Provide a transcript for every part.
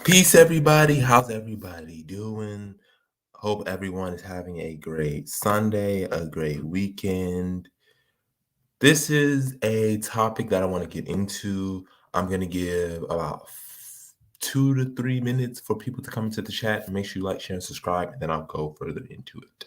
Peace, everybody. How's everybody doing? Hope everyone is having a great Sunday, a great weekend. This is a topic that I want to get into. I'm going to give about 2 to 3 minutes for people to come into the chat. Make sure you like, share, and subscribe, and then I'll go further into it.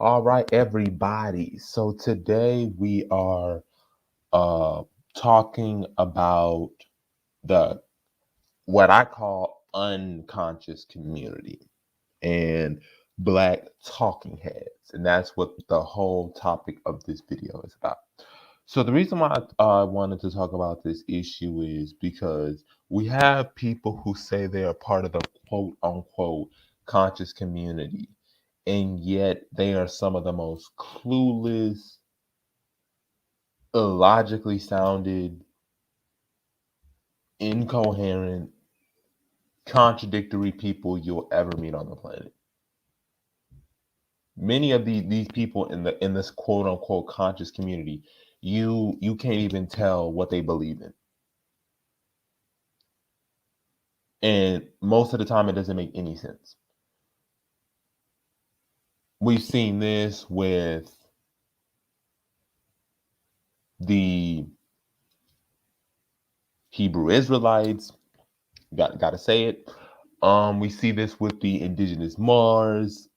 All right, everybody. So today we are uh, talking about the what I call unconscious community and Black talking heads. And that's what the whole topic of this video is about. So, the reason why I wanted to talk about this issue is because we have people who say they are part of the quote unquote conscious community, and yet they are some of the most clueless, illogically sounded, incoherent, contradictory people you'll ever meet on the planet. Many of these people in this quote unquote conscious community, you can't even tell what they believe in, and most of the time it doesn't make any sense. We've seen this with the Hebrew Israelites. Gotta say it. We see this with the indigenous Mars.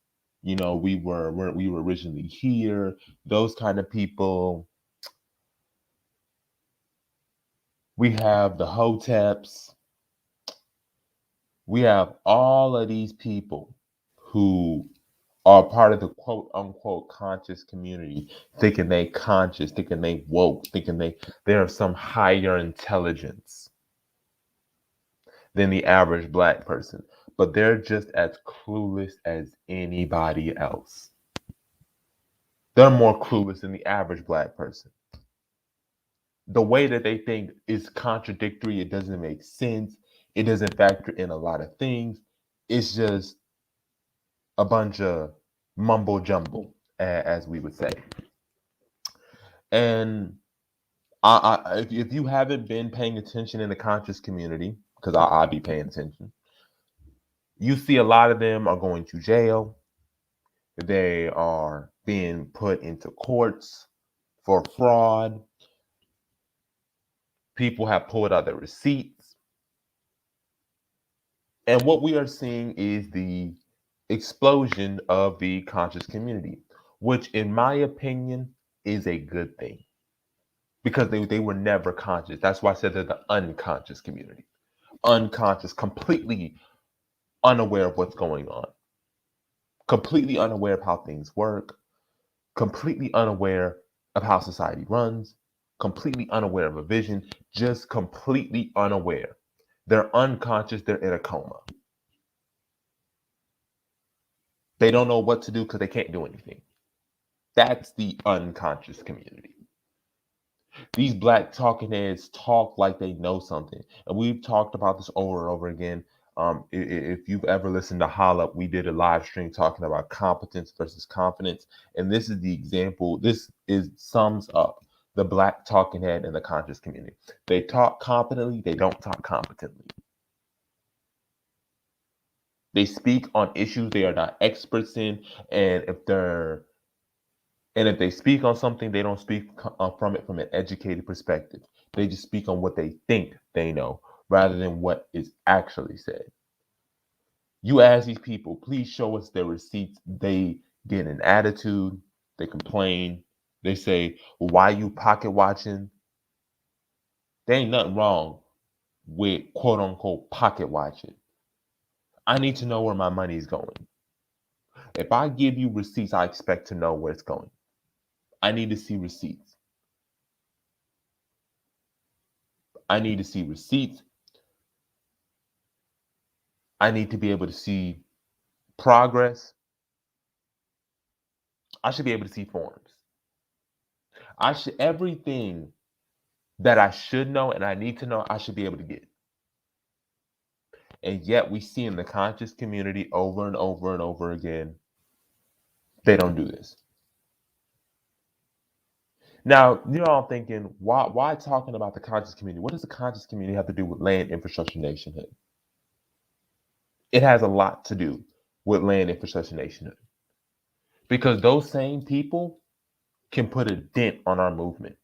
We were originally here. Those kind of people. We have the Hoteps. We have all of these people who are part of the quote unquote conscious community, thinking they conscious, thinking they woke, thinking they're some higher intelligence than the average Black person. But they're just as clueless as anybody else. They're more clueless than the average Black person. The way that they think is contradictory. It doesn't make sense. It doesn't factor in a lot of things. It's just a bunch of mumbo jumbo, as we would say. And if you haven't been paying attention in the conscious community, because I'll be paying attention, you see a lot of them are going to jail. They are being put into courts for fraud. People have pulled out their receipts. And what we are seeing is the explosion of the conscious community, which, in my opinion, is a good thing because they were never conscious. That's why I said they're the unconscious community. Unconscious, completely unaware of what's going on, completely unaware of how things work, completely unaware of how society runs, completely unaware of a vision, just completely unaware. They're unconscious. They're in a coma. They don't know what to do because they can't do anything. That's the unconscious community. These black talking heads talk like they know something. And we've talked about this over and over again. If you've ever listened to Holla, we did a live stream talking about competence versus confidence. And this is the example. This is sums up the black talking head in the conscious community. They talk competently. They don't talk competently. They speak on issues they are not experts in. And if they speak on something, they don't speak from it from an educated perspective. They just speak on what they think they know rather than what is actually said. You ask these people, please show us their receipts. They get an attitude. They complain. They say, well, why you pocket watching? There ain't nothing wrong with quote unquote pocket watching. I need to know where my money is going. If I give you receipts, I expect to know where it's going. I need to see receipts. I need to see receipts. I need to be able to see progress. I should be able to see forms. Everything that I should know and I need to know, I should be able to get. And yet we see in the conscious community over and over and over again, they don't do this. Now, I'm thinking, why talking about the conscious community? What does the conscious community have to do with land, infrastructure, nationhood? It has a lot to do with land, infrastructure, nationhood. Because those same people can put a dent on our movement.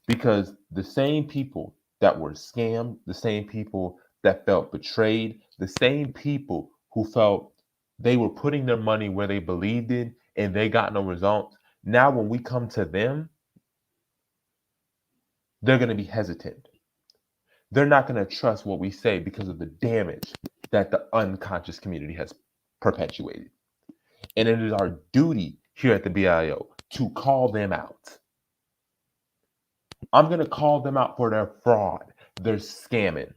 Because the same people that were scammed, the same people that felt betrayed, the same people who felt they were putting their money where they believed in and they got no results. Now, when we come to them, they're going to be hesitant. They're not going to trust what we say because of the damage that the unconscious community has perpetuated. And it is our duty here at the BAIO to call them out. I'm going to call them out for their fraud, their scamming.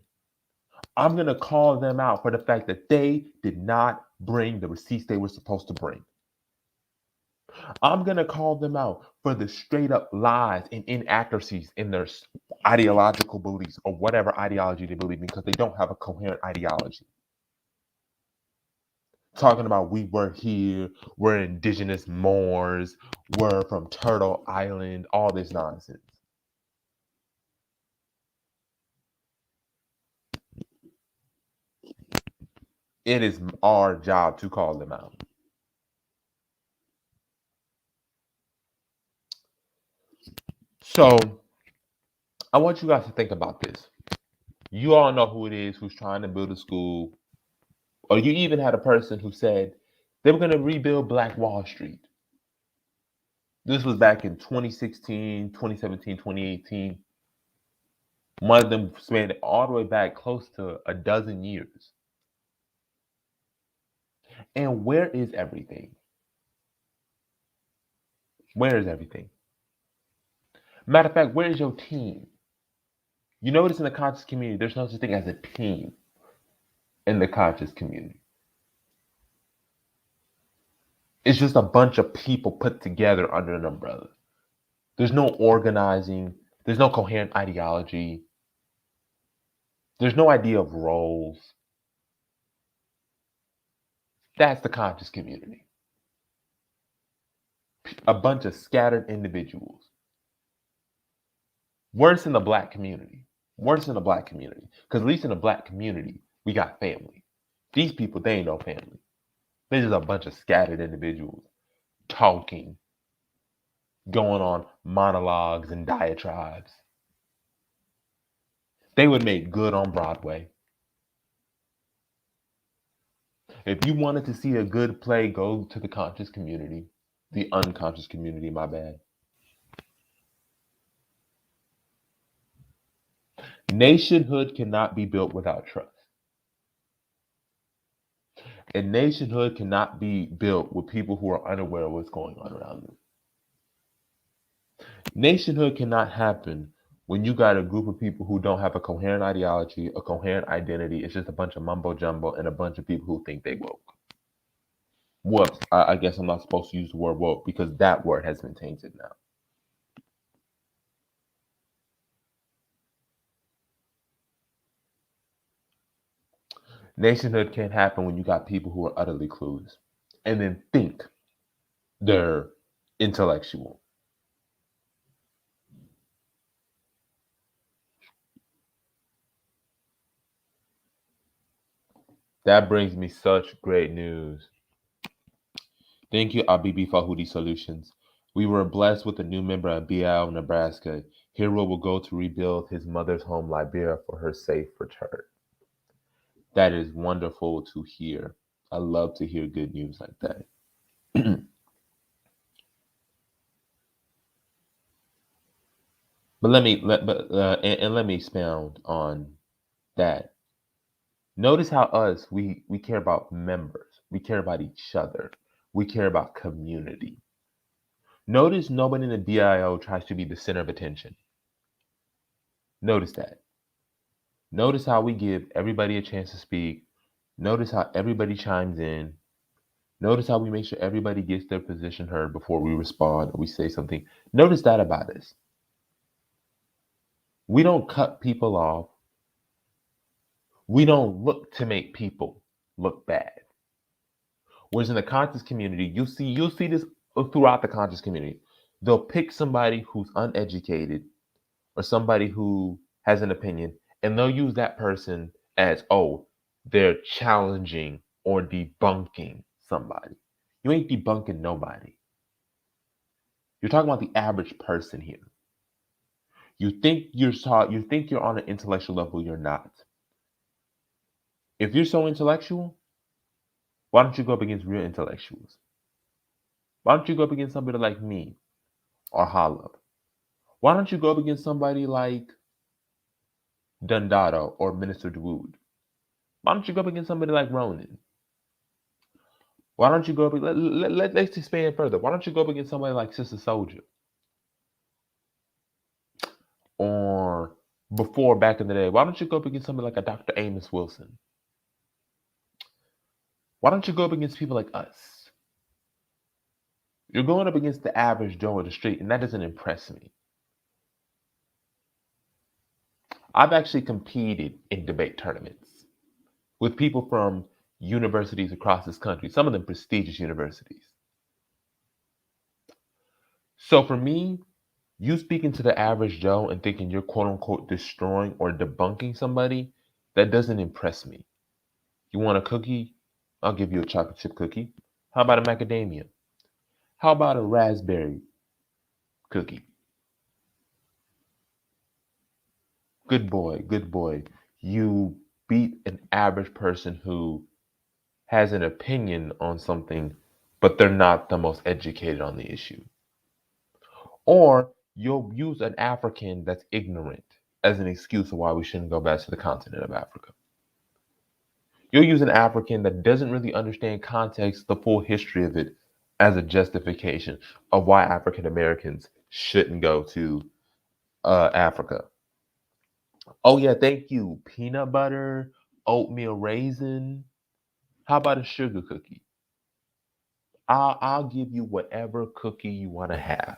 I'm going to call them out for the fact that they did not bring the receipts they were supposed to bring. I'm going to call them out for the straight up lies and inaccuracies in their ideological beliefs or whatever ideology they believe in because they don't have a coherent ideology. Talking about we were here, we're indigenous Moors, we're from Turtle Island, all this nonsense. It is our job to call them out. So I want you guys to think about this. You all know who it is who's trying to build a school, or you even had a person who said they were going to rebuild Black Wall Street. This was back in 2016, 2017, 2018. One of them spanned it all the way back close to a dozen years. And where is everything? Where is everything? Matter of fact, where is your team? You notice in the conscious community, there's no such thing as a team in the conscious community. It's just a bunch of people put together under an umbrella. There's no organizing. There's no coherent ideology. There's no idea of roles. That's the conscious community. A bunch of scattered individuals. Worse in the black community. Worse in the black community. Because at least in the black community, we got family. These people, they ain't no family. They're just a bunch of scattered individuals talking, going on monologues and diatribes. They would make good on Broadway. If you wanted to see a good play, go to the conscious community. The unconscious community, my bad. Nationhood cannot be built without trust. And nationhood cannot be built with people who are unaware of what's going on around them. Nationhood cannot happen When you got a group of people who don't have a coherent ideology, a coherent identity, it's just a bunch of mumbo jumbo and a bunch of people who think they woke. Whoops, I guess I'm not supposed to use the word woke because that word has been tainted now. Nationhood can't happen when you got people who are utterly clueless and then think they're intellectual. That brings me such great news. Thank you, Abibi Fahudi Solutions. We were blessed with a new member at BAIO, Nebraska. Hero will go to rebuild his mother's home, Liberia, for her safe return. That is wonderful to hear. I love to hear good news like that. But let me expound on that. Notice how we care about members, we care about each other, we care about community. Notice nobody in the BIO tries to be the center of attention. Notice that. Notice how we give everybody a chance to speak. Notice how everybody chimes in. Notice how we make sure everybody gets their position heard before we respond or we say something. Notice that about us. We don't cut people off. We don't look to make people look bad. Whereas in the conscious community, you'll see this throughout the conscious community. They'll pick somebody who's uneducated or somebody who has an opinion, and they'll use that person as, oh, they're challenging or debunking somebody. You ain't debunking nobody. You're talking about the average person here. You think you're on an intellectual level, you're not. If you're so intellectual, why don't you go up against real intellectuals? Why don't you go up against somebody like me or Holub? Why don't you go up against somebody like Dundato or Minister DeWood? Why don't you go up against somebody like Ronan? Why don't you go up? Let's expand further. Why don't you go up against somebody like Sister Soldier? Or before, back in the day, why don't you go up against somebody like a Dr. Amos Wilson? Why don't you go up against people like us? You're going up against the average Joe on the street, and that doesn't impress me. I've actually competed in debate tournaments with people from universities across this country, some of them prestigious universities. So for me, you speaking to the average Joe and thinking you're quote unquote destroying or debunking somebody, that doesn't impress me. You want a cookie? I'll give you a chocolate chip cookie. How about a macadamia? How about a raspberry cookie? Good boy, good boy. You beat an average person who has an opinion on something, but they're not the most educated on the issue. Or you'll use an African that's ignorant as an excuse of why we shouldn't go back to the continent of Africa. You'll use an African that doesn't really understand context, the full history of it, as a justification of why African Americans shouldn't go to Africa. Oh yeah, thank you. Peanut butter, oatmeal raisin. How about a sugar cookie? I'll give you whatever cookie you want to have.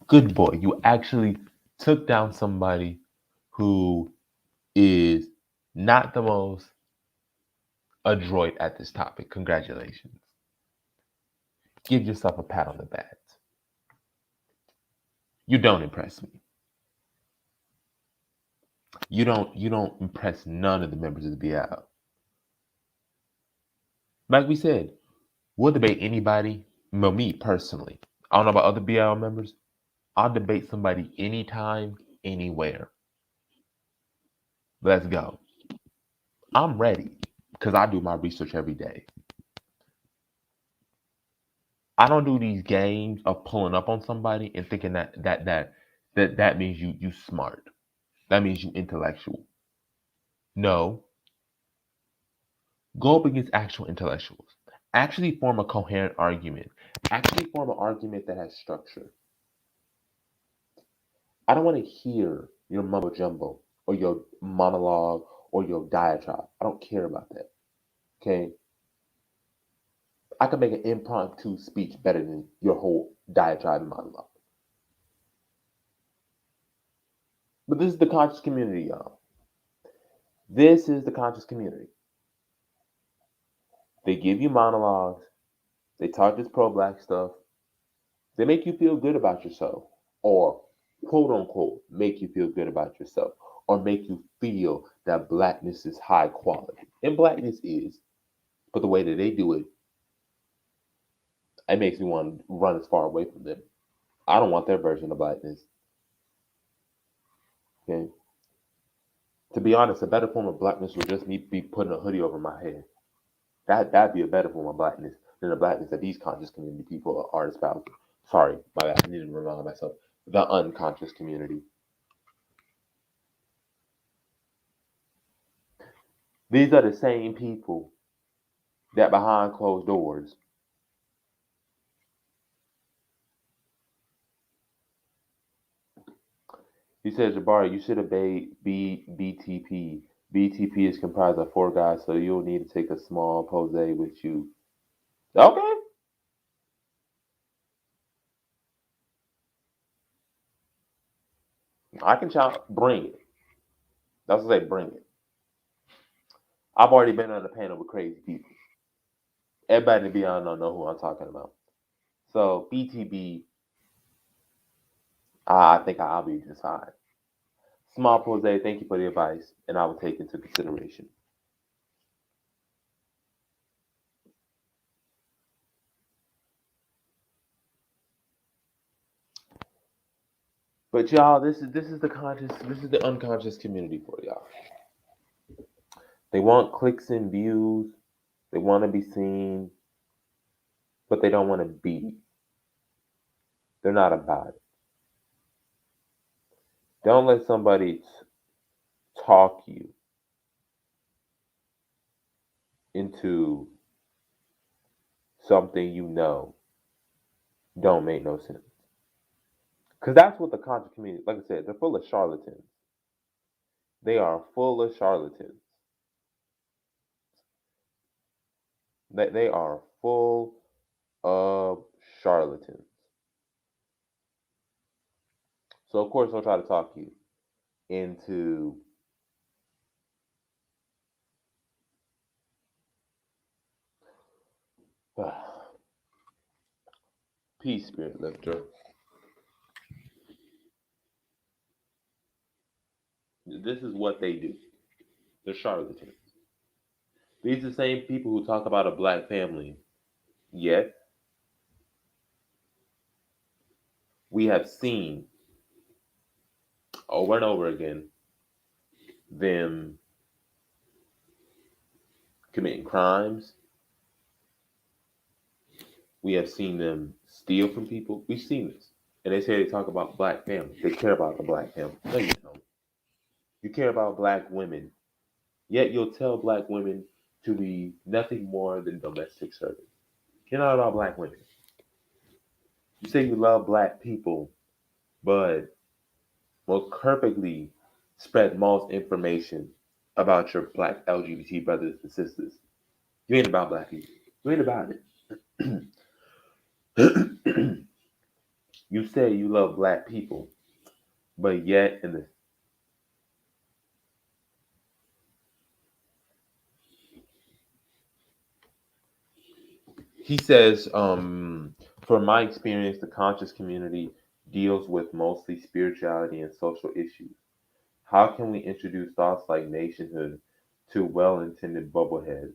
Good boy. You actually took down somebody who is not the most adroit at this topic. Congratulations. Give yourself a pat on the back. You don't impress me. You don't impress none of the members of the BIO. Like we said, we'll debate anybody. Well, me personally. I don't know about other BIO members. I'll debate somebody anytime, anywhere. Let's go. I'm ready because I do my research every day. I don't do these games of pulling up on somebody and thinking that means you smart. That means you intellectual. No. Go up against actual intellectuals. Actually form a coherent argument. Actually form an argument that has structure. I don't want to hear your mumbo jumbo or your monologue or your diatribe. I don't care about that. Okay? I can make an impromptu speech better than your whole diatribe and monologue. But this is the conscious community, y'all. This is the conscious community. They give you monologues. They talk this pro-black stuff. They make you feel good about yourself, or quote unquote, make you feel good about yourself, or make you feel that blackness is high quality. And blackness is, but the way that they do it makes me want to run as far away from them. I don't want their version of blackness. Okay. To be honest, a better form of blackness would just me be putting a hoodie over my head. That'd be a better form of blackness than the blackness that these conscious community people are espousing. Sorry, my bad. I need to remind myself. The unconscious community. These are the same people that behind closed doors. He says, Jabari, you should obey BTP. BTP is comprised of 4 guys, so you'll need to take a small pose with you. Okay. I can challenge. Bring it. That's what I say, bring it. I've already been on a panel with crazy people. Everybody to be on don't know who I'm talking about. So BTB, I think I'll be just fine. Small pose, thank you for the advice, and I will take into consideration. But y'all, this is the unconscious community for y'all. They want clicks and views. They want to be seen, but they don't want to be. They're not about it. Don't let somebody talk you into something you know don't make no sense. Because that's what the conscious community, like I said, they're full of charlatans. They are full of charlatans. They are full of charlatans. So of course they'll try to talk you into peace, spirit lifter. This is what they do. They're charlatans. These are the same people who talk about a black family. Yet we have seen over and over again them committing crimes. We have seen them steal from people. We've seen this. And they say they talk about black families. They care about the black family. No, you don't. You care about black women. Yet you'll tell black women to be nothing more than domestic servants. You're not about black women. You say you love black people, but will perfectly spread most information about your black LGBT brothers and sisters. You ain't about black people. You ain't about it. You say you love black people, but yet in the he says, from my experience, the conscious community deals with mostly spirituality and social issues. How can we introduce thoughts like nationhood to well-intended bubbleheads?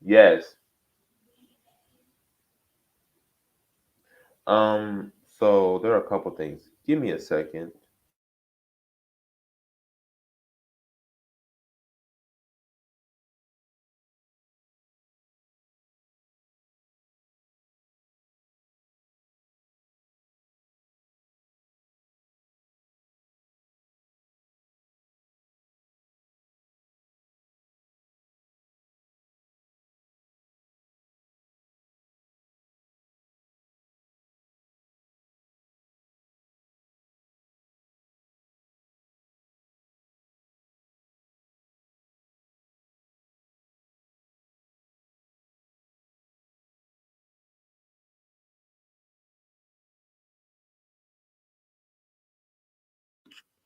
Yes. So there are a couple things. Give me a second.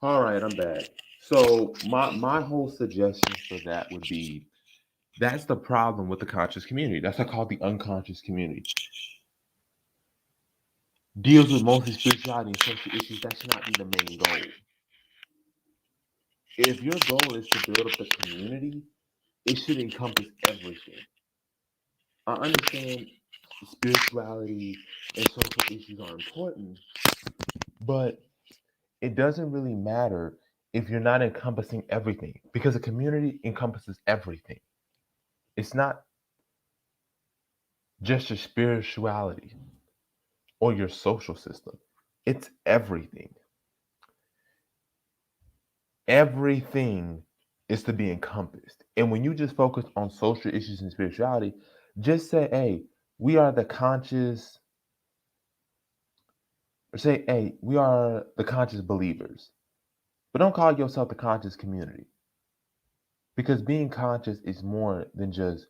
All right, I'm back. So my whole suggestion for that would be that's the problem with the conscious community. That's what I call the unconscious community. Deals with mostly spirituality and social issues. That should not be the main goal. If your goal is to build up the community, it should encompass everything. I understand spirituality and social issues are important, but it doesn't really matter if you're not encompassing everything because a community encompasses everything. It's not just your spirituality or your social system, it's everything. Everything is to be encompassed. And when you just focus on social issues and spirituality, just say, hey, we are the conscious, or say, hey, we are the conscious believers. But don't call yourself the conscious community because being conscious is more than just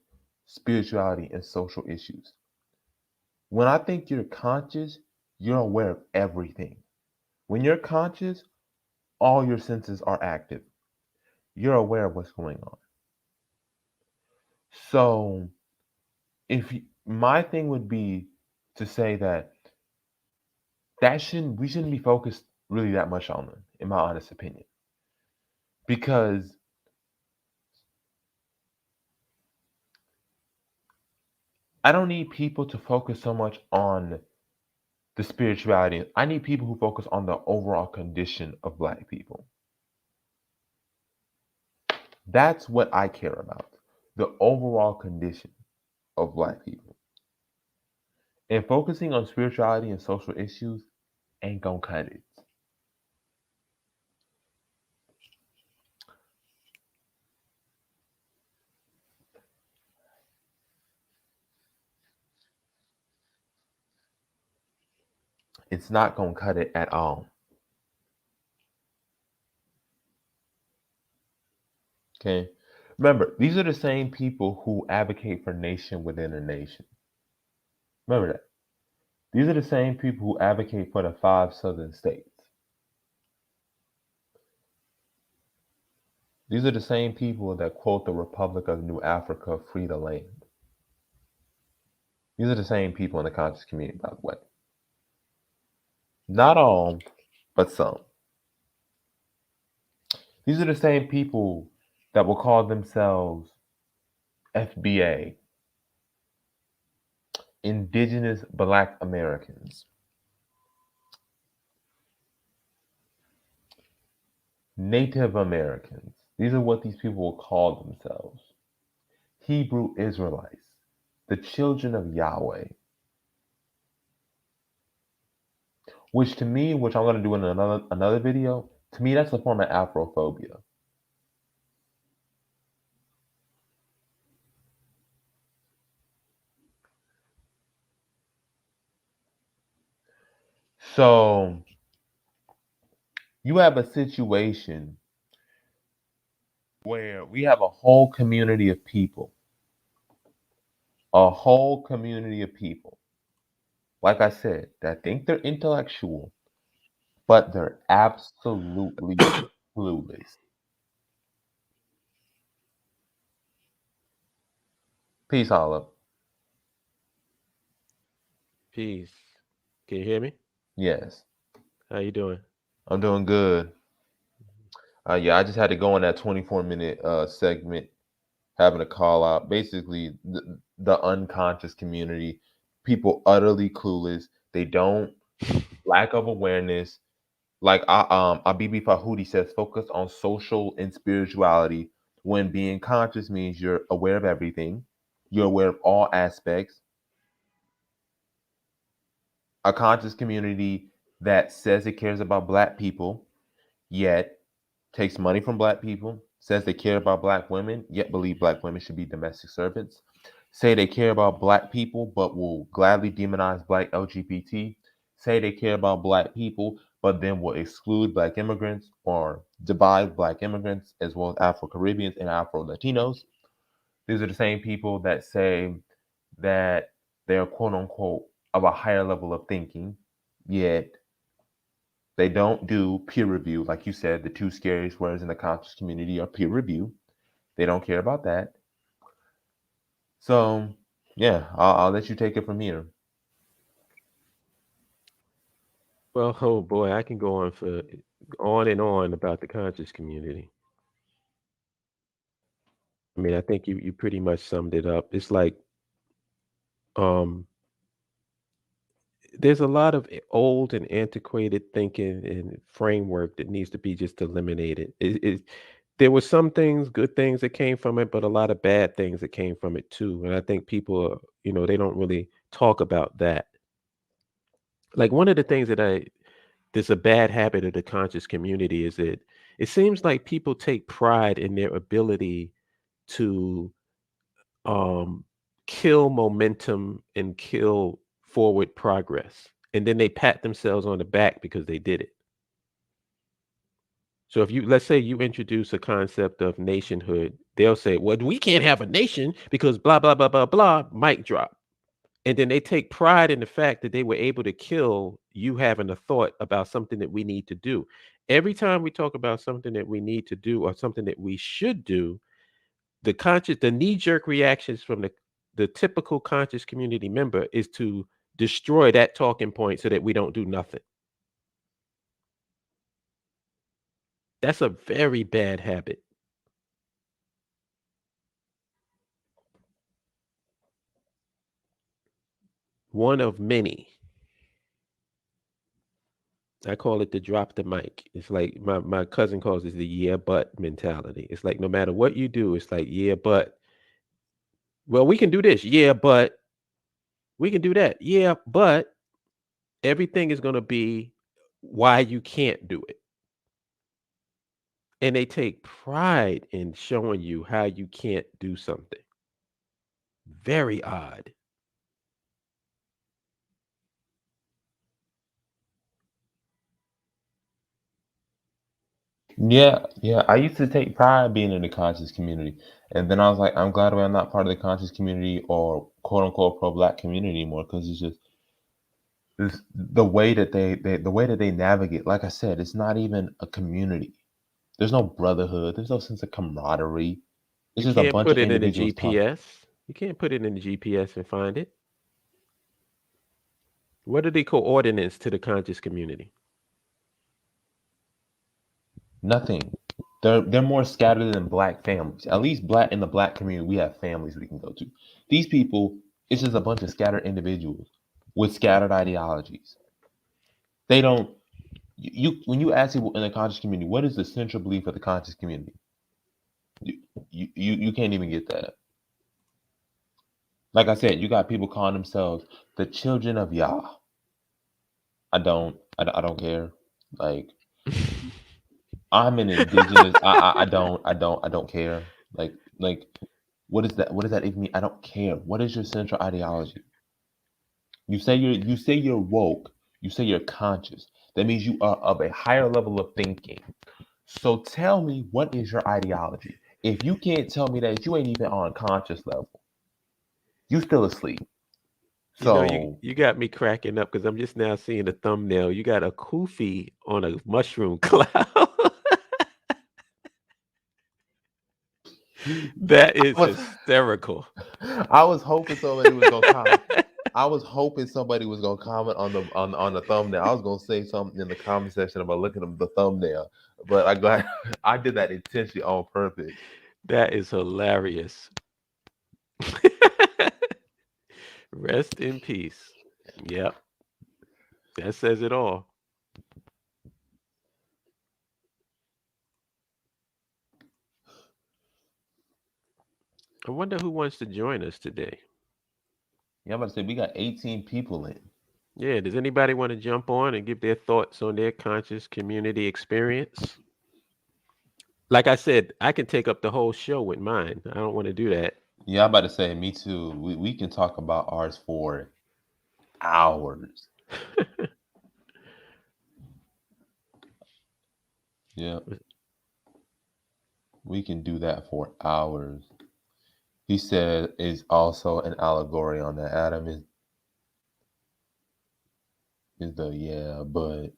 spirituality and social issues. When I think you're conscious, you're aware of everything. When you're conscious, all your senses are active. You're aware of what's going on. So, if you, my thing would be to say that we shouldn't be focused really that much on them, in my honest opinion, because I don't need people to focus so much on the spirituality. I need people who focus on the overall condition of Black people. That's what I care about. The overall condition of Black people. And focusing on spirituality and social issues ain't gonna cut it. It's not gonna cut it at all. Okay? Remember, these are the same people who advocate for nation within a nation. Remember that. These are the same people who advocate for the 5 southern states. These are the same people that quote the Republic of New Africa, free the land. These are the same people in the conscious community, by the way. Not all, but some. These are the same people that will call themselves FBA, Indigenous Black Americans, Native Americans. These are what these people will call themselves. Hebrew Israelites, the children of Yahweh. Which to me, which I'm going to do in another video, to me that's a form of Afrophobia. So you have a situation where we have a whole community of people, like I said, that think they're intellectual, but they're absolutely clueless. Peace, Olive. Peace. Can you hear me? Yes, How you doing? I'm doing good. Yeah, I just had to go on that 24-minute segment, having a call out. Basically, the unconscious community, people utterly clueless. They don't lack of awareness. Like Abibi Fahudi says, focus on social and spirituality when being conscious means you're aware of everything, you're aware of all aspects. A conscious community that says it cares about Black people, yet takes money from Black people, says they care about Black women, yet believe Black women should be domestic servants, say they care about Black people, but will gladly demonize Black LGBT, say they care about Black people, but then will exclude Black immigrants or divide Black immigrants as well as Afro Caribbeans and Afro Latinos. These are the same people that say that they're quote unquote of a higher level of thinking, yet They don't do peer review. Like you said, the two scariest words in the conscious community are peer review. They don't care about that. So, yeah, I'll let you take it from here. Well, oh boy, I can go on for on and on about the conscious community. I mean, I think you pretty much summed it up. It's like um there's a lot of old and antiquated thinking and framework that needs to be just eliminated. There were some things, good things that came from it, but a lot of bad things that came from it too. And I think people, they don't really talk about that. Like one of the things that there's a bad habit of the conscious community is that it seems like people take pride in their ability to um, kill momentum and kill forward progress. And then they pat themselves on the back because they did it. So if you, let's say you introduce a concept of nationhood, they'll say, well, we can't have a nation because blah, blah, blah, blah, blah, mic drop. And then they take pride in the fact that they were able to kill you having a thought about something that we need to do. Every time we talk about something that we need to do or something that we should do, the knee-jerk reactions from the typical conscious community member is to destroy that talking point so that we don't do nothing. That's a very bad habit. One of many. I call it the drop the mic. It's like my cousin calls it the yeah but mentality. It's like no matter what you do, it's like yeah but, well, we can do this. Yeah, but we can do that. Yeah, but everything is going to be why you can't do it. And they take pride in showing you how you can't do something. Very odd. Yeah, yeah. I used to take pride being in the conscious community, and then I was like, I'm glad I'm not part of the conscious community or quote unquote pro black community anymore because it's just the way that the way that they navigate. Like I said, it's not even a community. There's no brotherhood. There's no sense of camaraderie. It's You just a can't bunch put of it in a individuals talking. GPS. You can't put it in the GPS and find it. What are the coordinates to the conscious community? Nothing. They're more scattered than black families. At least black in the black community, we have families we can go to. These people, it's just a bunch of scattered individuals with scattered ideologies. They don't. You when you ask people in the conscious community, what is the central belief of the conscious community? You can't even get that. Like I said, you got people calling themselves the children of Yah. I don't care. Like I'm an indigenous. I don't care. Like what is that? What does that even mean? I don't care. What is your central ideology? You say you're woke. You say you're conscious. That means you are of a higher level of thinking. So tell me what is your ideology? If you can't tell me that, you ain't even on conscious level. You still asleep. You So you got me cracking up because I'm just now seeing the thumbnail. You got a kufi on a mushroom cloud. That I is was hysterical. I was hoping somebody was gonna comment. I was hoping somebody was gonna comment on the thumbnail. I was gonna say something in the comment section about looking at the thumbnail, but I glad I did that intentionally on purpose. That is hilarious. Rest in peace. Yep, that says it all. I wonder who wants to join us today. Yeah, I'm about to say we got 18 people in. Yeah, does anybody want to jump on and give their thoughts on their conscious community experience? Like I said, I can take up the whole show with mine. I don't want to do that. Yeah, I'm about to say me too. We can talk about ours for hours. Yeah, we can do that for hours. He said is also an allegory on that. Adam is the yeah, but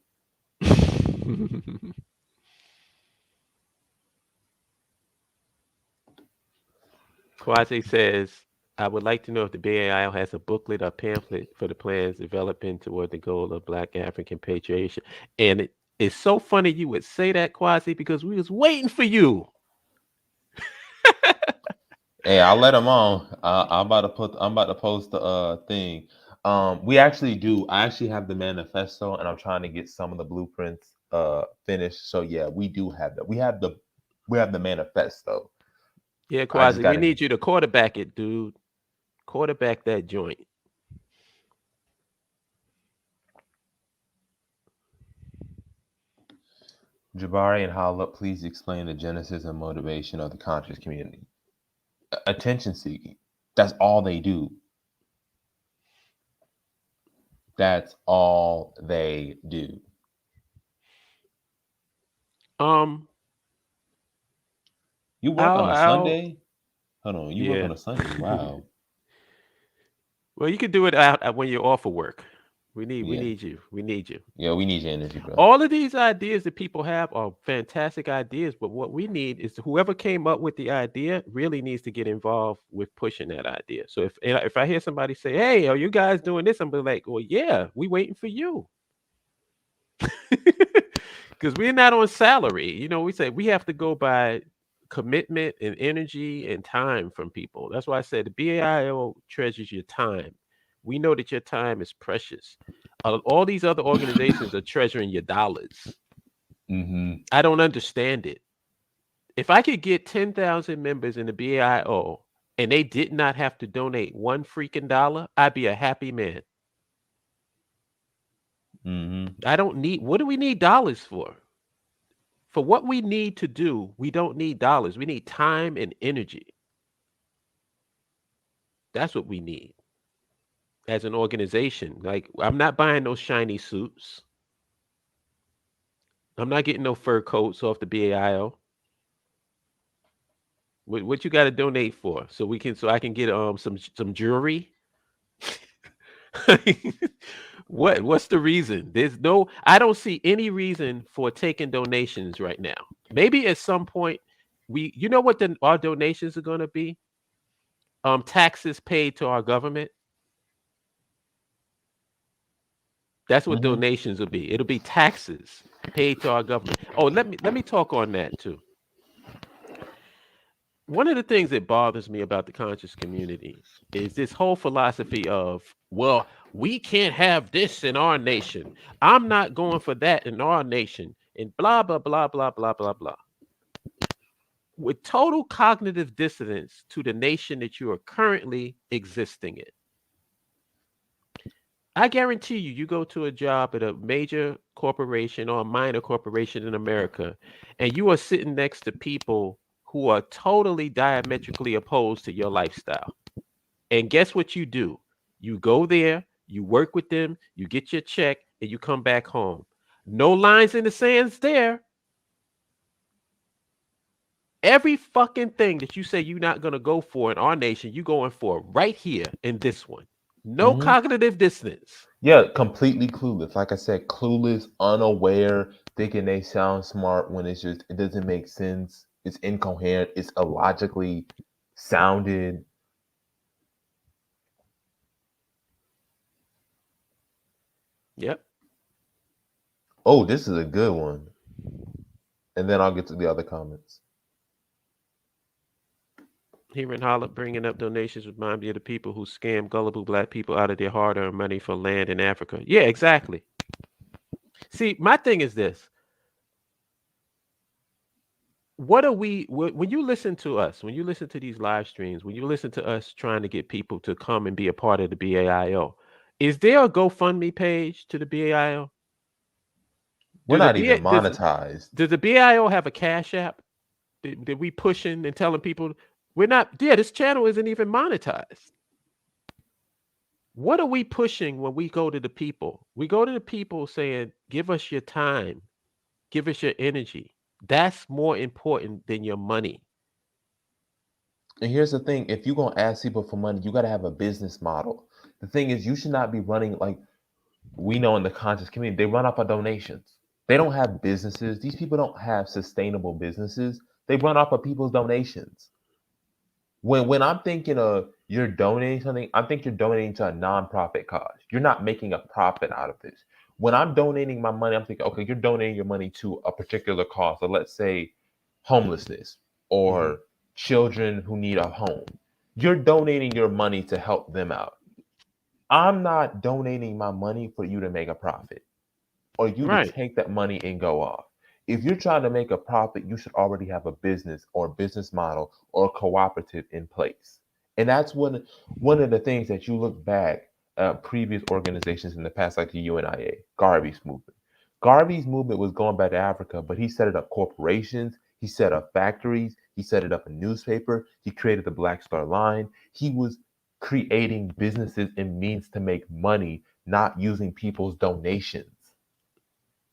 Quasi says, I would like to know if the BAIO has a booklet or pamphlet for the plans developing toward the goal of Black African patriation. And it's so funny you would say that, Quasi, because we was waiting for you. Hey, I'll let them on. I'm about to post the thing. We actually do. I actually have the manifesto, and I'm trying to get some of the blueprints finished. So yeah, we do have that. We have the manifesto. Yeah, I just Quasi, we gotta. need you to quarterback it, dude. Quarterback that joint. Jabari and Hala, please explain the genesis and motivation of the conscious community. Attention seeking. That's all they do. That's all they do. Um, You work on a I'll Sunday? Hold on. You work yeah. on a Sunday? Wow. Well, you can do it out when you're off of work. We Yeah. need you. We need you. Yeah, we need your energy, bro. All of these ideas that people have are fantastic ideas, but what we need is whoever came up with the idea really needs to get involved with pushing that idea. So if I hear somebody say, "Hey, are you guys doing this?" I'm be like, "Well, yeah, we waiting for you." Because we're not on salary. We say we have to go by commitment and energy and time from people. That's why I said the BAIO treasures your time. We know that your time is precious. All these other organizations are treasuring your dollars. Mm-hmm. I don't understand it. If I could get 10,000 members in the BAIO and they did not have to donate one freaking dollar, I'd be a happy man. Mm-hmm. I don't need, what do we need dollars for? For what we need to do, we don't need dollars. We need time and energy. That's what we need as an organization. Like, I'm not buying those shiny suits. I'm not getting no fur coats off the BAIO. What you got to donate for? So I can get some jewelry. What's the reason? I don't see any reason for taking donations right now. Maybe at some point you know what our donations are going to be? Taxes paid to our government. That's what Mm-hmm. donations will be. It'll be taxes paid to our government. Oh, let me talk on that too. One of the things that bothers me about the conscious community is this whole philosophy of, well, we can't have this in our nation. I'm not going for that in our nation, and blah blah blah blah blah blah blah. With total cognitive dissonance to the nation that you are currently existing in. I guarantee you, you go to a job at a major corporation or a minor corporation in America, and you are sitting next to people who are totally diametrically opposed to your lifestyle. And guess what you do? You go there, you work with them, you get your check, and you come back home. No lines in the sands there. Every fucking thing that you say you're not going to go for in our nation, you going for right here in this one. No Mm-hmm. cognitive dissonance. Yeah, completely clueless. Like I said, clueless, unaware, thinking they sound smart when it doesn't make sense. It's incoherent. It's illogically sounded. Yep. Oh, this is a good one. And then I'll get to the other comments. Here in Holla, bringing up donations remind me of the people who scam gullible black people out of their hard earned money for land in Africa. Yeah, exactly. See, my thing is this. What are we, when you listen to us, when you listen to these live streams, when you listen to us trying to get people to come and be a part of the BAIO, is there a GoFundMe page to the BAIO? We're Do the not BA, even monetized. does the BAIO have a cash app that we pushing and telling people we're not, yeah, this channel isn't even monetized. What are we pushing when we go to the people? We go to the people saying, give us your time, give us your energy. That's more important than your money. And here's the thing, if you're gonna ask people for money, you gotta have a business model. The thing is, you should not be running like we know in the conscious community, they run off of donations. They don't have businesses. These people don't have sustainable businesses. They run off of people's donations. When I'm thinking of you're donating something, I think you're donating to a nonprofit cause. You're not making a profit out of this. When I'm donating my money, I'm thinking, okay, you're donating your money to a particular cause. So let's say homelessness Hmm. or children who need a home. You're donating your money to help them out. I'm not donating my money for you to make a profit or you to Right. take that money and go off. If you're trying to make a profit, you should already have a business or business model or cooperative in place. And that's one of the things that you look back at previous organizations in the past, like the UNIA, Garvey's movement. Garvey's movement was going back to Africa, but he set it up corporations, he set up factories, he set it up a newspaper, he created the Black Star Line. He was creating businesses and means to make money, not using people's donations.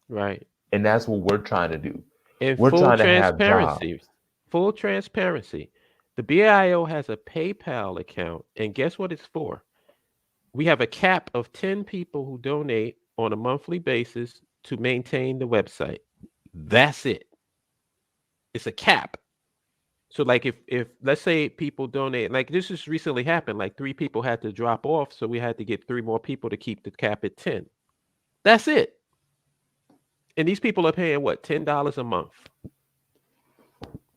Right. And that's what we're trying to do. And We're full trying to have transparency. jobs. Full transparency. The BIO has a PayPal account, and guess what it's for? We have a cap of 10 people who donate on a monthly basis to maintain the website. That's it. It's a cap. So like if let's say people donate, like this has recently happened, like 3 people had to drop off, so we had to get 3 more people to keep the cap at 10. That's it. And these people are paying what, $10 a month.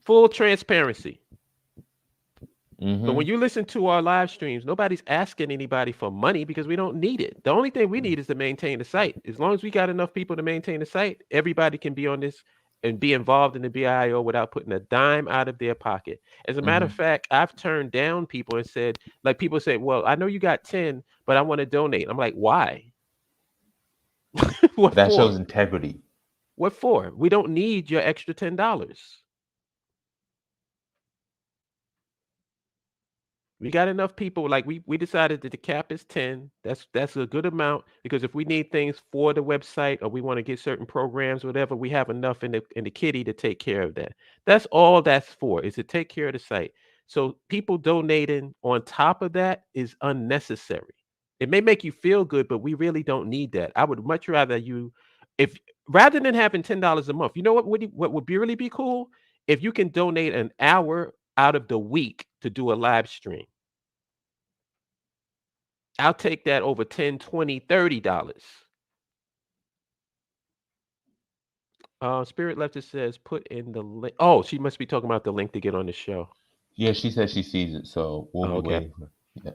Full transparency. But when Hmm. you listen to our live streams, nobody's asking anybody for money because we don't need it. The only thing we need is to maintain the site. As long as we got enough people to maintain the site, everybody can be on this and be involved in the BIO without putting a dime out of their pocket. As a matter of Hmm. fact, I've turned down people and said, like people say, well, I know you got 10, but I want to donate. I'm like, why? What That shows for? integrity. What for? We don't need your extra $10. We got enough people. Like we decided that the cap is 10. That's a good amount because if we need things for the website or we want to get certain programs, whatever, we have enough in the kitty to take care of that. That's all that's for, is to take care of the site. So people donating on top of that is unnecessary. It may make you feel good, but we really don't need that. I would much rather you, if rather than having $10 a month, you know what would be really be cool? If you can donate an hour out of the week to do a live stream. I'll take that over 10, 20, $30. Spirit Left, it says put in the link. Oh, she must be talking about the link to get on the show. Yeah, she said she sees it, so we'll Oh, be okay. waiting for. Yeah.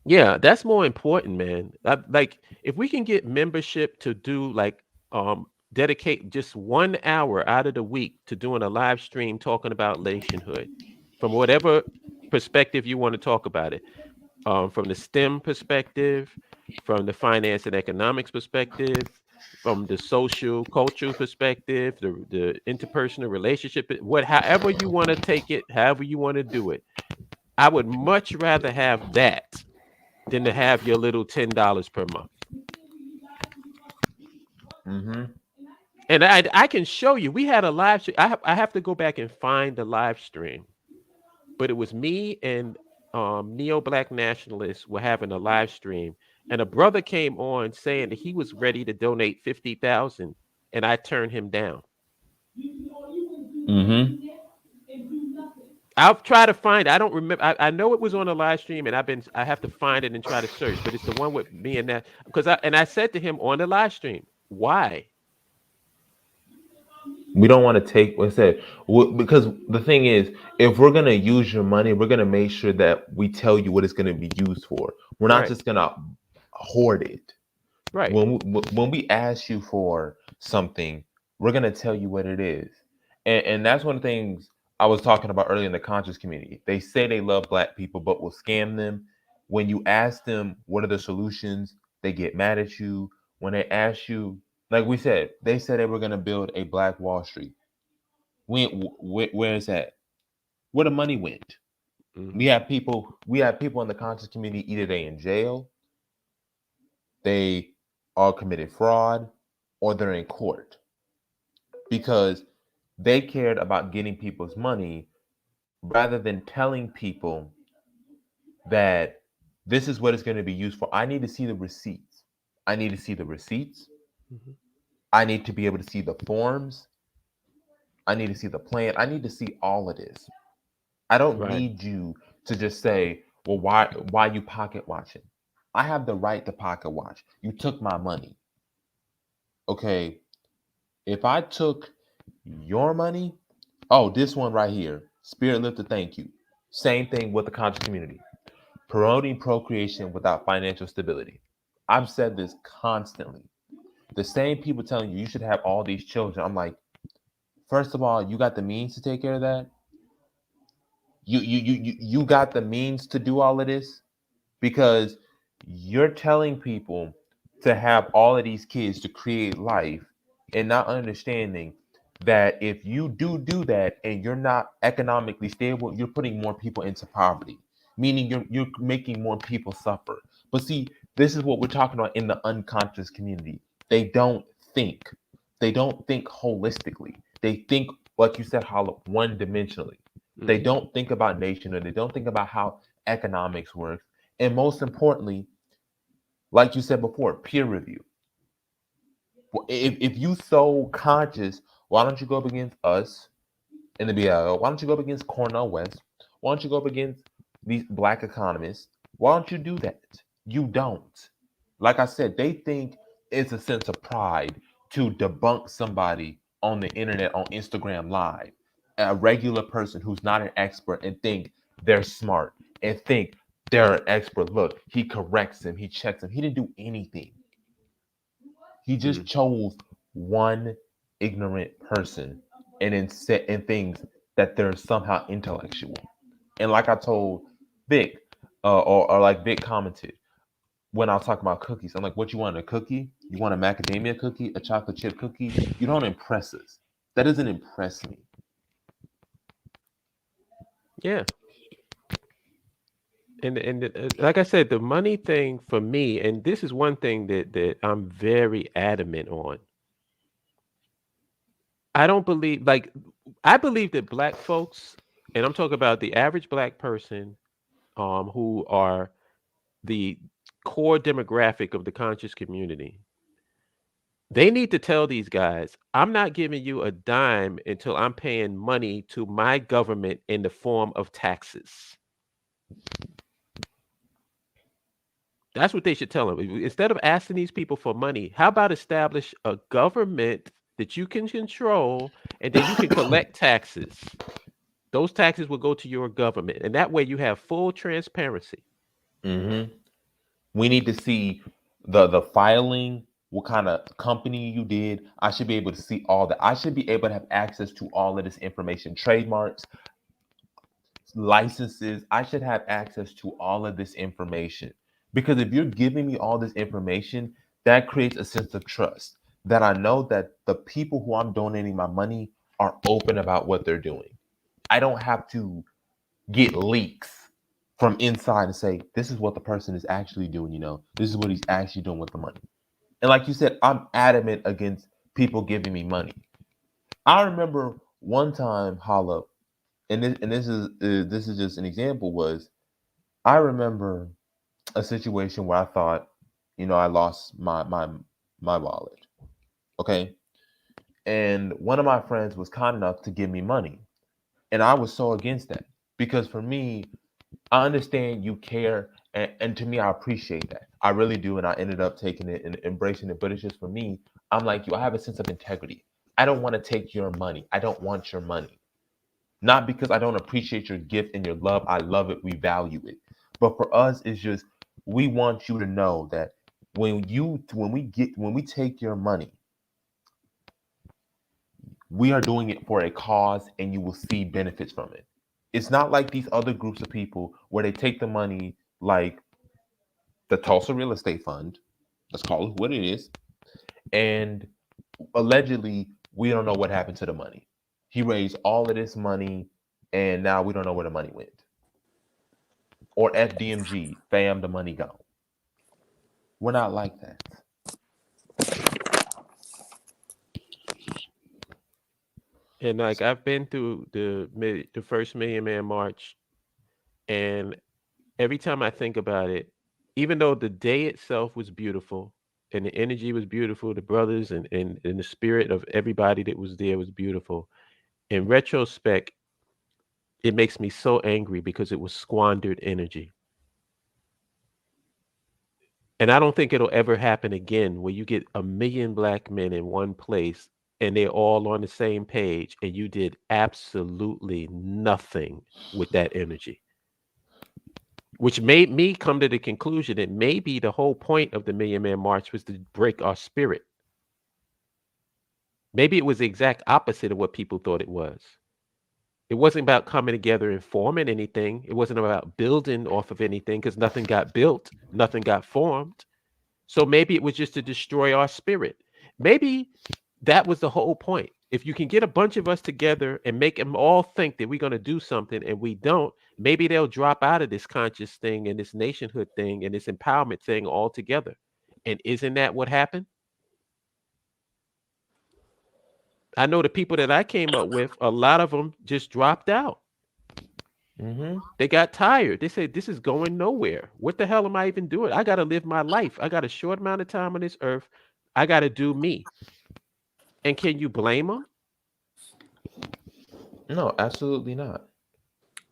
Yeah, that's more important, man. Like if we can get membership to do like dedicate just 1 hour out of the week to doing a live stream talking about nationhood from whatever perspective you want to talk about it. From the STEM perspective, from the finance and economics perspective, from the social cultural perspective, the interpersonal relationship, what however you want to take it, however you want to do it. I would much rather have that than to have your little $10 per month. Hmm. And I can show you. We had a live stream. I have to go back and find the live stream, but it was me and neo black nationalists were having a live stream, and a brother came on saying that he was ready to donate 50,000, and I turned him down. Hmm. I'll try to find. I don't remember. I know it was on a live stream, and I have to find it and try to search. But it's the one with me and that because I said to him on the live stream, why? We don't want to take what I said because the thing is, if we're gonna use your money, we're gonna make sure that we tell you what it's gonna be used for. We're not Right, just gonna hoard it. right. When we ask you for something, we're gonna tell you what it is, and that's one of the things I was talking about earlier in the conscious community. They say they love black people, but will scam them. When you ask them what are the solutions, they get mad at you. When they ask you, like we said, they said they were gonna build a Black Wall Street. Where is that? Where the money went? We Hmm. have people. We have people in the conscious community. Either they in jail, they are committed fraud, or they're in court because they cared about getting people's money rather than telling people that this is what it's going to be used for. I need to see the receipts. I need to see the receipts. Hmm. I need to be able to see the forms. I need to see the plan. I need to see all of this. I don't Right. need you to just say, well, why you pocket watching? I have the right to pocket watch. You took my money. Okay. If I took your money, oh, this one right here, Spirit Lifter, thank you. Same thing with the conscious community. Promoting procreation without financial stability. I've said this constantly. The same people telling you you should have all these children. I'm like, first of all, you got the means to take care of that. You got the means to do all of this because you're telling people to have all of these kids to create life and not understanding that if you do that and you're not economically stable, you're putting more people into poverty, meaning you're making more people suffer. But see, this is what we're talking about in the unconscious community. They don't think. They don't think holistically. They think, like you said, hollow, one dimensionally. They Hmm. don't think about nationhood. They don't think about how economics works. And most importantly, like you said before, peer review. If you so conscious, why don't you go up against us in the BAIO? Why don't you go up against Cornell West? Why don't you go up against these black economists? Why don't you do that? You don't. Like I said, they think it's a sense of pride to debunk somebody on the internet, on Instagram Live, a regular person who's not an expert, and think they're smart and think they're an expert. Look, he corrects him, he checks him. He didn't do anything. He just Mm. chose one ignorant person and then set in things that they're somehow intellectual. And like I told Vic, or like Vic commented when I was talking about cookies, I'm like, what you want, a cookie? You want a macadamia cookie, a chocolate chip cookie? You don't impress us. That doesn't impress me. Yeah. And like I said, the money thing for me, and this is one thing that I'm very adamant on. I don't believe like I believe that black folks, and I'm talking about the average black person, who are the core demographic of the conscious community. They need to tell these guys, I'm not giving you a dime until I'm paying money to my government in the form of taxes. That's what they should tell them. Instead of asking these people for money, how about establish a government that you can control and then you can collect taxes? Those taxes will go to your government. And that way you have full transparency. Hmm. We need to see the filing, what kind of company you did. I should be able to see all that. I should be able to have access to all of this information, trademarks, licenses. I should have access to all of this information. Because if you're giving me all this information, that creates a sense of trust that I know that the people who I'm donating my money are open about what they're doing. I don't have to get leaks from inside and say, this is what the person is actually doing, this is what he's actually doing with the money. And like you said, I'm adamant against people giving me money. I remember one time, Holla, and this is just an example, was I remember a situation where I thought, I lost my wallet. Okay. And one of my friends was kind enough to give me money. And I was so against that because for me, I understand you care, and to me, I appreciate that. I really do, and I ended up taking it and embracing it. But it's just for me, I'm like you. I have a sense of integrity. I don't want to take your money. I don't want your money. Not because I don't appreciate your gift and your love. I love it. We value it. But for us, it's just we want you to know that when we take your money, we are doing it for a cause, and you will see benefits from it. It's not like these other groups of people where they take the money like the Tulsa Real Estate Fund. Let's call it what it is. And allegedly, we don't know what happened to the money. He raised all of this money, and now we don't know where the money went. Or FDMG, fam, the money gone. We're not like that. And like I've been through the first Million Man March, and every time I think about it, even though the day itself was beautiful and the energy was beautiful. The brothers and the spirit of everybody that was there was beautiful. In retrospect, it makes me so angry because it was squandered energy. And I don't think it'll ever happen again where you get a million black men in one place and they're all on the same page and you did absolutely nothing with that energy. Which made me come to the conclusion that maybe the whole point of the Million Man March was to break our spirit. Maybe it was the exact opposite of what people thought it was. It wasn't about coming together and forming anything. It wasn't about building off of anything because nothing got built, nothing got formed. So maybe it was just to destroy our spirit. Maybe that was the whole point. If you can get a bunch of us together and make them all think that we're going to do something and we don't, maybe they'll drop out of this conscious thing and this nationhood thing and this empowerment thing altogether. And isn't that what happened? I know the people that I came up with, a lot of them just dropped out. Mm-hmm. They got tired. They said, this is going nowhere. What the hell am I even doing? I got to live my life. I got a short amount of time on this earth. I got to do me. And can you blame them? No, absolutely not.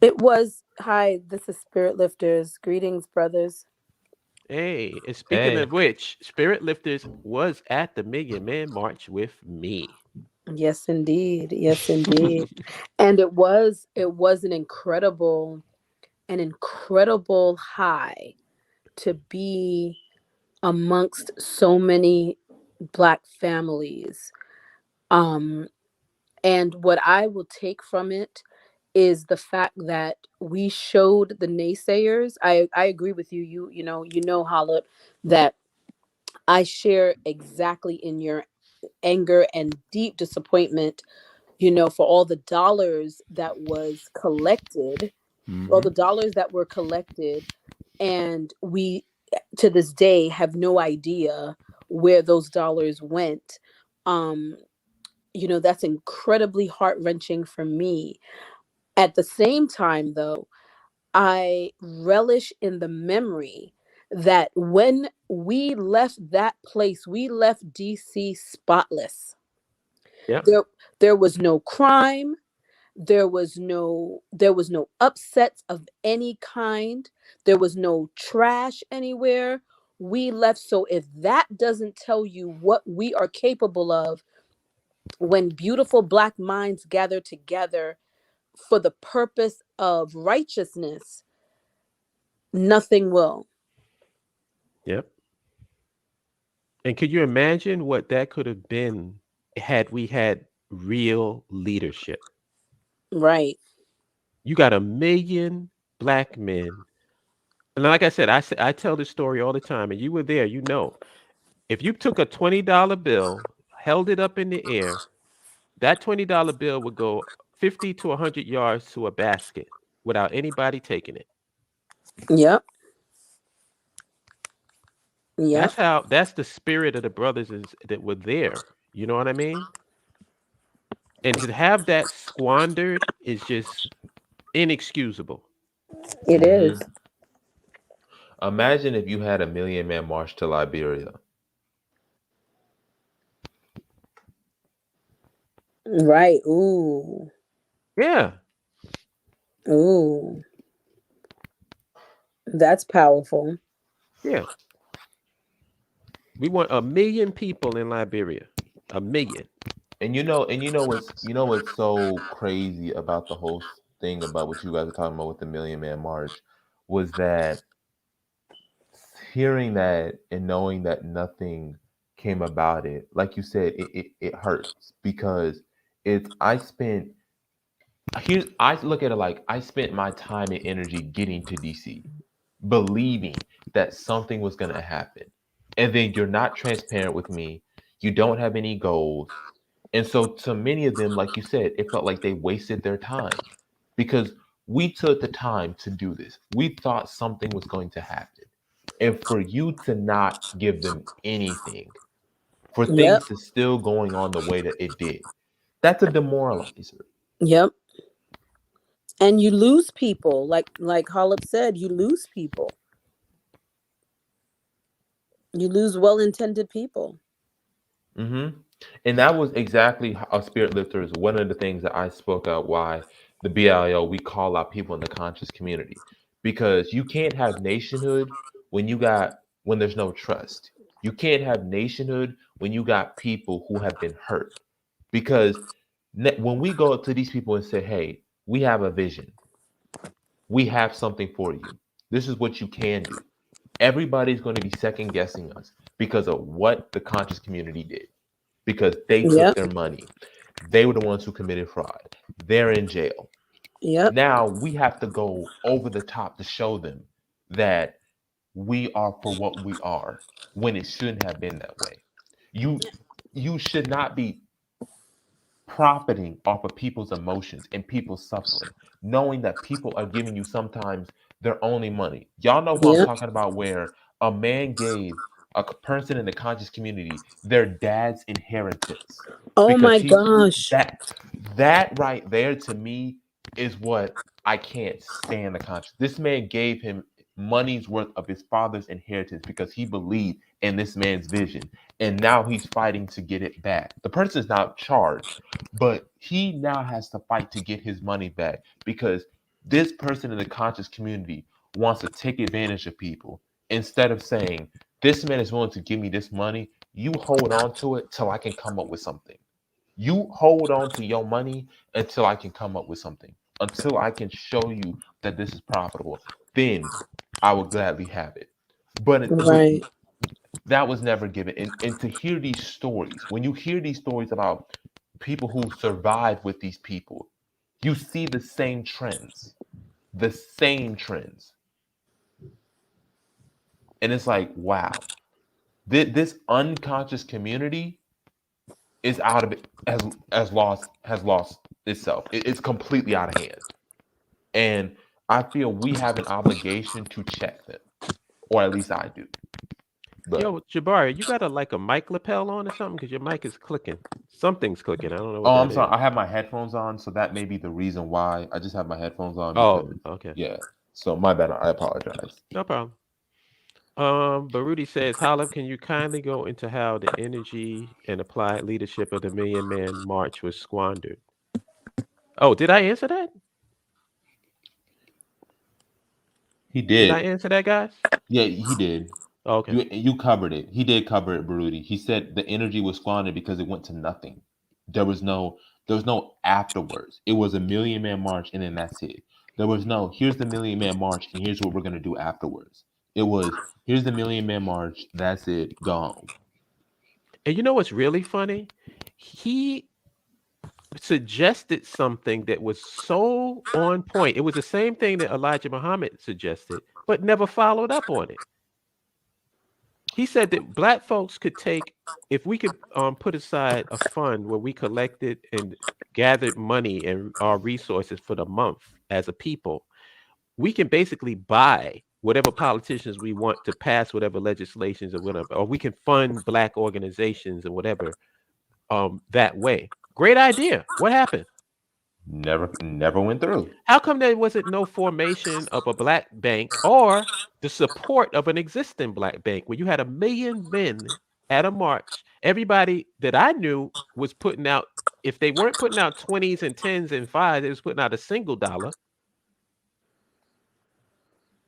It was, hi, this is Spirit Lifters. Greetings, brothers. Hey, and speaking Hey, of which, Spirit Lifters was at the Million Man March with me. Yes, indeed. Yes, indeed. And it was an incredible high to be amongst so many black families. Um, and what I will take from it is the fact that we showed the naysayers. I agree with you. You know, Hollip, that I share exactly in your anger and deep disappointment, for all the dollars that was collected, all Hmm. the dollars that were collected, and we to this day have no idea where those dollars went. Um, that's incredibly heart-wrenching for me. At the same time, though, I relish in the memory that when we left that place, we left DC spotless. Yep. There was no crime, there was no upsets of any kind, there was no trash anywhere. We left. So if that doesn't tell you what we are capable of when beautiful black minds gather together for the purpose of righteousness, nothing will. Yep. And could you imagine what that could have been had we had real leadership? Right. You got a million black men. And like I said, I tell this story all the time, and you were there, you know. If you took a $20 bill, held it up in the air, that $20 bill would go 50 to 100 yards to a basket without anybody taking it. Yep. Yep. That's the spirit of the brothers that were there. You know what I mean? And to have that squandered is just inexcusable. It is. mm-hmm. Imagine if you had a million man march to Liberia. Right. Ooh. Yeah. Ooh. That's powerful. Yeah. We want a million people in Liberia. A million. And you know what's so crazy about the whole thing about what you guys are talking about with the Million Man March was that hearing that and knowing that nothing came about it, like you said, it hurts because it's I spent here's I look at it like I spent my time and energy getting to DC, believing that something was gonna happen. And then you're not transparent with me, you don't have any goals. And so to many of them, like you said, it felt like they wasted their time because we took the time to do this. We thought something was going to happen. And for you to not give them anything, for Yep. things to still going on the way that it did, that's a demoralizer. Yep. And you lose people, like Hollip said, you lose people. You lose well-intended people. Hmm. And that was exactly how Spirit Lifters. One of the things that I spoke out why the BIO we call out people in the conscious community, because you can't have nationhood when you got when there's no trust. You can't have nationhood when you got people who have been hurt. Because when we go up to these people and say, "Hey, we have a vision. We have something for you. This is what you can do." Everybody's going to be second guessing us because of what the conscious community did, because they took Yep. their money. They were the ones who committed fraud. They're in jail. Yep. Now we have to go over the top to show them that we are for what we are when it shouldn't have been that way. You you should not be profiting off of people's emotions and people's suffering, knowing that people are giving you sometimes their only money. Y'all know who I'm Yep. talking about, where a man gave a person in the conscious community their dad's inheritance Oh because my he gosh. that that right there to me is what I can't stand the conscious. This man gave him money's worth of his father's inheritance because he believed in this man's vision, and now he's fighting to get it back. The person is not charged, but he now has to fight to get his money back because this person in the conscious community wants to take advantage of people instead of saying, "This man is willing to give me this money. You hold on to it till I can come up with something. You hold on to your money until I can come up with something, until I can show you that this is profitable. Then I will gladly have it." But Right. that was never given. And to hear these stories, when you hear these stories about people who survive with these people, you see the same trends, the same trends. And it's like, wow, this unconscious community is out of it, has lost itself. It's completely out of hand. And I feel we have an obligation to check them, or at least I do. But Yo, Jabari, you got a like a mic lapel on or something? Because your mic is clicking. Something's clicking. I don't know what oh, that I'm sorry. is. I have my headphones on, so that may be the reason why. I just have my headphones on Oh, because, okay. yeah. So my bad. I apologize. No problem. Baruti says, Holland, can you kindly go into how the energy and applied leadership of the Million Man March was squandered? Oh, did I answer that? He Did I did. answer that, guys? Yeah, he did. Oh, okay. You covered it. He did cover it, Baruti. He said the energy was squandered because it went to nothing. There was no there was no afterwards. It was a Million Man March and then that's it. There was no here's the Million Man March and here's what we're gonna do afterwards. It was here's the Million Man March, that's it, gone. And you know what's really funny? He suggested something that was so on point. It was the same thing that Elijah Muhammad suggested, but never followed up on it. He said that black folks could take, if we could put aside a fund where we collected and gathered money and our resources for the month as a people, we can basically buy whatever politicians we want to pass whatever legislations or whatever, or we can fund black organizations or whatever that way. Great idea. What happened? Never went through. How come there wasn't no formation of a black bank or the support of an existing black bank where you had 1 million men at a march? Everybody that I knew was putting out, if they weren't putting out 20s and 10s and fives, they was putting out a single dollar.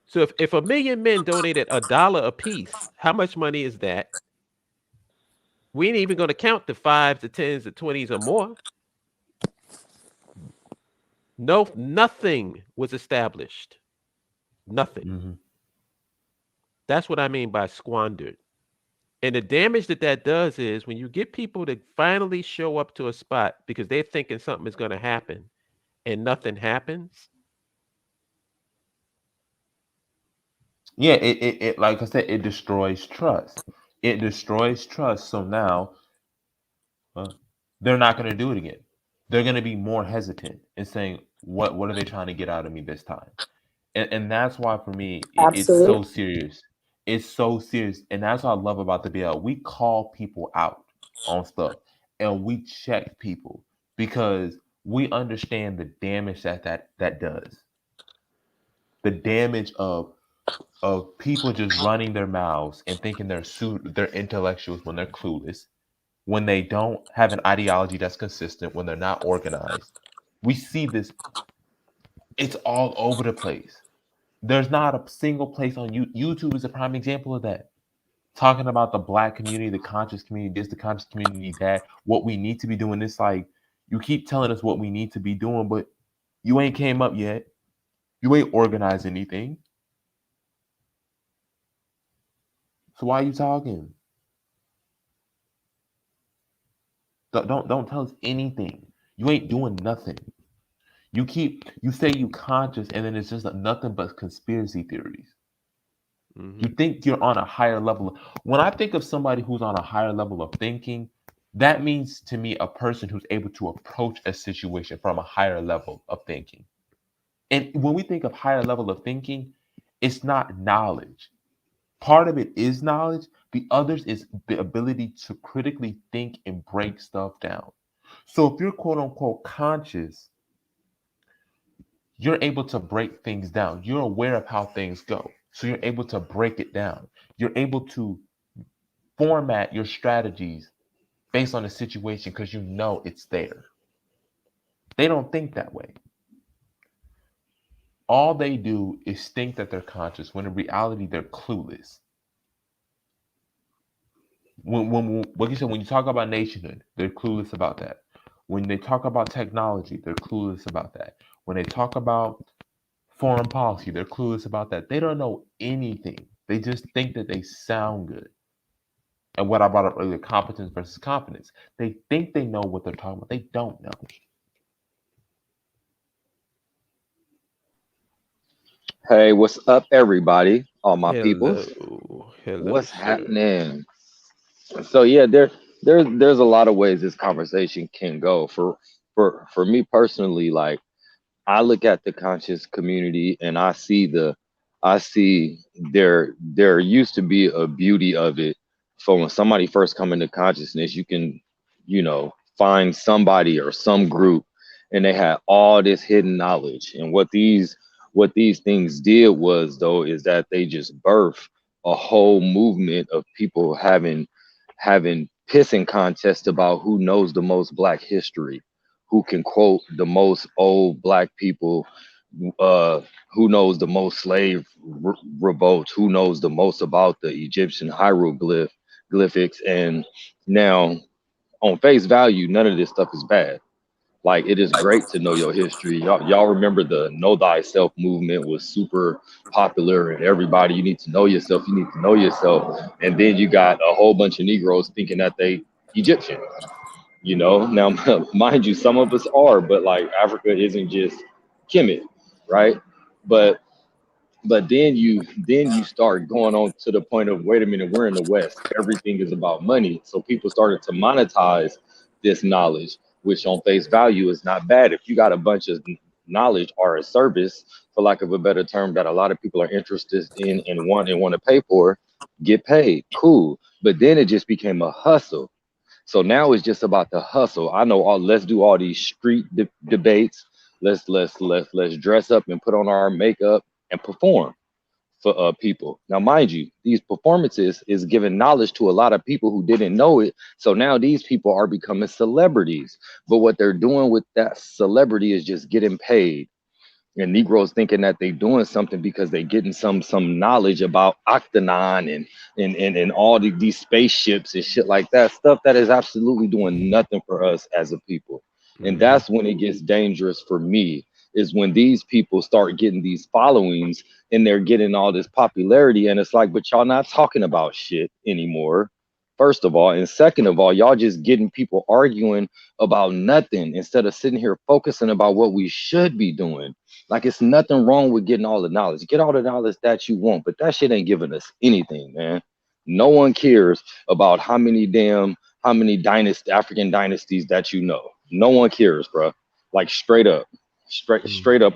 So if 1 million men donated $1 a piece, how much money is that? We ain't even going to count the fives, the tens, the 20s or more. No, nothing was established. Nothing. Hmm. That's what I mean by squandered. And the damage that that does is when you get people to finally show up to a spot because they're thinking something is going to happen and nothing happens. Yeah, it like I said, it destroys trust. It destroys trust. So now uh, they're not going to do it again. They're going to be more hesitant and saying, what are they trying to get out of me this time?" And that's why for me it's Absolutely. so serious. It's so serious, and that's what I love about the BL. We call people out on stuff, and we check people because we understand the damage that does. The damage of of people just running their mouths and thinking they're intellectuals when they're clueless, when they don't have an ideology that's consistent, when they're not organized. We see this, it's all over the place. There's not a single place on YouTube is a prime example of that. Talking about the black community, the conscious community, this, the conscious community, that, what we need to be doing. It's like you keep telling us what we need to be doing, but you ain't came up yet. You ain't organized anything. So why are you talking? Don't tell us anything. You ain't doing nothing. You say you conscious, and then it's just nothing but conspiracy theories. Hmm. You think you're on a higher level. When I think of somebody who's on a higher level of thinking, that means to me a person who's able to approach a situation from a higher level of thinking. And when we think of higher level of thinking, it's not knowledge. Part of it is knowledge, the others is the ability to critically think and break stuff down. So if you're quote unquote conscious, you're able to break things down. You're aware of how things go. So you're able to break it down. You're able to format your strategies based on the situation because you know it's there. They don't think that way. All they do is think that they're conscious when in reality they're clueless. Like you said, when you talk about nationhood, they're clueless about that. When they talk about technology, they're clueless about that. When they talk about foreign policy, they're clueless about that. They don't know anything. They just think that they sound good. And what I brought up earlier, competence versus confidence. They think they know what they're talking about. They don't know. Hey, what's up, everybody? All my peoples. Hello, hello, What's sir. happening? So yeah, there's a lot of ways this conversation can go. For me personally, like I look at the conscious community and I see there used to be a beauty of it. For when somebody first come into consciousness, you can, find somebody or some group and they had all this hidden knowledge. And what these things did was though is that they just birthed a whole movement of people having pissing contests about who knows the most black history, who can quote the most old black people, uh, who knows the most revolts, who knows the most about the Egyptian hieroglyphics. And now, on face value, none of this stuff is bad. Like it is great to know your history. Y'all remember the Know Thyself movement was super popular, and everybody, you need to know yourself. You need to know yourself. And then you got a whole bunch of Negroes thinking that they Egyptian. Now, mind you, some of us are, but like Africa isn't just Kemet, right? But but then you start going on to the point of, wait a minute, we're in the West, everything is about money, so people started to monetize this knowledge, which on face value is not bad. If you got a bunch of knowledge or a service, for lack of a better term, that a lot of people are interested in and want to pay for, get paid, cool. But then it just became a hustle. So now it's just about the hustle. I know all. Let's do all these street debates. Let's dress up and put on our makeup and perform for people. Now, mind you, these performances is giving knowledge to a lot of people who didn't know it. So now these people are becoming celebrities. But what they're doing with that celebrity is just getting paid, and Negroes thinking that they doing something because they getting some knowledge about Octanon and all these spaceships and shit like that, stuff that is absolutely doing nothing for us as a people. And Hmm. that's when it gets dangerous for me, is when these people start getting these followings and they're getting all this popularity, and it's like, but y'all not talking about shit anymore, first of all. And second of all, y'all just getting people arguing about nothing instead of sitting here focusing about what we should be doing. Like it's nothing wrong with getting all the knowledge. Get all the knowledge that you want, but that shit ain't giving us anything, man. No one cares about how many African dynasties that you know. No one cares, bro. Like straight up, straight up.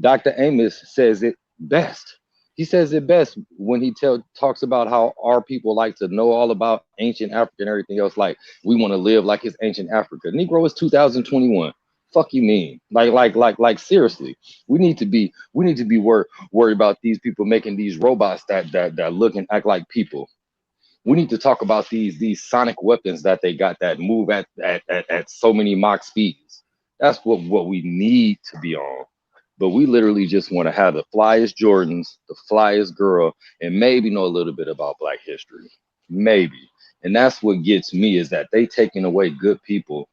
Dr. Amos says it best. He says it best when he talks about how our people like to know all about ancient Africa and everything else. Like we want to live like it's ancient Africa. Negro is 2021. Fuck you mean? Like seriously. We need to be worried about these people making these robots that look and act like people. We need to talk about these sonic weapons that they got that move at so many Mach speeds. That's what we need to be on. But we literally just want to have the flyest Jordans, the flyest girl, and maybe know a little bit about Black history. Maybe. And that's what gets me is that they taking away good people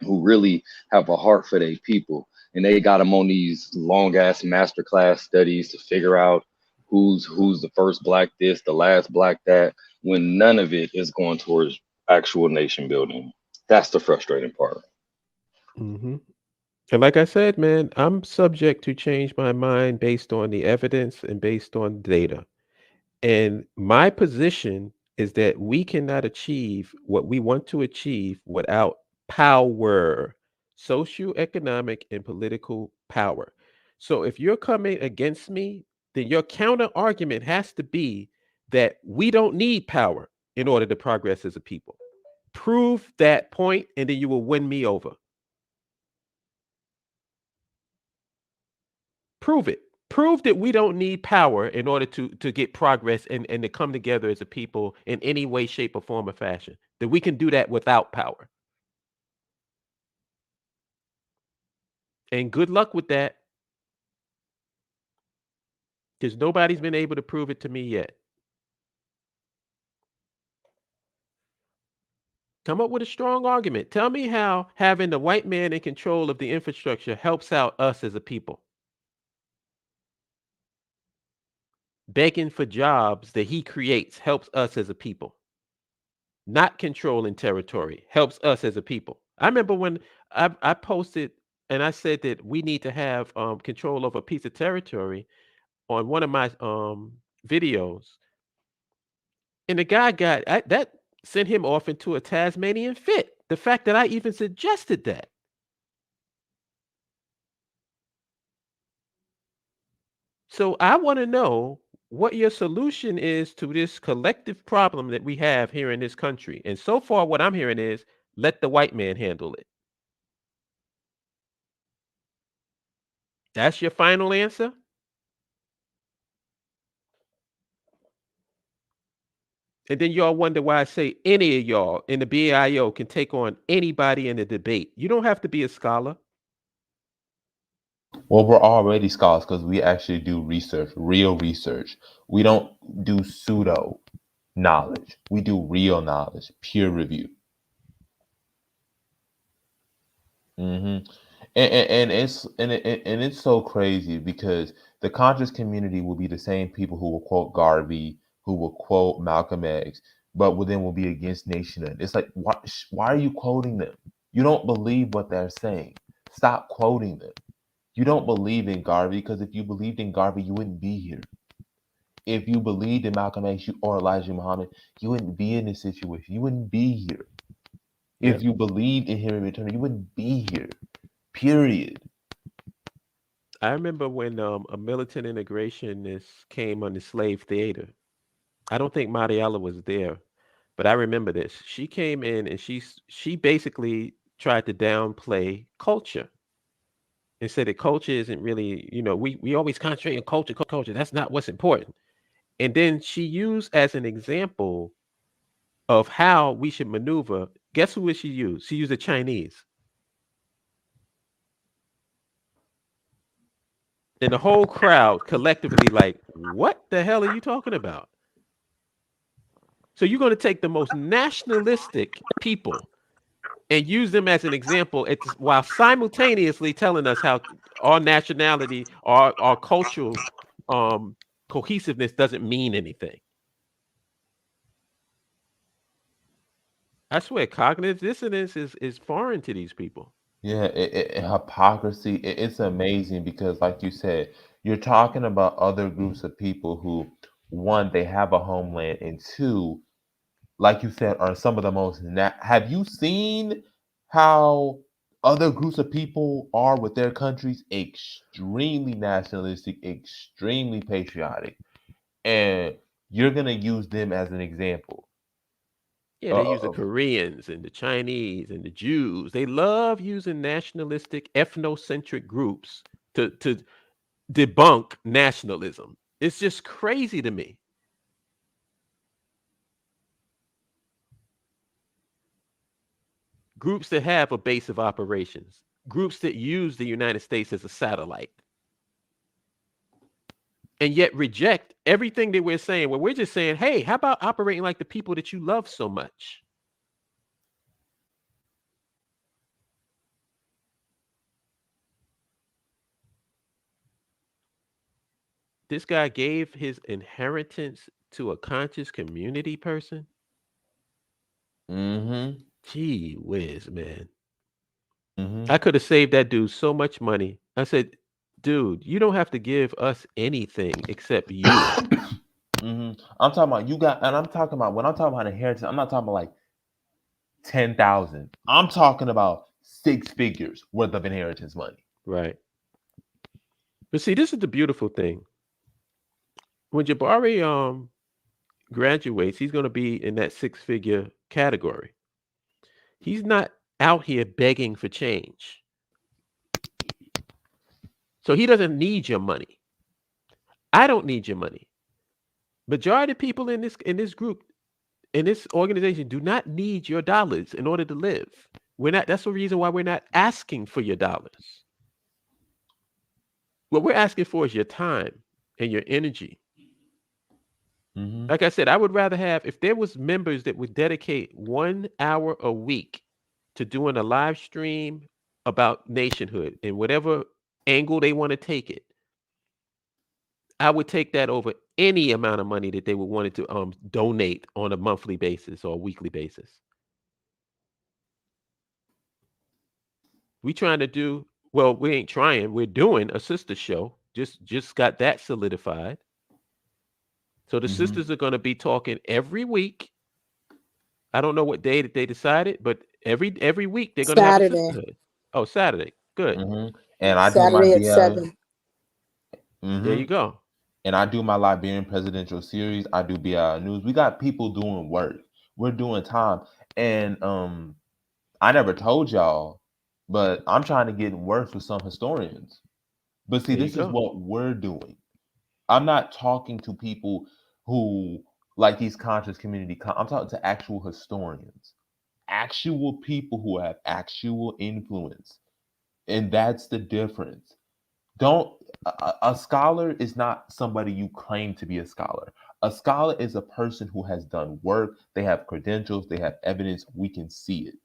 who really have a heart for their people, and they got them on these long ass masterclass studies to figure out who's the first Black this, the last Black that, when none of it is going towards actual nation building. That's the frustrating part. Hmm. And like I said, man, I'm subject to change my mind based on the evidence and based on data. And my position is that we cannot achieve what we want to achieve without power, socioeconomic and political power. So if you're coming against me, then your counter argument has to be that we don't need power in order to progress as a people. Prove that point, and then you will win me over. Prove it. Prove that we don't need power in order to get progress and to come together as a people in any way, shape, or form or fashion. That we can do that without power. And good luck with that, because nobody's been able to prove it to me yet. Come up with a strong argument. Tell me how having the white man in control of the infrastructure helps out us as a people. Begging for jobs that he creates helps us as a people. Not controlling territory helps us as a people. I remember when I posted and I said that we need to have control over a piece of territory on one of my videos, and the guy that sent him off into a Tasmanian fit. The fact that I even suggested that. So I want to know what your solution is to this collective problem that we have here in this country. And so far, what I'm hearing is let the white man handle it. That's your final answer? And then y'all wonder why I say any of y'all in the BAIO can take on anybody in the debate. You don't have to be a scholar. Well, we're already scholars because we actually do research, real research. We don't do pseudo knowledge. We do real knowledge, peer review. hmm and it's so crazy because the conscious community will be the same people who will quote Garvey, who will quote Malcolm X, but will then will be against nationhood. It's like why are you quoting them? You don't believe what they're saying. Stop quoting them. You don't believe in Garvey because if you believed in Garvey, you wouldn't be here. If you believed in Malcolm X or Elijah Muhammad, you wouldn't be in this situation. You wouldn't be here. If Yep. you believed in Henry Turner, you wouldn't be here. Period. I remember when a militant integrationist came on the slave theater. I don't think Mariella was there, but I remember this. She came in and she basically tried to downplay culture and said that culture isn't really, we always concentrate on culture, culture. That's not what's important. And then she used as an example of how we should maneuver. Guess who she used? She used the Chinese. And the whole crowd collectively, like, what the hell are you talking about? So you're going to take the most nationalistic people and use them as an example while simultaneously telling us how our nationality, our cultural um, cohesiveness doesn't mean anything. I swear, cognitive dissonance is foreign to these people. Yeah, hypocrisy. It's amazing because, like you said, you're talking about other groups of people who, one, they have a homeland, and two, like you said, are some of the most. Have you seen how other groups of people are with their countries? Extremely nationalistic, extremely patriotic, and you're gonna use them as an example. Yeah, they use the Koreans and the Chinese and the Jews. They love using nationalistic, ethnocentric groups to debunk nationalism. It's just crazy to me. Groups that have a base of operations, groups that use the United States as a satellite, and yet reject everything that we're saying. Well, we're just saying, hey, how about operating like the people that you love so much? This guy gave his inheritance to a conscious community person. Mm-hmm. Gee whiz, man. Mm-hmm. I could have saved that dude so much money. I said, dude, you don't have to give us anything except you. Mm-hmm. I'm talking about you got, and I'm talking about when I'm talking about inheritance, I'm not talking about like 10,000. I'm talking about six figures worth of inheritance money. Right. But see, this is the beautiful thing. When Jabari graduates, he's going to be in that six-figure category. He's not out here begging for change. So he doesn't need your money. I don't need your money. Majority of people in this group, in this organization, do not need your dollars in order to live. We're not. That's the reason why we're not asking for your dollars. What we're asking for is your time and your energy. Mm-hmm. Like I said, I would rather have, if there was members that would dedicate 1 hour a week to doing a live stream about nationhood in whatever angle they want to take it, I would take that over any amount of money that they would want to donate on a monthly basis or a weekly basis. We trying to do, well, we ain't trying. We're doing a sister show. Just got that solidified. So the Mm-hmm. sisters are going to be talking every week. I don't know what day that they decided, but every week they're going to have a Saturday. sisterhood. Oh, Saturday. Good. Mm-hmm. And I do my Saturday at BL. 7. There Mm-hmm. you go. And I do my Liberian presidential series. I do BL news. We got people doing work. We're doing time. And I never told y'all, but I'm trying to get in works with some historians. But see, There you this is go. what we're doing. I'm not talking to people who like these conscious community. I'm talking to actual historians, actual people who have actual influence, and that's the difference. Don't a scholar is not somebody you claim to be a scholar. A scholar is a person who has done work. They have credentials. They have evidence. We can see it.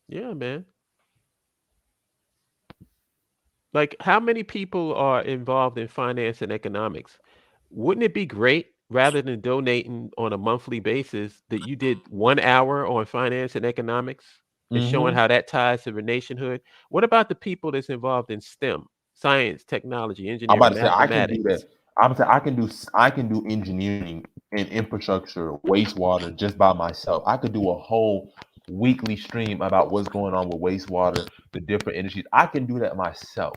Yeah, man. Like, how many people are involved in finance and economics? Wouldn't it be great, rather than donating on a monthly basis, that you did 1 hour on finance and economics and showing Hmm. how that ties to the nationhood? What about the people that's involved in STEM, science, technology, I'm about engineering, to say I can do that. mathematics? I'm saying I can do engineering and infrastructure, wastewater just by myself. I could do a whole weekly stream about what's going on with wastewater, the different industries. I can do that myself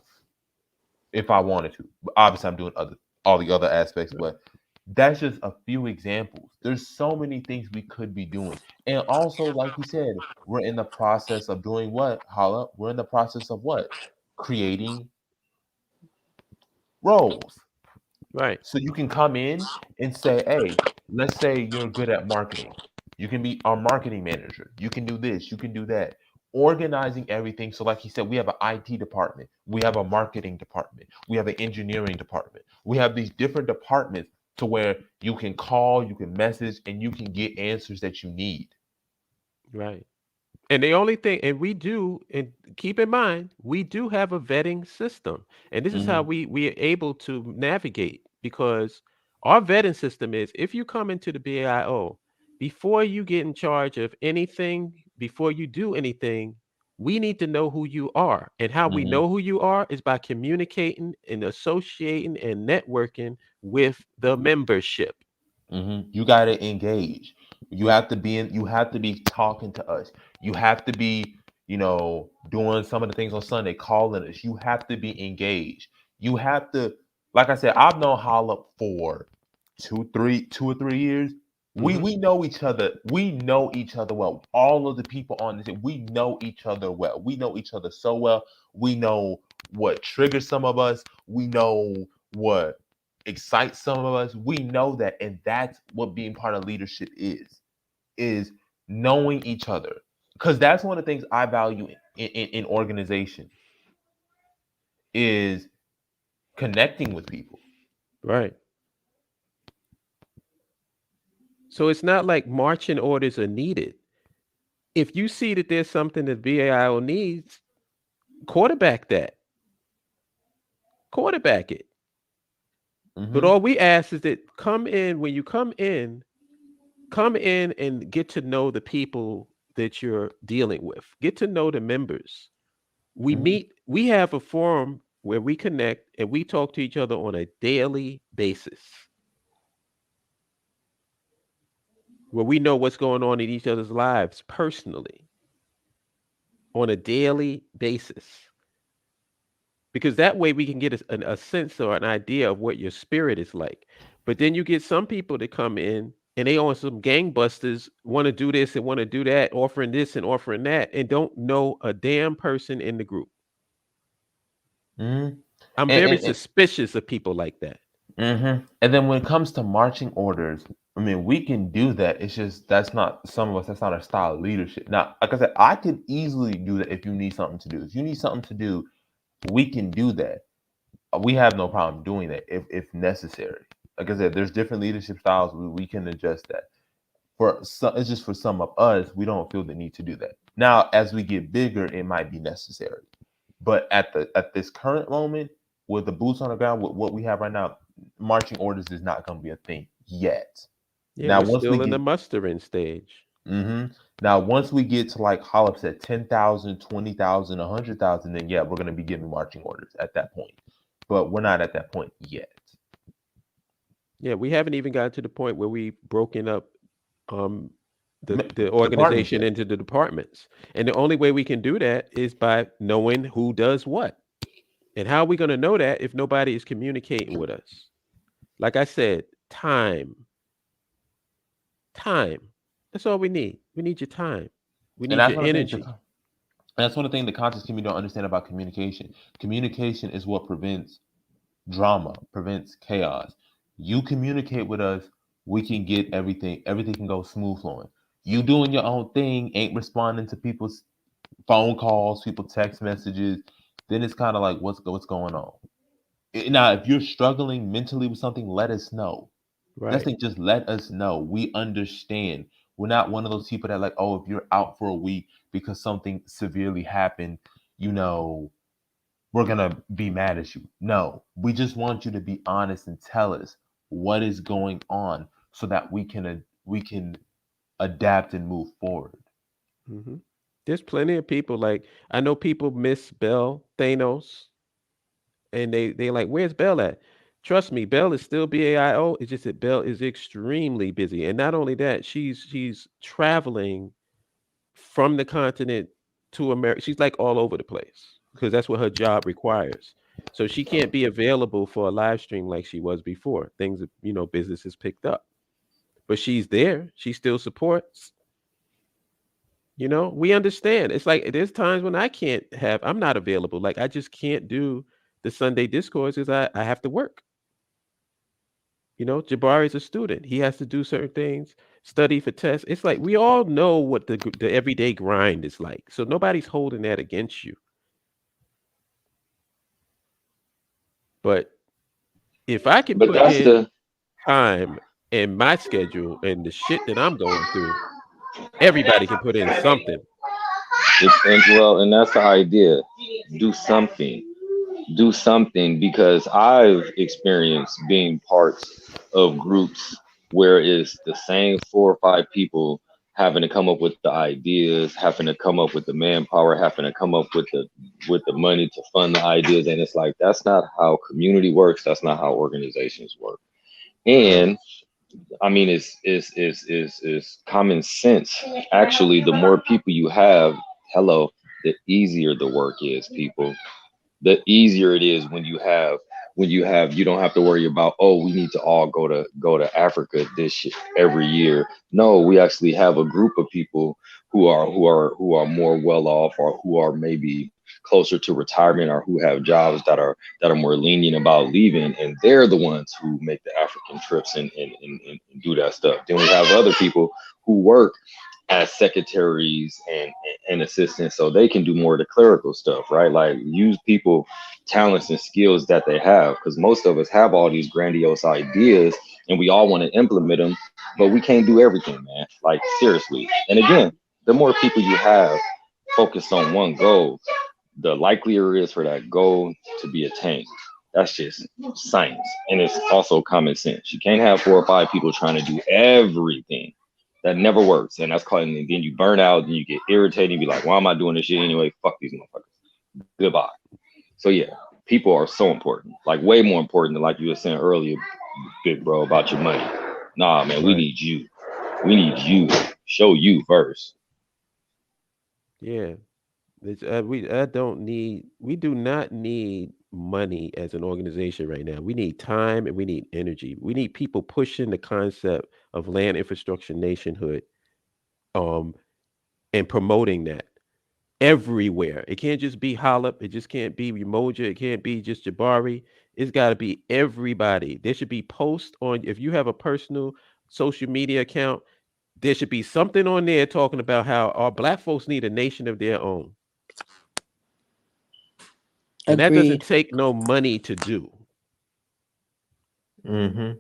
if I wanted to. But obviously, I'm doing other all the other aspects, but that's just a few examples. There's so many things we could be doing, and also, like you said, we're in the process of doing what? Holla, we're in the process of what? Creating roles. Right, So you can come in and say, hey, let's say you're good at marketing. You can be our marketing manager. You can do this, you can do that. Organizing everything. So, like he said, we have an IT department, we have a marketing department, we have an engineering department. We have these different departments to where you can call, you can message, and you can get answers that you need. right. And the only thing, and we do, and keep in mind, we do have a vetting system, and this is how Hmm. we are able to navigate, because our vetting system is, if you come into the BAIO, before you get in charge of anything, before you do anything, we need to know who you are, and how we Hmm. know who you are is by communicating and associating and networking with the membership. You got to engage. You have to be in. You have to be talking to us. You have to be, doing some of the things on Sunday, calling us. You have to be engaged. You have to, like I said, I've known Holla for 2 or 3 years. We Hmm. we know each other. We know each other well. All of the people on this, we know each other well. We know each other so well. We know what triggers some of us. We know what excites some of us. We know that, and that's what being part of leadership is knowing each other. Because that's one of the things I value in organization is connecting with people. Right. So it's not like marching orders are needed. If you see that there's something that BAIO needs, quarterback that, quarterback it. But Hmm. all we ask is that come in, when you come in and get to know the people that you're dealing with, get to know the members. We Hmm. meet, we have a forum where we connect and we talk to each other on a daily basis, where we know what's going on in each other's lives personally on a daily basis. Because that way we can get a sense or an idea of what your spirit is like. But then you get some people that come in and they on some gangbusters, want to do this and want to do that, offering this and offering that, and don't know a damn person in the group. Hmm. I'm And, very and, suspicious of people like that. and then when it comes to marching orders, I mean, we can do that. It's just that's not some of us. That's not our style of leadership. Now, like I said, I could easily do that if you need something to do. If you need something to do, we can do that. We have no problem doing that if necessary. Like I said, there's different leadership styles. We can adjust that. For some, it's just for some of us, we don't feel the need to do that. Now, as we get bigger, it might be necessary. But at this current moment, with the boots on the ground, with what we have right now, marching orders is not going to be a thing yet. Yeah, Now, we're once we still in the get mustering stage. hmm now once we get to like Hollop said, 10,000, 20,000, 100,000, then yeah, we're going to be giving marching orders at that point. But we're not at that point yet. Yeah, we haven't even gotten to the point where we've broken up um, the Departments organization yet. into the departments. And the only way we can do that is by knowing who does what. And how are we going to know that if nobody is communicating with us? Like I said, time, time. That's all we need. We need your time. We And need that's your one of the things. energy. That's one of the things the conscious community don't understand about communication. Communication is what prevents drama, prevents chaos. You communicate with us, we can get everything. Everything can go smooth flowing. You doing your own thing, ain't responding to people's phone calls, people text messages. Then it's kind of like, what's going on? Now, if you're struggling mentally with something, let us know. That's Right. the thing, just let us know. We understand. We're not one of those people that like, oh, if you're out for a week because something severely happened, you know, we're gonna be mad at you. No, we just want you to be honest and tell us what is going on so that we can adapt and move forward. Hmm. There's plenty of people like I know people miss Bell Thanos, and they like, where's Bell at? Trust me, Bell is still BAIO. It's just that Bell is extremely busy, and not only that, she's traveling from the continent to America. She's like all over the place because that's what her job requires. So she can't be available for a live stream like she was before. Things, business has picked up, but she's there. She still supports. We understand. It's like there's times when I'm not available. Like I just can't do the Sunday discourse because I have to work. Jabari is a student. He has to do certain things, study for tests. It's like we all know what the everyday grind is like. So nobody's holding that against you. But if I can But put that's in the time in my schedule and the shit that I'm going through, everybody can put in something. and that's the idea. Do something. Do something because I've experienced being parts of groups where it's the same 4 or 5 people having to come up with the ideas, having to come up with the manpower, having to come up with the money to fund the ideas, and it's like that's not how community works. That's not how organizations work. And I mean, it's common sense. Actually, the more people you have, hello, the easier the work is, people. The easier it is when you have when you don't have to worry about, oh, we need to all go to Africa every year. No, we actually have a group of people who are more well off, or who are maybe closer to retirement, or who have jobs that are more lenient about leaving, and they're the ones who make the African trips and do that stuff. Then we have other people who work as secretaries and assistants, so they can do more of the clerical stuff, right? Like use people talents and skills that they have, because most of us have all these grandiose ideas and we all want to implement them, but we can't do everything, man. Like seriously. And again, the more people you have focused on one goal, the likelier it is for that goal to be attained. That's just science. And it's also common sense. You can't have 4 or 5 people trying to do everything. That never works. And that's called, and then you burn out and you get irritated and be like, why am I doing this shit anyway? Fuck these motherfuckers. Goodbye. So yeah, people are so important. Like way more important than, like you were saying earlier, big bro, about your money. Nah, man, we Right. need you. We need you. Show you first. Yeah. We do not need money as an organization right now. We need time and we need energy. We need people pushing the concept of land infrastructure nationhood, um, and promoting that everywhere. It can't just be Hollop. It just can't be Umoja. It can't be just Jabari. It's got to be everybody. There should be posts on, if you have a personal social media account, there should be something on there talking about how our black folks need a nation of their own. And that doesn't Agreed. take no money to do. Mm-hmm.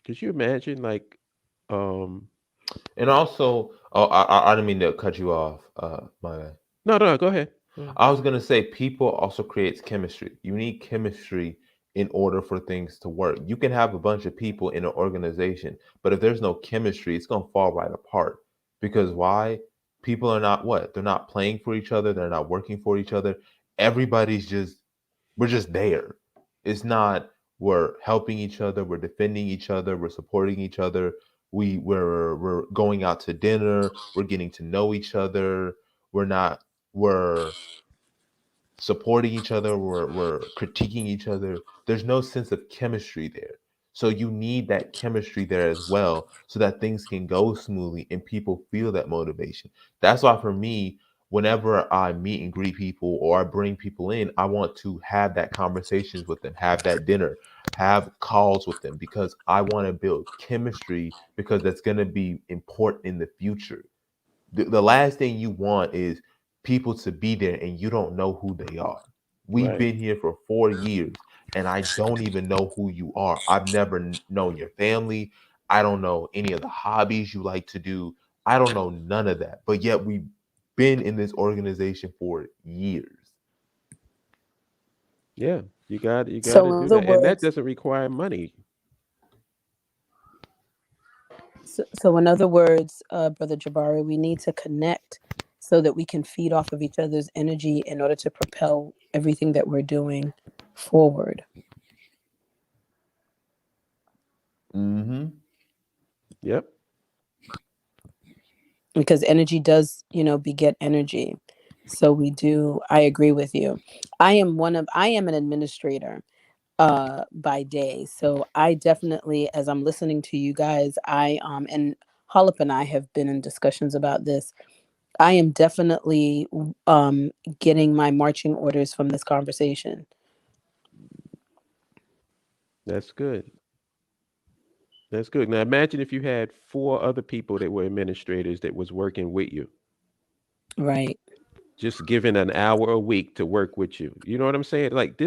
Could you imagine, like, um, And also, oh, I didn't mean to cut you off. My bad. no, no, go ahead. Go ahead. I was gonna say people also creates chemistry. You need chemistry in order for things to work. You can have a bunch of people in an organization, but if there's no chemistry, it's gonna fall right apart. Because why? People are not what? They're not playing for each other. They're not working for each other. Everybody's just we're just there. It's not we're helping each other, we're defending each other, we're supporting each other. We're going out to dinner, we're getting to know each other. We're not we're supporting each other, we're critiquing each other. There's no sense of chemistry there. So you need that chemistry there as well so that things can go smoothly and people feel that motivation. That's why for me, whenever I meet and greet people or I bring people in, I want to have that conversations with them, have that dinner, have calls with them because I want to build chemistry because that's going to be important in the future. The last thing you want is people to be there and you don't know who they are. We've Right. been here for 4 years and I don't even know who you are. I've never known your family. I don't know any of the hobbies you like to do. I don't know none of that. But yet we've been in this organization for years. Yeah. You got to So in do other that. And that words, doesn't require money. so in other words, Brother Jabari, we need to connect so that we can feed off of each other's energy in order to propel everything that we're doing forward. Mm-hmm. Yep. Because energy does, beget energy. So we do. I agree with you. I am an administrator by day. So I definitely, as I'm listening to you guys, and Hollip and I have been in discussions about this. I am definitely um getting my marching orders from this conversation. That's good. That's good. Now imagine if you had four other people that were administrators that was working with you, Right. just given an hour a week to work with you. You know what I'm saying? Like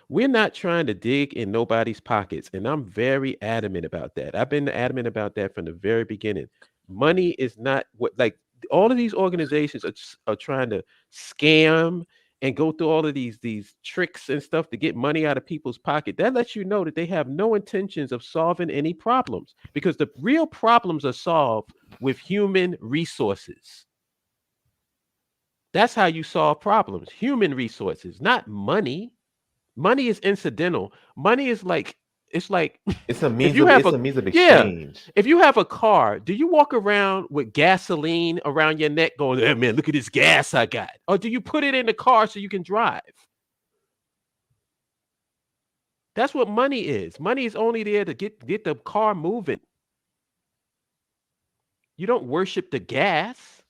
we're not trying to dig in nobody's pockets. And I'm very adamant about that. I've been adamant about that from the very beginning. Money is not what, like, all of these organizations are trying to scam and go through all of these tricks and stuff to get money out of people's pocket. That lets you know that they have no intentions of solving any problems, because the real problems are solved with human resources. That's how you solve problems. Human resources, not money. Money is incidental. Money is like it's like It's a if means you of have it's a a means of yeah, exchange. if you have a car, do you walk around with gasoline around your neck going, hey, man, look at this gas I got? Or do you put it in the car so you can drive? That's what money is. Money is only there to get the car moving. You don't worship the gas.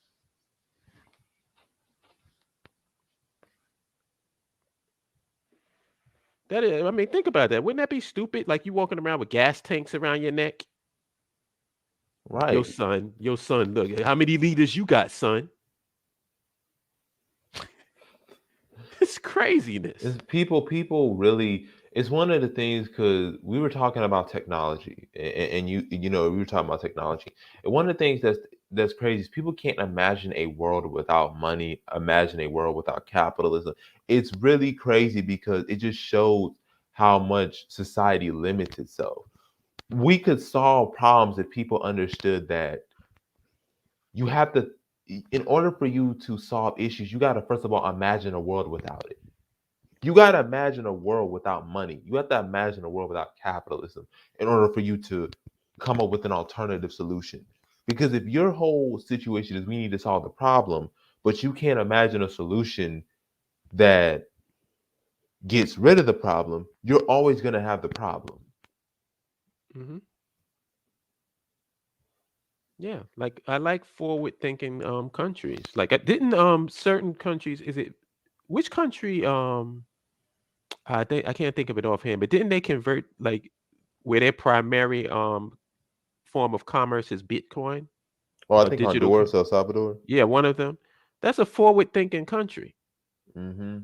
That is, I mean, think about that. Wouldn't that be stupid? Like you walking around with gas tanks around your neck. Right. Your son, look, how many liters you got, son? It's craziness. It's people really. It's one of the things because we were talking about technology, and we were talking about technology, and one of the things that's crazy is people can't imagine a world without money, imagine a world without capitalism. It's really crazy because it just shows how much society limits itself. We could solve problems if people understood that you have to, in order for you to solve issues, you got to first of all imagine a world without it. You got to imagine a world without money. You have to imagine a world without capitalism in order for you to come up with an alternative solution. Because if your whole situation is we need to solve the problem, but you can't imagine a solution that gets rid of the problem, you're always going to have the problem. Hmm. Yeah, like I like forward thinking countries. Like I didn't certain countries, is it which country I think I can't think of it offhand, but didn't they convert like where their primary form of commerce is Bitcoin Well, I or think digital Honduras, El Salvador. yeah, one of them. That's a forward thinking country, Hmm.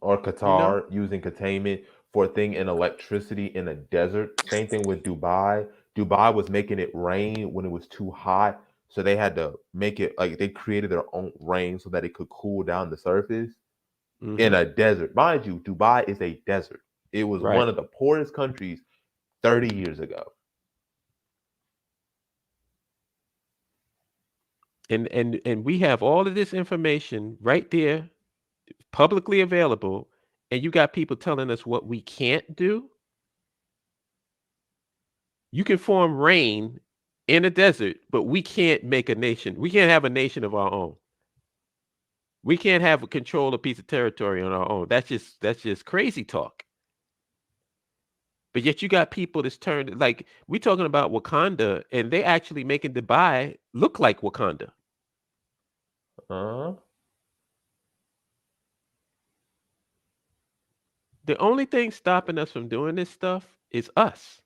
Or you know? Qatar using containment for a thing in electricity in a desert. Same thing with Dubai. Dubai was making it rain when it was too hot, so they had to make it like they created their own rain so that it could cool down the surface in Hmm. a desert. Mind you, Dubai is a desert. It was Right. one of the poorest countries 30 years ago. And we have all of this information right there, publicly available, and you got people telling us what we can't do. You can form rain in a desert, but we can't make a nation. We can't have a nation of our own. We can't have a control a piece of territory on our own. That's just crazy talk. But yet you got people that's turned like we talking about Wakanda, and they actually making Dubai look like Wakanda. Uh-huh. The only thing stopping us from doing this stuff is us.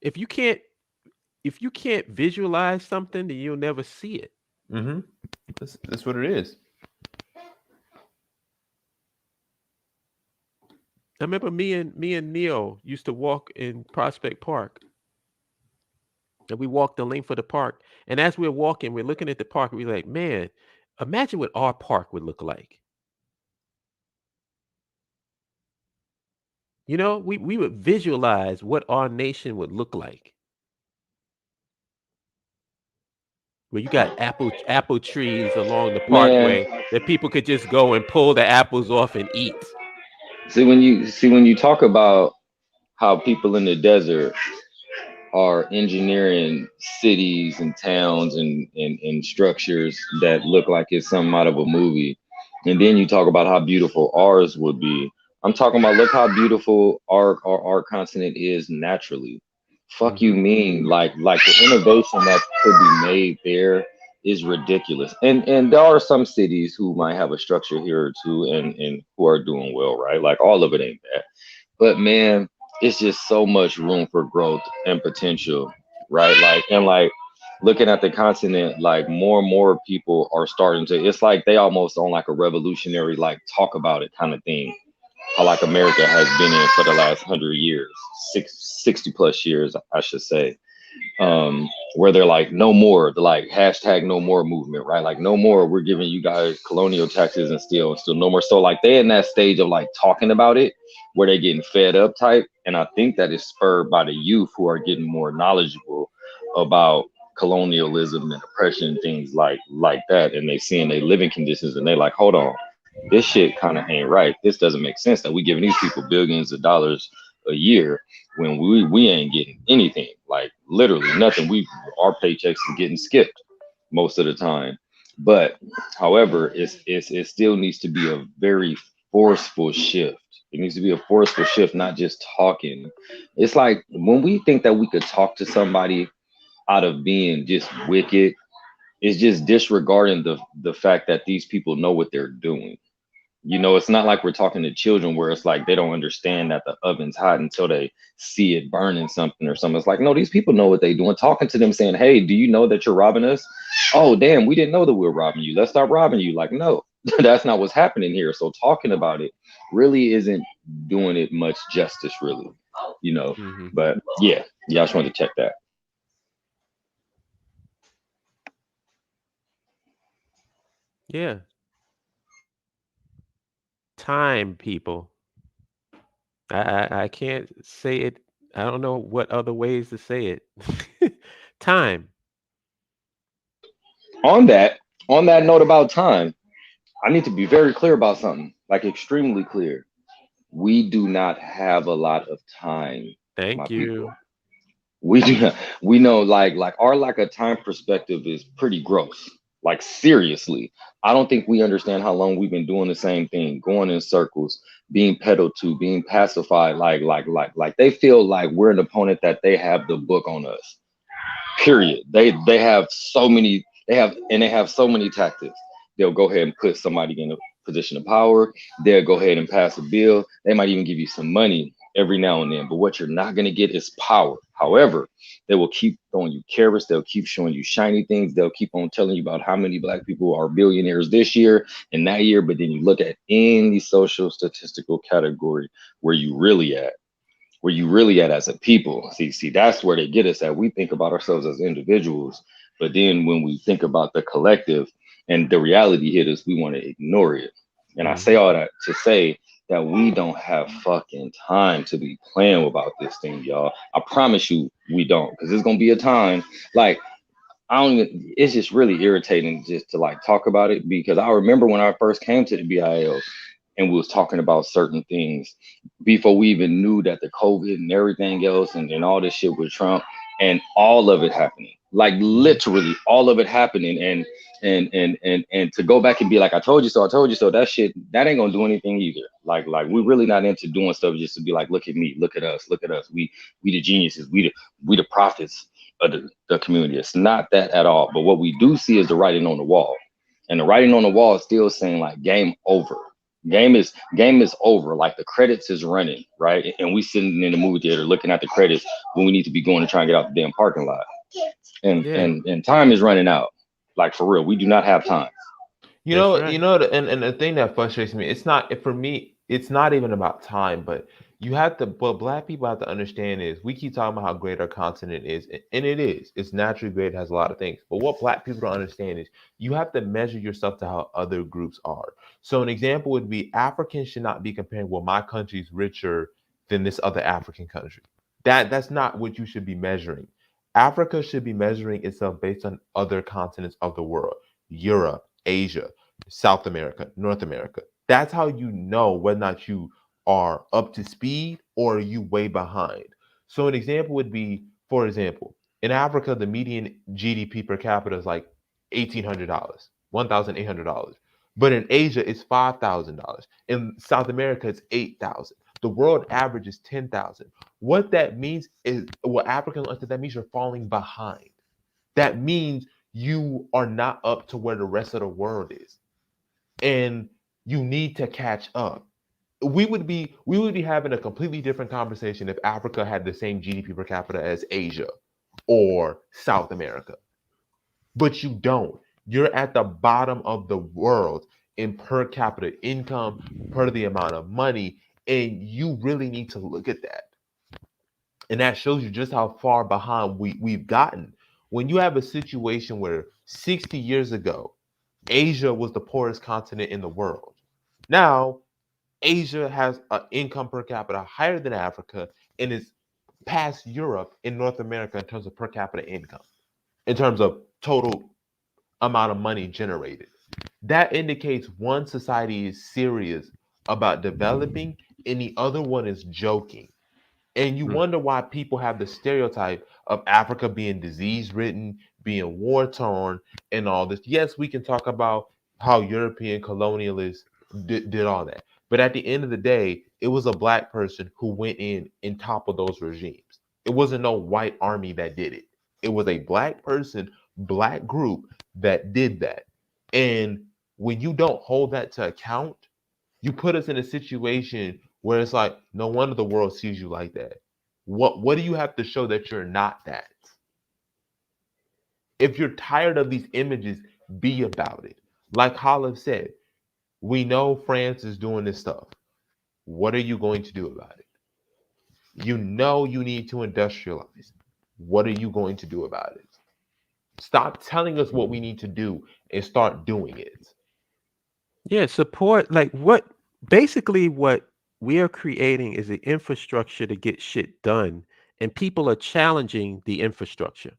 If you can't if you can't visualize something, then you'll never see it. Mm-hmm. That's what it is. I remember me and Neil used to walk in Prospect Park, and we walked the length of the park. And as we're walking, we're looking at the park. We're like, man, imagine what our park would look like. We would visualize what our nation would look like. Where you got apple trees along the Man, parkway that people could just go and pull the apples off and eat. see when you talk about how people in the desert are engineering cities and towns and structures that look like it's something out of a movie. And then you talk about how beautiful ours would be. I'm talking about look how beautiful our continent is naturally. Fuck you Hmm. mean like the innovation that could be made there is ridiculous. And there are some cities who might have a structure here or two and who are doing well, right? Like all of it ain't bad. But man, it's just so much room for growth and potential, right? Like looking at the continent, like more and more people are starting to. It's like they almost on like a revolutionary like talk about it kind of thing. How like America has been in for the last 100 years, 60 plus years, I should say, where they're like no more, the like hashtag no more movement, right? Like no more, we're giving you guys colonial taxes and still no more. So like they in that stage of like talking about it where they're getting fed up type. And I think that is spurred by the youth who are getting more knowledgeable about colonialism and oppression, things like that. And they seeing their living conditions and they like, hold on. this shit kind of ain't right. This doesn't make sense that we giving these people billions of dollars a year when we ain't getting anything, like literally nothing. We our paychecks is getting skipped most of the time. But however, it still needs to be a very forceful shift. It needs to be a forceful shift, not just talking. It's like when we think that we could talk to somebody out of being just wicked, it's just disregarding the fact that these people know what they're doing. You know, it's not like we're talking to children where it's like they don't understand that the oven's hot until they see it burning something or something. It's like, no, these people know what they're doing. Talking to them saying, hey, do you know that you're robbing us? Oh, damn, we didn't know that we were robbing you. Let's stop robbing you. Like, no, that's not what's happening here. So talking about it really isn't doing it much justice, really, you know. Hmm. But yeah, I just wanted to check that. Yeah. Time, people. I can't say it. I don't know what other ways to say it. Time. On that, on that note about time, I need to be very clear about something, like extremely clear. We do not have a lot of time, my Thank people. you. We do not. We know, like our lack of time perspective is pretty gross. Like seriously, I don't think we understand how long we've been doing the same thing, going in circles, being peddled to, being pacified. Like they feel like we're an opponent, that they have the book on us. Period. They have so many. They have so many tactics. They'll go ahead and put somebody in a position of power. They'll go ahead and pass a bill. They might even give you some money every now and then. But what you're not gonna get is power. However, they will keep throwing you carrots. They'll keep showing you shiny things. They'll keep on telling you about how many black people are billionaires this year and that year. But then you look at any social statistical category where you really at where you really at as a people. See, that's where they get us at. We think about ourselves as individuals, but then when we think about the collective and the reality hit us, we want to ignore it. And I say Hmm. all that to say that we don't have fucking time to be playing about this thing, y'all. I promise you, we don't, because there's gonna be a time like I don't even, it's just really irritating just to like talk about it, because I remember when I first came to the BIO and we was talking about certain things before we even knew that the COVID and everything else and all this shit with Trump and all of it happening. Like Hmm. literally all of it happening, and to go back and be like, I told you so, that shit, that ain't gonna do anything either. Like we're really not into doing stuff just to be like, look at me, look at us, look at us. We the geniuses, we the prophets of the community. It's not that at all. But what we do see is the writing on the wall. And the writing on the wall is still saying like game over. Game is over. Like the credits is running, right? And we sitting in the movie theater looking at the credits when we need to be going to try and get out the damn parking lot. And Yeah, and time is running out. Like for real. We do not have time. that's You right. know, and the thing that frustrates me, it's not for me. It's not even about time, but you have to. What Black people have to understand is we keep talking about how great our continent is, and it is. It's naturally great. It has a lot of things. But what Black people don't understand is you have to measure yourself to how other groups are. So an example would be Africans should not be comparing. Well, my country's richer than this other African country. That's not what you should be measuring. Africa should be measuring itself based on other continents of the world. Europe, Asia, South America, North America. That's how you know whether or not you are up to speed or are you way behind. So an example would be, for example, in Africa, the median GDP per capita is like $1,800, $1,800. But in Asia, it's $5,000. In South America, it's 8,000. The world average is 10,000. What that means is, what African that means you're falling behind. That means you are not up to where the rest of the world is, and you need to catch up. We would be having a completely different conversation if Africa had the same GDP per capita as Asia or South America. But you don't. You're at the bottom of the world in per capita income, per the amount of money, and you really need to look at that. And that shows you just how far behind we've gotten. When you have a situation where 60 years ago, Asia was the poorest continent in the world. Now, Asia has an income per capita higher than Africa and is past Europe in North America in terms of per capita income, in terms of total amount of money generated. That indicates one society is serious about developing and the other one is joking. And you Mm. wonder why people have the stereotype of Africa being disease ridden, being war torn, and all this. Yes, we can talk about how European colonialists did all that. But at the end of the day, it was a black person who went in and toppled those regimes. It wasn't no white army that did it. It was a black person, black group that did that. And when you don't hold that to account, you put us in a situation where it's like, no wonder the world sees you like that. What do you have to show that you're not that? If you're tired of these images, be about it. Like Holland said, we know France is doing this stuff. What are you going to do about it? You know you need to industrialize. What are you going to do about it? Stop telling us what we need to do and start doing it. Yeah, support like what basically what we are creating is an infrastructure to get shit done, and people are challenging the infrastructure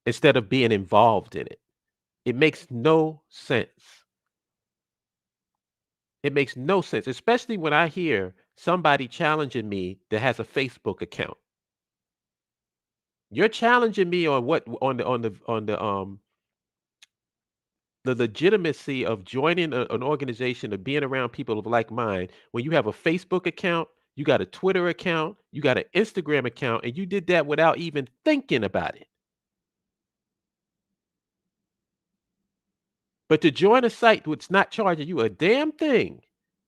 instead of being involved in it. It makes no sense. It makes no sense, especially when I hear somebody challenging me that has a Facebook account. You're challenging me on what the legitimacy of joining an organization or being around people of like mind when you have a Facebook account, you got a Twitter account, you got an Instagram account, and you did that without even thinking about it. But to join a site that's not charging you a damn thing,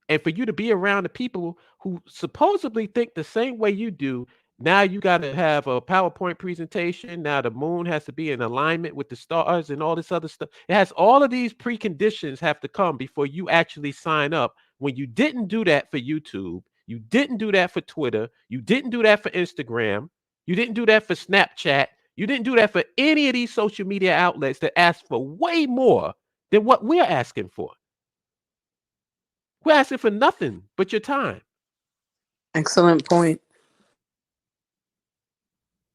and for you to be around the people who supposedly think the same way you do, now you got to have a PowerPoint presentation. Now the moon has to be in alignment with the stars and all this other stuff. It has all of these preconditions have to come before you actually sign up. When you didn't do that for YouTube, you didn't do that for Twitter, you didn't do that for Instagram, you didn't do that for Snapchat, you didn't do that for any of these social media outlets that ask for way more than what we're asking for. We're asking for nothing but your time. Excellent point.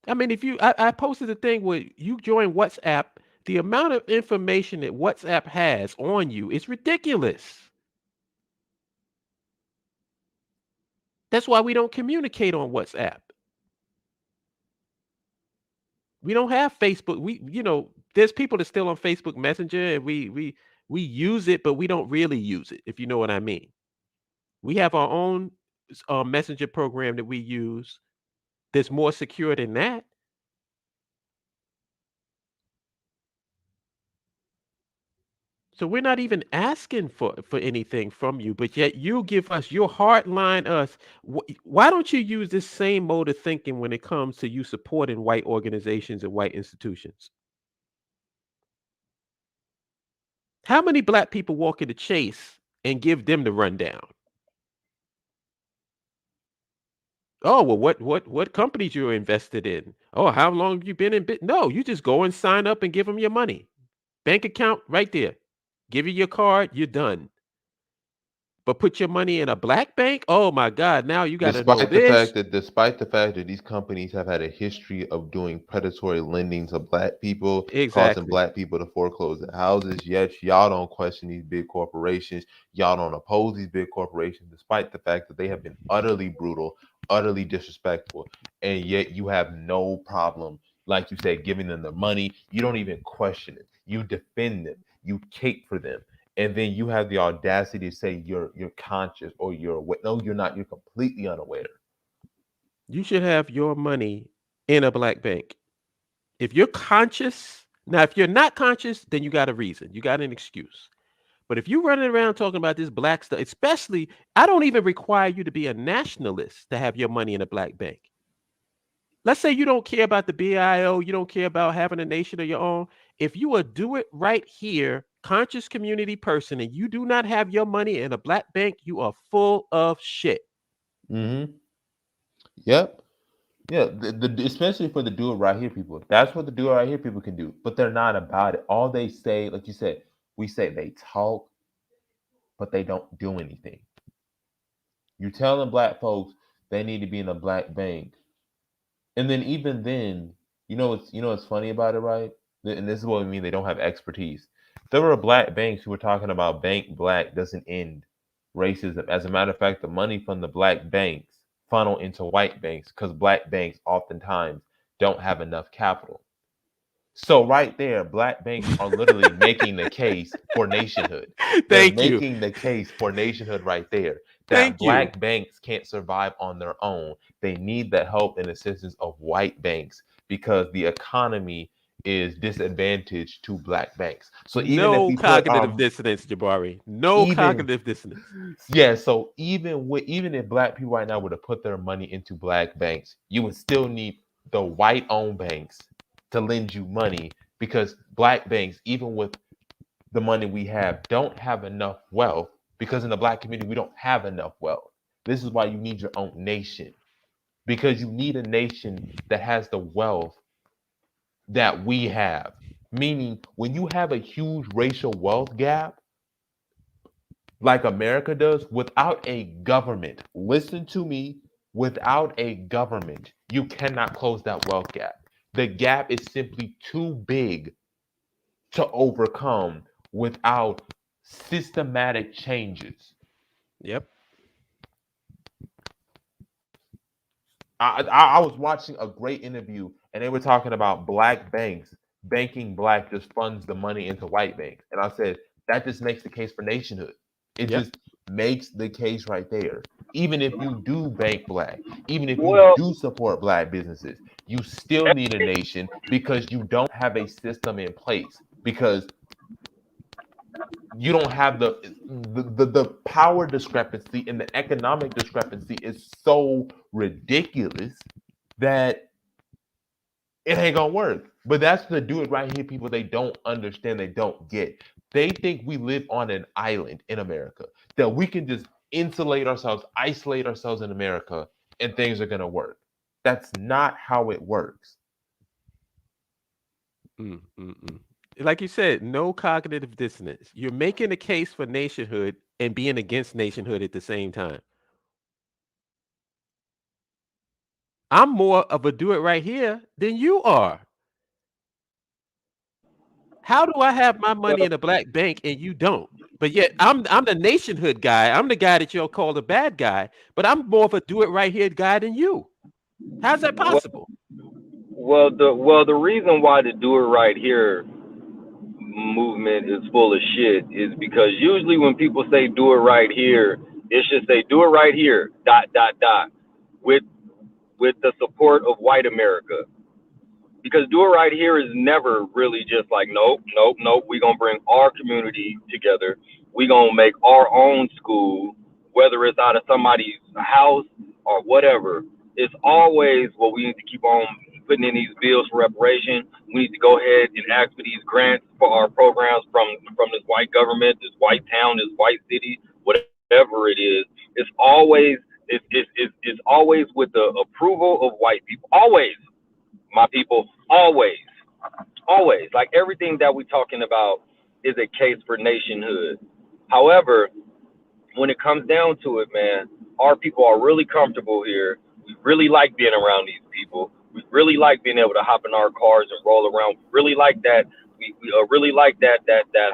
I mean, if I posted a thing where you join WhatsApp, the amount of information that WhatsApp has on you is ridiculous. That's why we don't communicate on WhatsApp. We don't have Facebook. There's people that still on Facebook Messenger, and we use it, but we don't really use it. If you know what I mean. We have our own messenger program that we use that's more secure than that. So we're not even asking for anything from you, but yet you give us your hard line us. Why don't you use this same mode of thinking when it comes to you supporting white organizations and white institutions? How many black people walk into Chase and give them the rundown? Oh, well, what companies you're invested in? Oh, how long have you been in bit? No, you just go and sign up and give them your money. Bank account right there. Give you your card, you're done. But put your money in a black bank? Oh my God, now you got to know this. Despite the fact that these companies have had a history of doing predatory lending to black people, causing Exactly. black people to foreclose their houses, yet y'all don't question these big corporations. Y'all don't oppose these big corporations, despite the fact that they have been utterly brutal, utterly disrespectful, and yet you have no problem, like you said, giving them the money. You don't even question it. You defend them. You cape for them, and then you have the audacity to say you're conscious or you're aware. No, you're not. You're completely unaware. You should have your money in a black bank. If you're conscious, now if you're not conscious, then you got a reason. You got an excuse. But if you're running around talking about this black stuff, especially, I don't even require you to be a nationalist to have your money in a black bank. Let's say you don't care about the BAIO, you don't care about having a nation of your own. If you will do it right here, conscious community person, and you do not have your money in a black bank, you are full of shit. Mm-hmm. Yep. Yeah. Especially for the do it right here people. That's what the do it right here people can do. But they're not about it. All they say, like you said, we say they talk, but they don't do anything. You're telling black folks they need to be in a black bank, and then even then, what's funny about it, right? And this is what we mean. They don't have expertise. There were black banks who were talking about bank black doesn't end racism. As a matter of fact, the money from the black banks funnel into white banks because black banks oftentimes don't have enough capital. So right there, black banks are literally making the case for nationhood. They're Thank you. making the case for nationhood right there. That Thank you. black banks can't survive on their own. They need the help and assistance of white banks because the economy is disadvantaged to black banks. So even if No we put cognitive dissonance, Jabari. No even cognitive dissonance. yeah, so even if black people right now were to put their money into black banks, you would still need the white owned banks to lend you money because black banks, even with the money we have, don't have enough wealth because in the black community we don't have enough wealth. This is why you need your own nation because you need a nation that has the wealth that we have. Meaning, when you have a huge racial wealth gap, like America does, without a government, listen to me, without a government, you cannot close that wealth gap. The gap is simply too big to overcome without systematic changes. Yep. I was watching a great interview and they were talking about black banks banking black just funds the money into white banks, and I said that just makes the case for nationhood. It Yep. just makes the case right there. Even if you do bank black, even if you Well, do support black businesses, you still need a nation because you don't have a system in place because you don't have the power discrepancy and the economic discrepancy is so ridiculous that it ain't gonna work. But that's the do it right here people they don't understand, they don't get. They think we live on an island in America, that we can just insulate ourselves, isolate ourselves in America, and things are gonna work. That's not how it works. Mm, mm, mm. Like you said, no cognitive dissonance. You're making a case for nationhood and being against nationhood at the same time. I'm more of a do it right here than you are. How do I have my money in a black bank and you don't? But yet I'm the nationhood guy. I'm the guy that you'll call the bad guy, but I'm more of a do it right here guy than you. How's that well, possible? the reason why the do it right here movement is full of shit is because usually when people say do it right here, it should say do it right here dot dot dot with the support of white America. Because do it right here is never really just like nope, nope, nope. We're gonna bring our community together. We're gonna make our own school, whether it's out of somebody's house or whatever. It's always well, we need to keep on putting in these bills for reparation. We need to go ahead and ask for these grants for our programs from this white government, this white town, this white city, whatever it is. It's always it's always with the approval of white people. Always, my people, always. Like everything that we're talking about is a case for nationhood. However, when it comes down to it, man, our people are really comfortable here. We really like being around these people. We really like being able to hop in our cars and roll around. We really like that. We really like that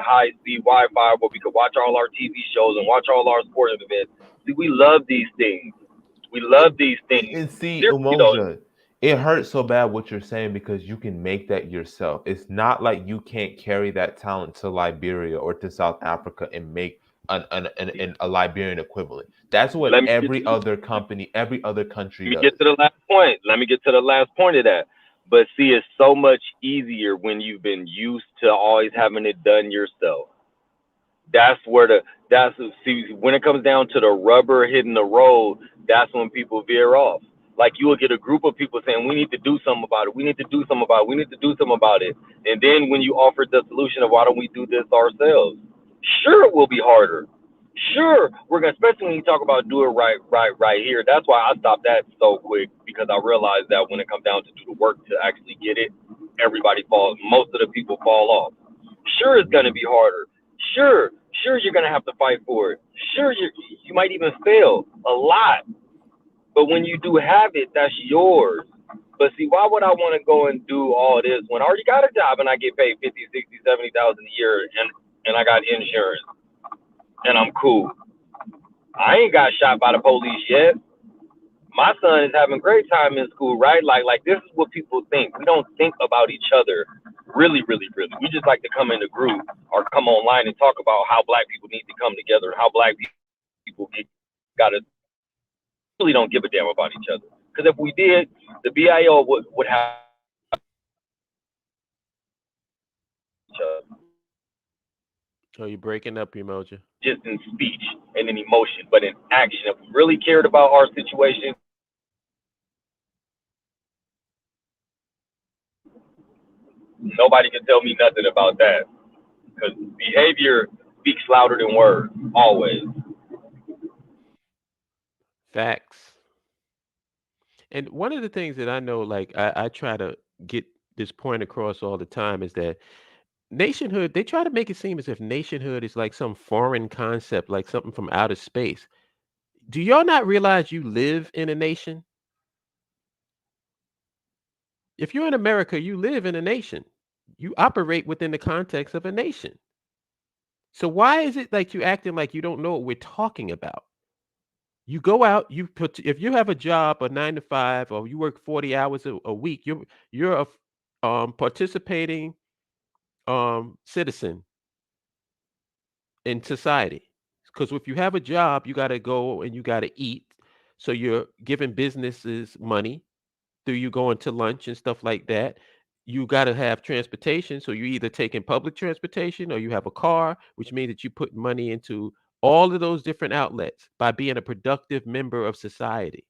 high speed Wi-Fi where we could watch all our TV shows and watch all our sporting events. See, we love these things. We And, love these things. and see, Seriously though, Umoja, it hurts so bad what you're saying because you can make that yourself. It's not like you can't carry that talent to Liberia or to South Africa and make a Liberian equivalent. That's what let me get every other company, every other let country me get does. to the last point. Let me get to the last point of that. But see, it's so much easier when you've been used to always having it done yourself. That's where that's see when it comes down to the rubber hitting the road, that's when people veer off. Like you will get a group of people saying, "We need to do something about it. We need to do something about it. We need to do something about it." And then when you offer the solution of why don't we do this ourselves? Sure, it will be harder. Sure, we're gonna, especially when you talk about do it right here. That's why I stopped that so quick because I realized that when it comes down to do the work to actually get it, everybody falls. Most of the people fall off. Sure, it's gonna be harder. Sure, you're gonna have to fight for it. Sure, you might even fail a lot. But when you do have it, that's yours. But see, why would I want to go and do all this when I already got a job and I get paid 50, 60, 70,000 a year and I got insurance and I'm cool. I ain't got shot by the police yet. My son is having a great time in school, right? Like this is what people think. We don't think about each other really, really, really. We just like to come in a group or come online and talk about how black people need to come together and how black people gotta really don't give a damn about each other. Because if we did, the BIO would have each other Oh, you're breaking up, Emoji. just in speech and in emotion, but in action. If we really cared about our situation, nobody can tell me nothing about that. Because behavior speaks louder than words, always. Facts. And one of the things that I know, like I try to get this point across all the time is that nationhood, they try to make it seem as if nationhood is like some foreign concept, like something from outer space. Do y'all not realize you live in a nation? If you're in America, you live in a nation. You operate within the context of a nation. So why is it like you acting like you don't know what we're talking about? You go out, you put if you have a job, a 9 to 5, or you work 40 hours a week, you're a participating citizen in society. Because if you have a job, you got to go and you got to eat. So you're giving businesses money through you going to lunch and stuff like that. You got to have transportation. So you're either taking public transportation or you have a car, which means that you put money into all of those different outlets by being a productive member of society.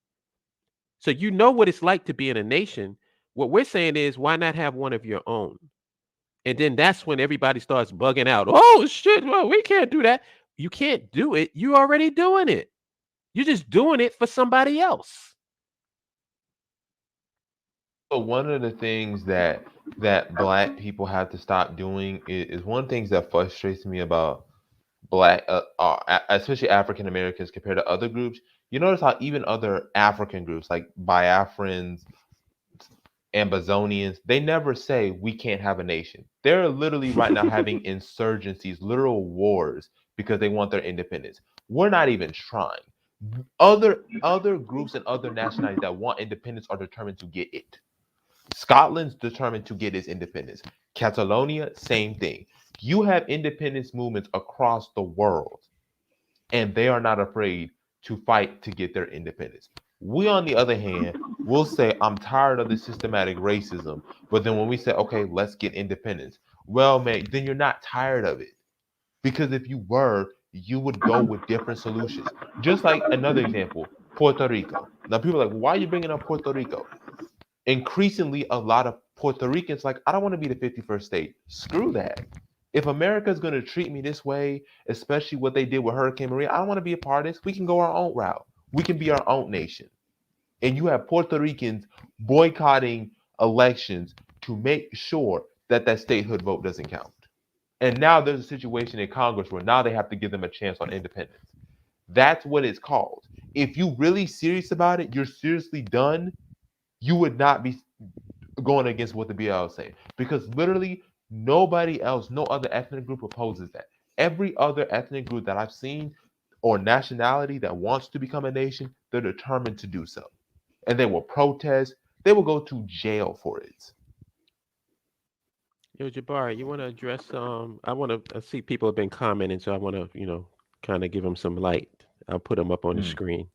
So you know what it's like to be in a nation. What we're saying is, why not have one of your own? And then that's when everybody starts bugging out. Oh shit, well, we can't do that. You can't do it. You're already doing it. You're just doing it for somebody else. So one of the things that black people have to stop doing is one of the things that frustrates me about black, especially African Americans compared to other groups. You notice how even other African groups like Biafrans, Ambazonians, they never say we can't have a nation. They're literally right now having insurgencies, literal wars because they want their independence. We're not even trying. Other groups and other nationalities that want independence are determined to get it. Scotland's determined to get its independence. Catalonia, same thing. You have independence movements across the world, and they are not afraid to fight to get their independence. We, on the other hand, will say, I'm tired of the systematic racism. But then when we say, okay, let's get independence, well, man, then you're not tired of it. Because if you were, you would go with different solutions. Just like another example, Puerto Rico. Now, people are like, why are you bringing up Puerto Rico? Increasingly a lot of Puerto Ricans like, I don't want to be the 51st state. Screw that. If America's going to treat me this way, especially what they did with Hurricane Maria, I don't want to be a part of this. We can go our own route. We can be our own nation. And you have Puerto Ricans boycotting elections to make sure that that statehood vote doesn't count. And now there's a situation in Congress where now they have to give them a chance on independence. That's what it's called. If you really serious about it, you're seriously done, you would not be going against what the BL is saying, because literally nobody else, no other ethnic group opposes that. Every other ethnic group that I've seen or nationality that wants to become a nation, they're determined to do so. And they will protest, they will go to jail for it. Yo, Jabari, you want to address? I want to see people have been commenting, so I want to, kind of give them some light. I'll put them up on the Mm. screen.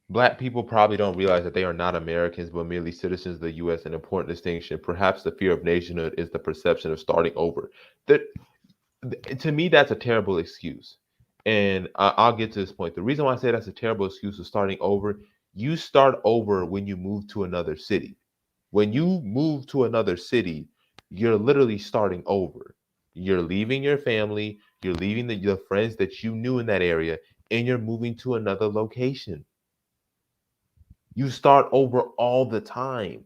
Black people probably don't realize that they are not Americans, but merely citizens of the U.S. An important distinction. Perhaps the fear of nationhood is the perception of starting over. That, to me, that's a terrible excuse. And I'll get to this point. The reason why I say that's a terrible excuse of starting over, you start over when you move to another city. When you move to another city, you're literally starting over. You're leaving your family, you're leaving the friends that you knew in that area, and you're moving to another location. You start over all the time.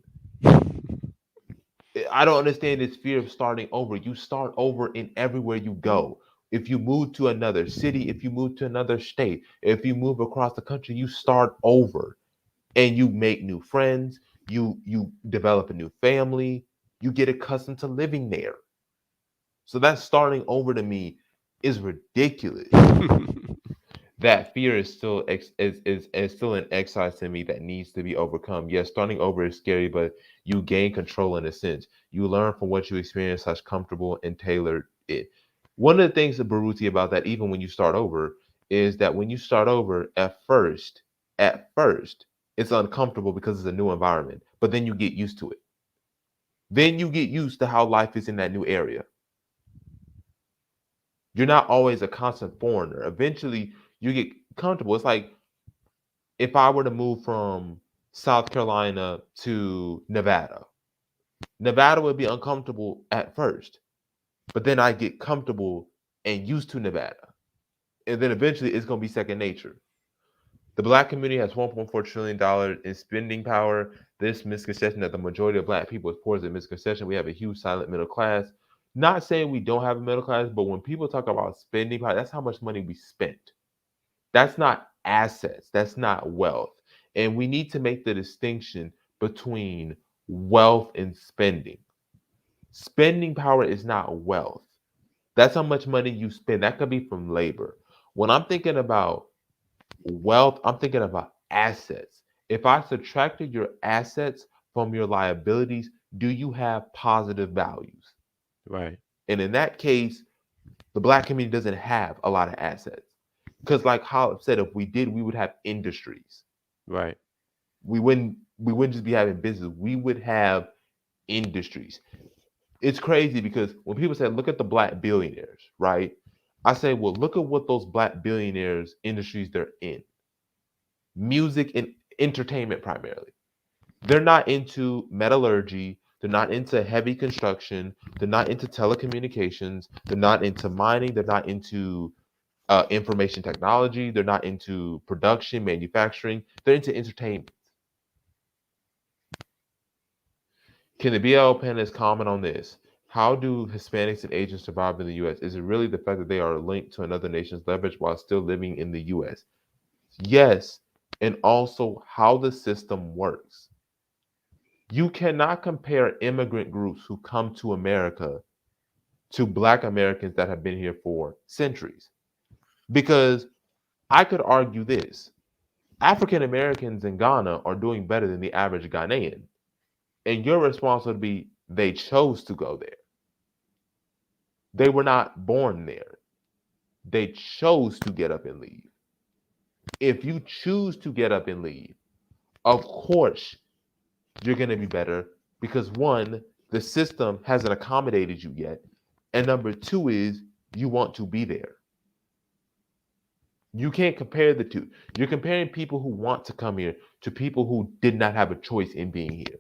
I don't understand this fear of starting over. You start over in everywhere you go. If you move to another city, if you move to another state, if you move across the country, you start over. and you make new friends, you develop a new family, you get accustomed to living there. So that starting over to me is ridiculous. That fear is still is still an exercise to me that needs to be overcome. Yes, starting over is scary, but you gain control in a sense. You learn from what you experience, slash comfortable and tailor it. One of the things that Baruti about that, even when you start over, is that when you start over at first, it's uncomfortable because it's a new environment. But then you get used to it. Then you get used to how life is in that new area. You're not always a constant foreigner. Eventually, you get comfortable. It's like if I were to move from South Carolina to Nevada, Nevada would be uncomfortable at first, but then I get comfortable and used to Nevada. And then eventually it's going to be second nature. The black community has $1.4 trillion in spending power. This misconception that the majority of black people is poor is a misconception. We have a huge silent middle class. Not saying we don't have a middle class, but when people talk about spending power, that's how much money we spent. That's not assets. That's not wealth. And we need to make the distinction between wealth and spending. Spending power is not wealth. That's how much money you spend. That could be from labor. When I'm thinking about wealth, I'm thinking about assets. If I subtracted your assets from your liabilities, do you have positive values? Right. And in that case, the black community doesn't have a lot of assets. Because like how I've said, if we did, we would have industries. Right. We wouldn't just be having business. We would have industries. It's crazy because when people say, look at the black billionaires, right? I say, well, look at what those black billionaires industries they're in. Music and entertainment primarily. They're not into metallurgy. They're not into heavy construction. They're not into telecommunications. They're not into mining. They're not into information technology. They're not into production, manufacturing. They're into entertainment. Can the BAIO panelists comment on this? How do Hispanics and Asians survive in the U.S.? Is it really the fact that they are linked to another nation's leverage while still living in the U.S.? Yes, and also how the system works. You cannot compare immigrant groups who come to America to Black Americans that have been here for centuries. Because I could argue this: African Americans in Ghana are doing better than the average Ghanaian. And your response would be they chose to go there. They were not born there. They chose to get up and leave. If you choose to get up and leave, of course you're going to be better because one, the system hasn't accommodated you yet. And number two is you want to be there. You can't compare the two. You're comparing people who want to come here to people who did not have a choice in being here.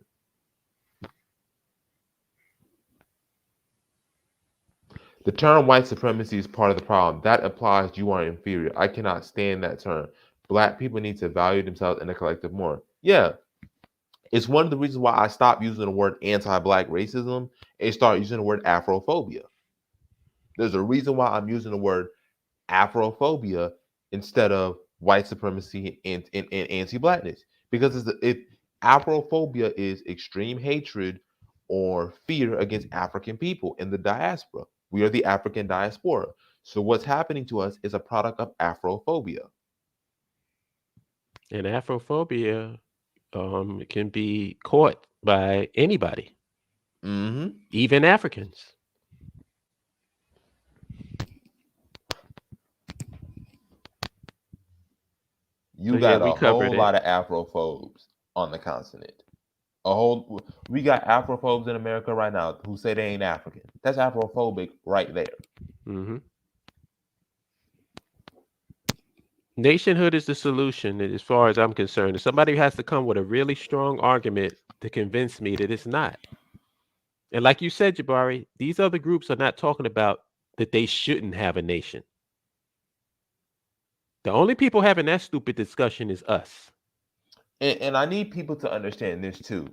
The term white supremacy is part of the problem. That applies you are inferior. I cannot stand that term. Black people need to value themselves and the collective more. Yeah, it's one of the reasons why I stopped using the word anti-black racism and start using the word Afrophobia. There's a reason why I'm using the word Afrophobia instead of white supremacy and anti-blackness. Because Afrophobia is extreme hatred or fear against African people in the diaspora. We are the African diaspora. So what's happening to us is a product of Afrophobia. And Afrophobia can be caught by anybody, Mm-hmm. even Africans. So You yeah, got we a covered whole it. lot of Afrophobes on the continent. We got Afrophobes in America right now who say they ain't African. That's Afrophobic right there. Hmm. Nationhood is the solution, as far as I'm concerned. If somebody has to come with a really strong argument to convince me that it's not. And like you said, Jabari, these other groups are not talking about that they shouldn't have a nation. The only people having that stupid discussion is us. And I need people to understand this too.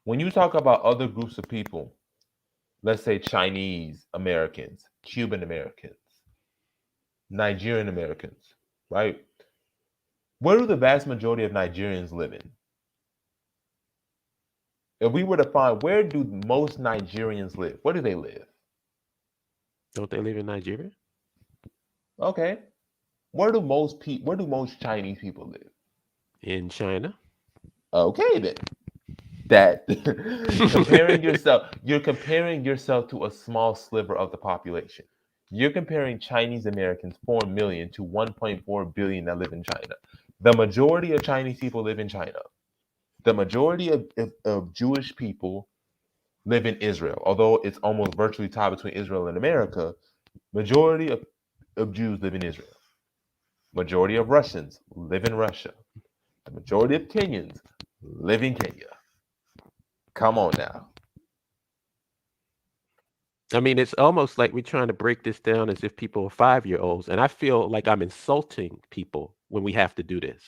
When you talk about other groups of people, let's say Chinese Americans, Cuban Americans, Nigerian Americans, right? Where do the vast majority of Nigerians live in? If we were to find where do most Nigerians live, where do they live? Don't they live in Nigeria? Okay. Where do most Chinese people live? In China? Okay then. That you're comparing yourself to a small sliver of the population. You're comparing Chinese Americans 4 million to 1.4 billion that live in China. The majority of Chinese people live in China. The majority of Jewish people live in Israel. Although it's almost virtually tied between Israel and America, majority of Jews live in Israel. Majority of Russians live in Russia. The majority of Kenyans live in Kenya. Come on now. I mean, it's almost like we're trying to break this down as if people are 5-year-olds. And I feel like I'm insulting people when we have to do this.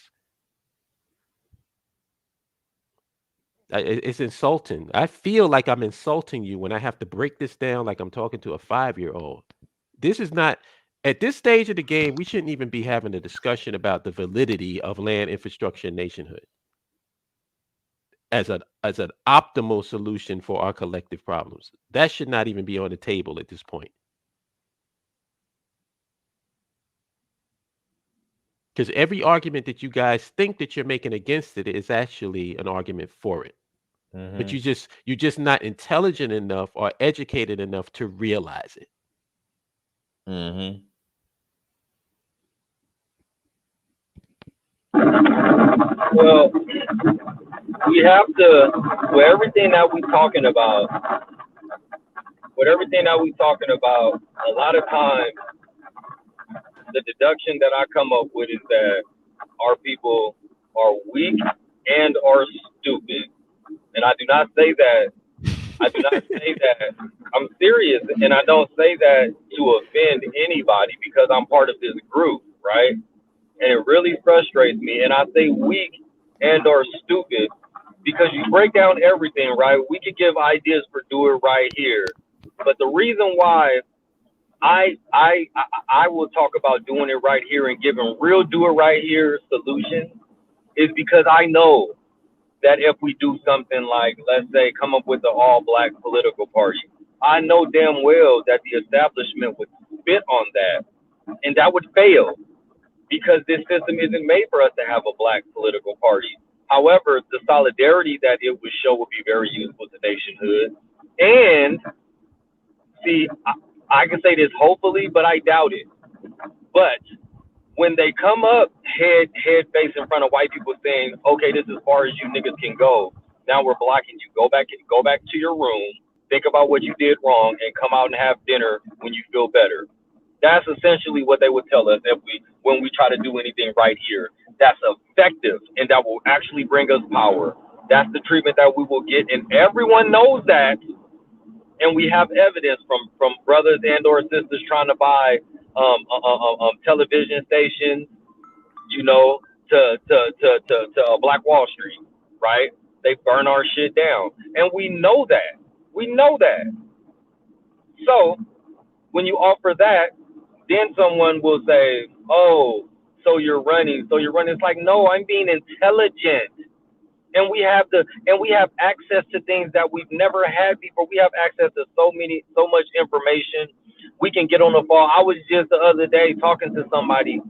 It's insulting. I feel like I'm insulting you when I have to break this down like I'm talking to a 5-year-old. This is not, at this stage of the game, we shouldn't even be having a discussion about the validity of land infrastructure and nationhood as an optimal solution for our collective problems. That should not even be on the table at this point. Because every argument that you guys think that you're making against it is actually an argument for it. Mm-hmm. But you're just not intelligent enough or educated enough to realize it. Mm-hmm. Well, we have to, with everything that we're talking about, a lot of times the deduction that I come up with is that our people are weak and are stupid. And I do not say that. I'm serious, and I don't say that to offend anybody because I'm part of this group, right? And it really frustrates me. And I say weak and or stupid because you break down everything, right? We could give ideas for do it right here, but the reason why I will talk about doing it right here and giving real do it right here solutions is because I know that if we do something like, let's say, come up with an all black political party, I know damn well that the establishment would spit on that and that would fail because this system isn't made for us to have a black political party. However, the solidarity that it would show would be very useful to nationhood. And see, I can say this hopefully, but I doubt it. But when they come up head face in front of white people saying, "Okay, this is as far as you niggas can go. Now we're blocking you. Go back to your room. Think about what you did wrong, and come out and have dinner when you feel better." That's essentially what they would tell us when we try to do anything right here. That's effective, and that will actually bring us power. That's the treatment that we will get, and everyone knows that. And we have evidence from brothers and or sisters trying to buy television stations, you know, to Black Wall Street, right? They burn our shit down, and we know that. We know that. So when you offer that, then someone will say, "Oh, so you're running. So you're running." It's like, no, I'm being intelligent. And we have access to things that we've never had before. We have access to so much information. We can get on the phone. I was just the other day talking to somebody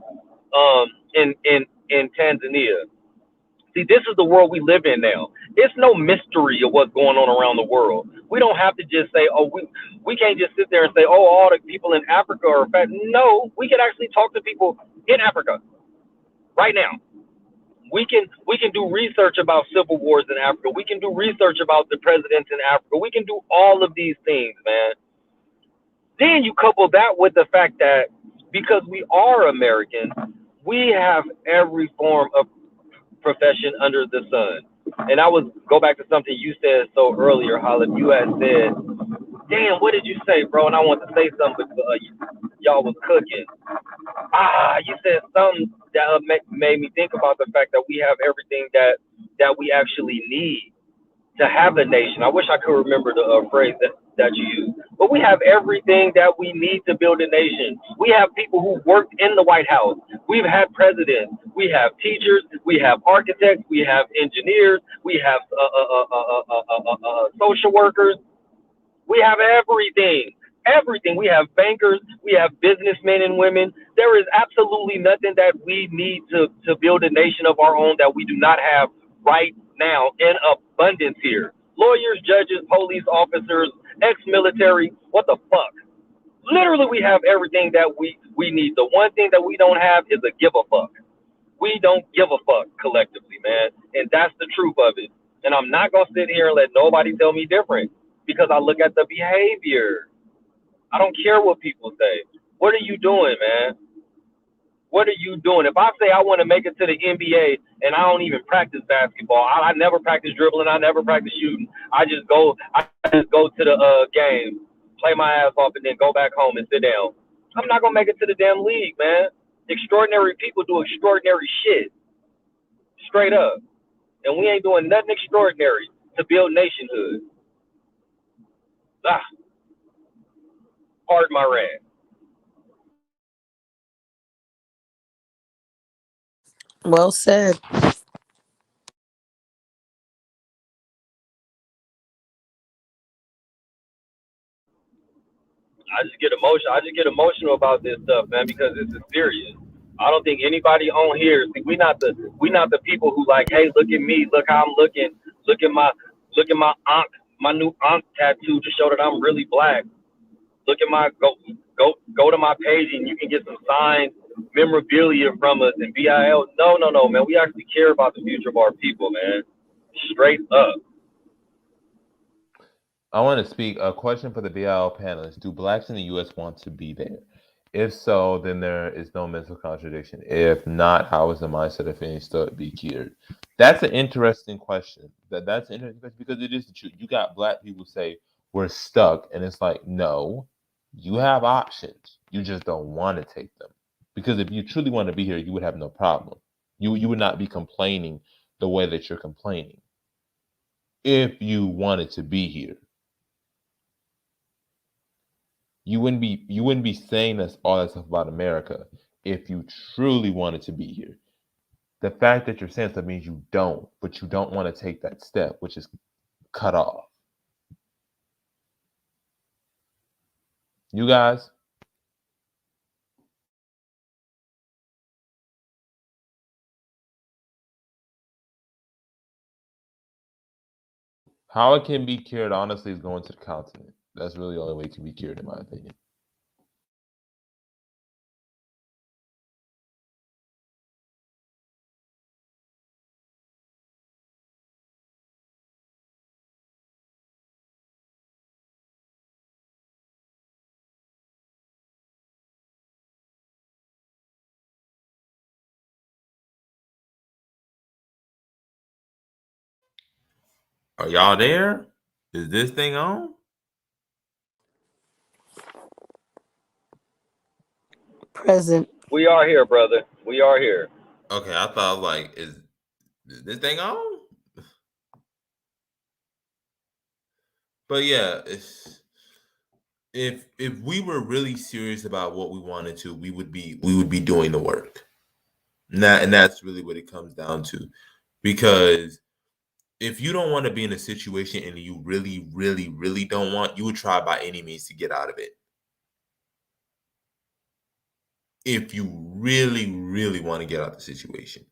in Tanzania. See, this is the world we live in now. It's no mystery of what's going on around the world. We don't have to just say, "Oh, we can't just sit there and say, oh, all the people in Africa are fat." No, we can actually talk to people in Africa right now. We can do research about civil wars in Africa. We can do research about the presidents in Africa. We can do all of these things, man. Then you couple that with the fact that because we are Americans, we have every form of profession under the sun. And I would go back to something you said so earlier, Holland. You had said, "Damn, what did you say, bro?" And I want to say something, but y'all was cooking. You said something that made me think about the fact that we have everything that we actually need. to have a nation. I wish I could remember the phrase that you used. But we have everything that we need to build a nation. We have people who worked in the White House. We've had presidents. We have teachers. We have architects. We have engineers. We have social workers. We have everything. Everything. We have bankers. We have businessmen and women. There is absolutely nothing that we need to build a nation of our own that we do not have right now in abundance here. Lawyers, judges, police officers, ex-military. What the fuck? Literally, we have everything that we need. The one thing that we don't have is a give a fuck. We don't give a fuck collectively, man. And that's the truth of it. And I'm not going to sit here and let nobody tell me different because I look at the behavior. I don't care what people say. What are you doing, man? What are you doing? If I say I want to make it to the NBA and I don't even practice basketball, I never practice dribbling, I never practice shooting. I just go to the game, play my ass off, and then go back home and sit down. I'm not gonna make it to the damn league, man. Extraordinary people do extraordinary shit, straight up, and we ain't doing nothing extraordinary to build nationhood. Ah, pardon my rant. Well said. I just get emotional about this stuff, man, because this is serious. I don't think anybody on here. See, we not the people who like, hey, look at me, look how I'm looking, look at my ankh, my new ankh tattoo to show that I'm really black. Look at my go to my page and you can get some signed memorabilia from us and BIL. No, man. We actually care about the future of our people, man. Straight up. I want to speak a question for the BIL panelists. Do blacks in the U.S. want to be there? If so, then there is no mental contradiction. If not, how is the mindset of any still be cured? That's an interesting question. That's an interesting question because it is the truth. You got black people say we're stuck, and it's like, no, you have options. You just don't want to take them. Because if you truly want to be here, you would have no problem. You would not be complaining the way that you're complaining if you wanted to be here. You wouldn't be saying us all that stuff about America if you truly wanted to be here. The fact that you're saying stuff means you don't, but you don't want to take that step, which is cut off. You guys, how it can be cured, honestly, is going to the continent. That's really the only way it can be cured, in my opinion. Are y'all there? Is this thing on? Present. We are here, brother. We are here. Okay, I thought like, is this thing on? But yeah, if we were really serious about what we wanted to, we would be doing the work. And that's really what it comes down to. Because if you don't want to be in a situation and you really, really, really don't want, you would try by any means to get out of it. If you really, really want to get out of the situation.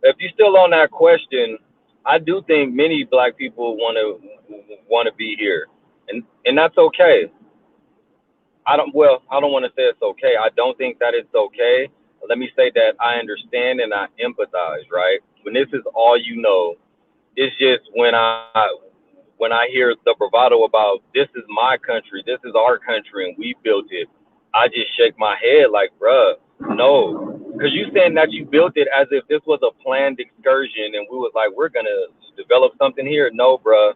If you're still on that question, I do think many black people want to be here, and that's okay. I don't want to say it's okay. I don't think that it's okay. Let me say that I understand and I empathize, right? When this is all you know, it's just when I hear the bravado about this is my country, this is our country, and we built it, I just shake my head like, bruh, no. Because you saying that you built it as if this was a planned excursion and we was like, we're going to develop something here. No, bruh.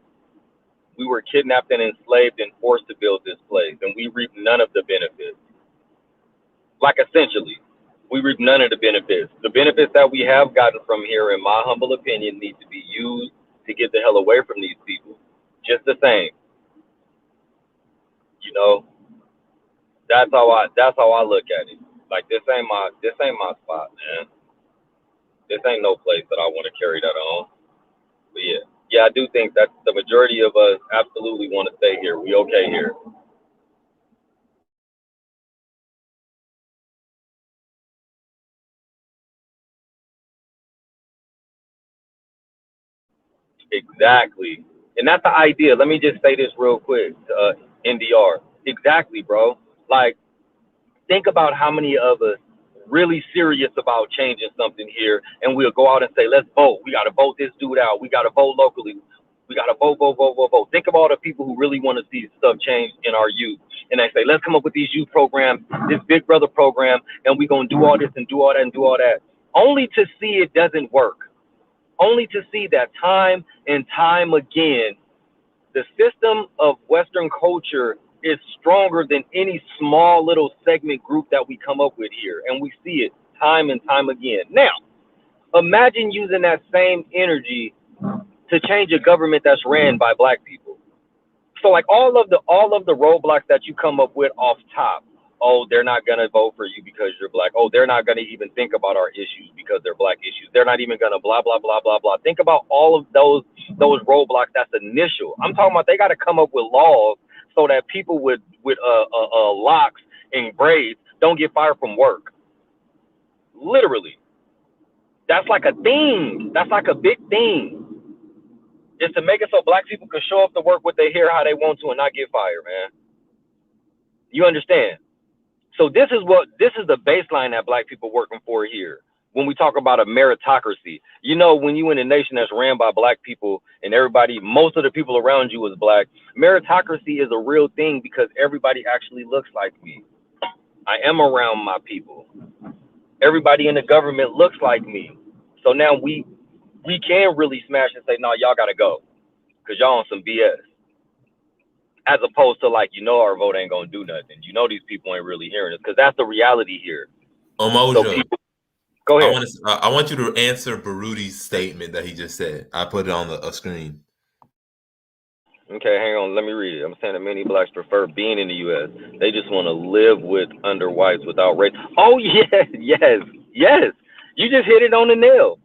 We were kidnapped and enslaved and forced to build this place, and we reap none of the benefits. Like essentially, we reap none of the benefits. The benefits that we have gotten from here, in my humble opinion, need to be used to get the hell away from these people. Just the same, you know. That's how I look at it. Like this ain't my spot, man. This ain't no place that I want to carry that on. But yeah, I do think that the majority of us absolutely want to stay here. We okay here. Exactly. And that's the idea. Let me just say this real quick, NDR. Exactly, bro. Like, think about how many of us really serious about changing something here, and we'll go out and say, let's vote. We got to vote this dude out. We got to vote locally. We got to vote, vote, vote, vote, vote. Think of all the people who really want to see stuff change in our youth. And they say, let's come up with these youth programs, this Big Brother program, and we're going to do all this and do all that and do all that. Only to see it doesn't work. Only to see that time and time again, the system of Western culture is stronger than any small little segment group that we come up with here. And we see it time and time again. Now, imagine using that same energy to change a government that's ran by black people. So like all of the roadblocks that you come up with off top, oh, they're not gonna vote for you because you're black. Oh, they're not gonna even think about our issues because they're black issues. They're not even gonna blah blah blah blah blah. Think about all of those roadblocks. That's initial. I'm talking about they got to come up with laws so that people with locks and braids don't get fired from work. Literally, that's like a thing. That's like a big thing. Is to make it so black people can show up to work with their hair how they want to and not get fired, man. You understand? So this is the baseline that black people working for here. When we talk about a meritocracy, you know, when you in a nation that's ran by black people and everybody, most of the people around you is black, meritocracy is a real thing because everybody actually looks like me. I am around my people. Everybody in the government looks like me. So now we can really smash and say, no, y'all gotta go because y'all on some BS. As opposed to like, our vote ain't gonna do nothing. These people ain't really hearing us because that's the reality here. So Omojo, people, go ahead. I want you to answer Baruti's statement that he just said. I put it on the screen. Okay, hang on. Let me read it. I'm saying that many blacks prefer being in the U.S. They just want to live with under whites without race. Oh yes, yes, yes. You just hit it on the nail.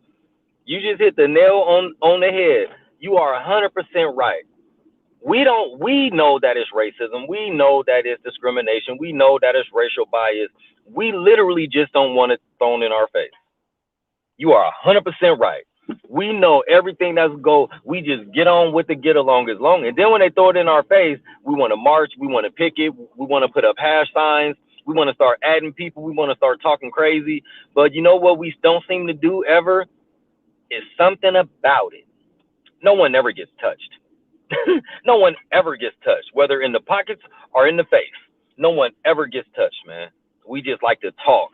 You just hit the nail on the head. You are 100% right. We know that it's racism. We know that it's discrimination. We know that it's racial bias. We literally just don't want it thrown in our face. You are 100% right. We know everything that's go. We just get on with the get along as long. And then when they throw it in our face, we want to march. We want to picket. We want to put up hash signs. We want to start adding people. We want to start talking crazy. But you know what we don't seem to do ever is something about it. No one ever gets touched. No one ever gets touched, whether in the pockets or in the face. No one ever gets touched, man. We just like to talk.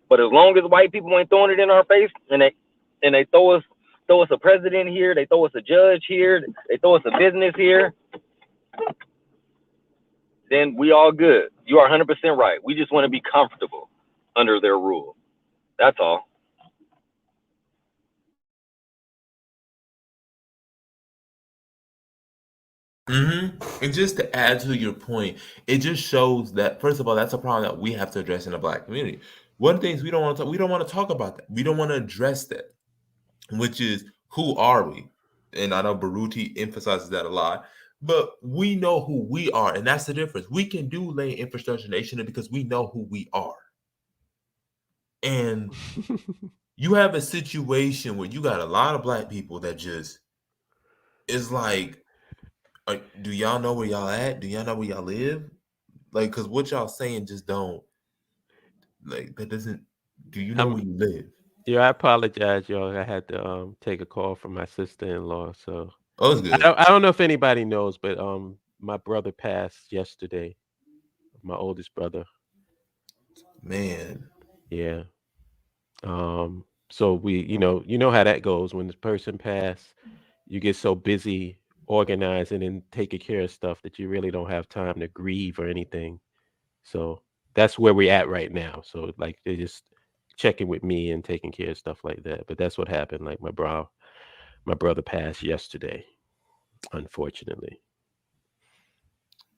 But as long as white people ain't throwing it in our face and they throw us a president here, they throw us a judge here, they throw us a business here, then we all good. You are 100% right. We just want to be comfortable under their rule. That's all. And just to add to your point, it just shows that first of all, that's a problem that we have to address in the black community. One of the things we don't want to talk about that. We don't want to address that, which is who are we? And I know Baruti emphasizes that a lot, but we know who we are, and that's the difference. We can do lay infrastructure nation because we know who we are. And you have a situation where you got a lot of black people that just is like, do y'all know where y'all at? Do y'all know where y'all live? Like, cause what y'all saying just don't like that doesn't. Do you know I'm where you live? Yeah, I apologize, y'all. I had to take a call from my sister-in-law. So Oh, it's I good, don't know if anybody knows, but my brother passed yesterday. My oldest brother. man. Yeah. So you know how that goes when this person passed. You get so busy organizing and taking care of stuff that you really don't have time to grieve or anything. So that's where we're at right now. So like they're just checking with me and taking care of stuff like that. But that's what happened. Like my brother passed yesterday, unfortunately.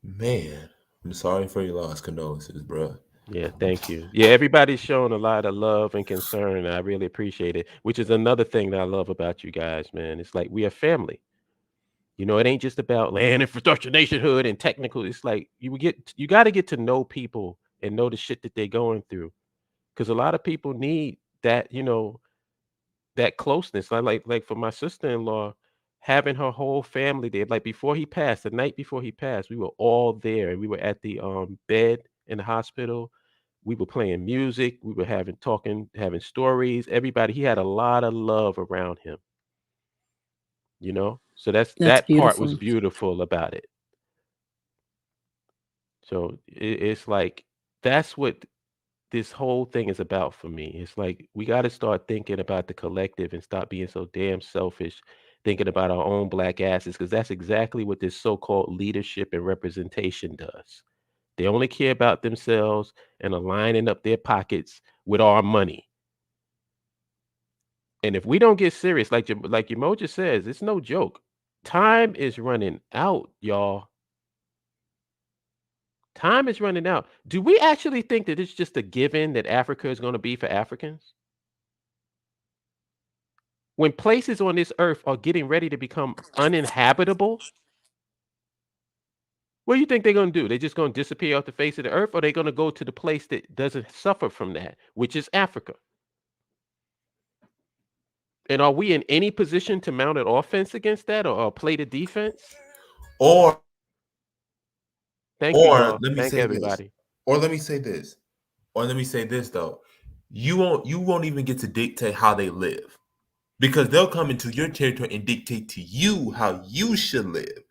Man, I'm sorry for your loss. Condolences, bro. Yeah, thank you. Yeah, everybody's shown a lot of love and concern, and I really appreciate it. Which is another thing that I love about you guys, man. It's like we are family. It ain't just about land infrastructure, nationhood, and technical. It's like you got to get to know people and know the shit that they're going through, because a lot of people need that, that closeness. Like for my sister-in-law, having her whole family there. Like before he passed, the night before he passed, we were all there, and we were at the bed in the hospital. We were playing music. We were having stories. Everybody, he had a lot of love around him. So That's that part was beautiful. beautiful about it. So it's like that's what this whole thing is about for me. It's like we got to start thinking about the collective and stop being so damn selfish, thinking about our own black asses, because that's exactly what this so-called leadership and representation does. They only care about themselves and aligning up their pockets with our money. And if we don't get serious, like Umoja says, it's no joke. Time is running out, y'all. Time is running out. Do we actually think that it's just a given that Africa is going to be for Africans? When places on this earth are getting ready to become uninhabitable, what do you think they're going to do? They're just going to disappear off the face of the earth, or are they going to go to the place that doesn't suffer from that, which is Africa? And are we in any position to mount an offense against that, or play the defense? Or Thank you, or y'all. let me Thank say this. everybody. Or let me say this. Or let me say this though. You won't even get to dictate how they live. Because they'll come into your territory and dictate to you how you should live.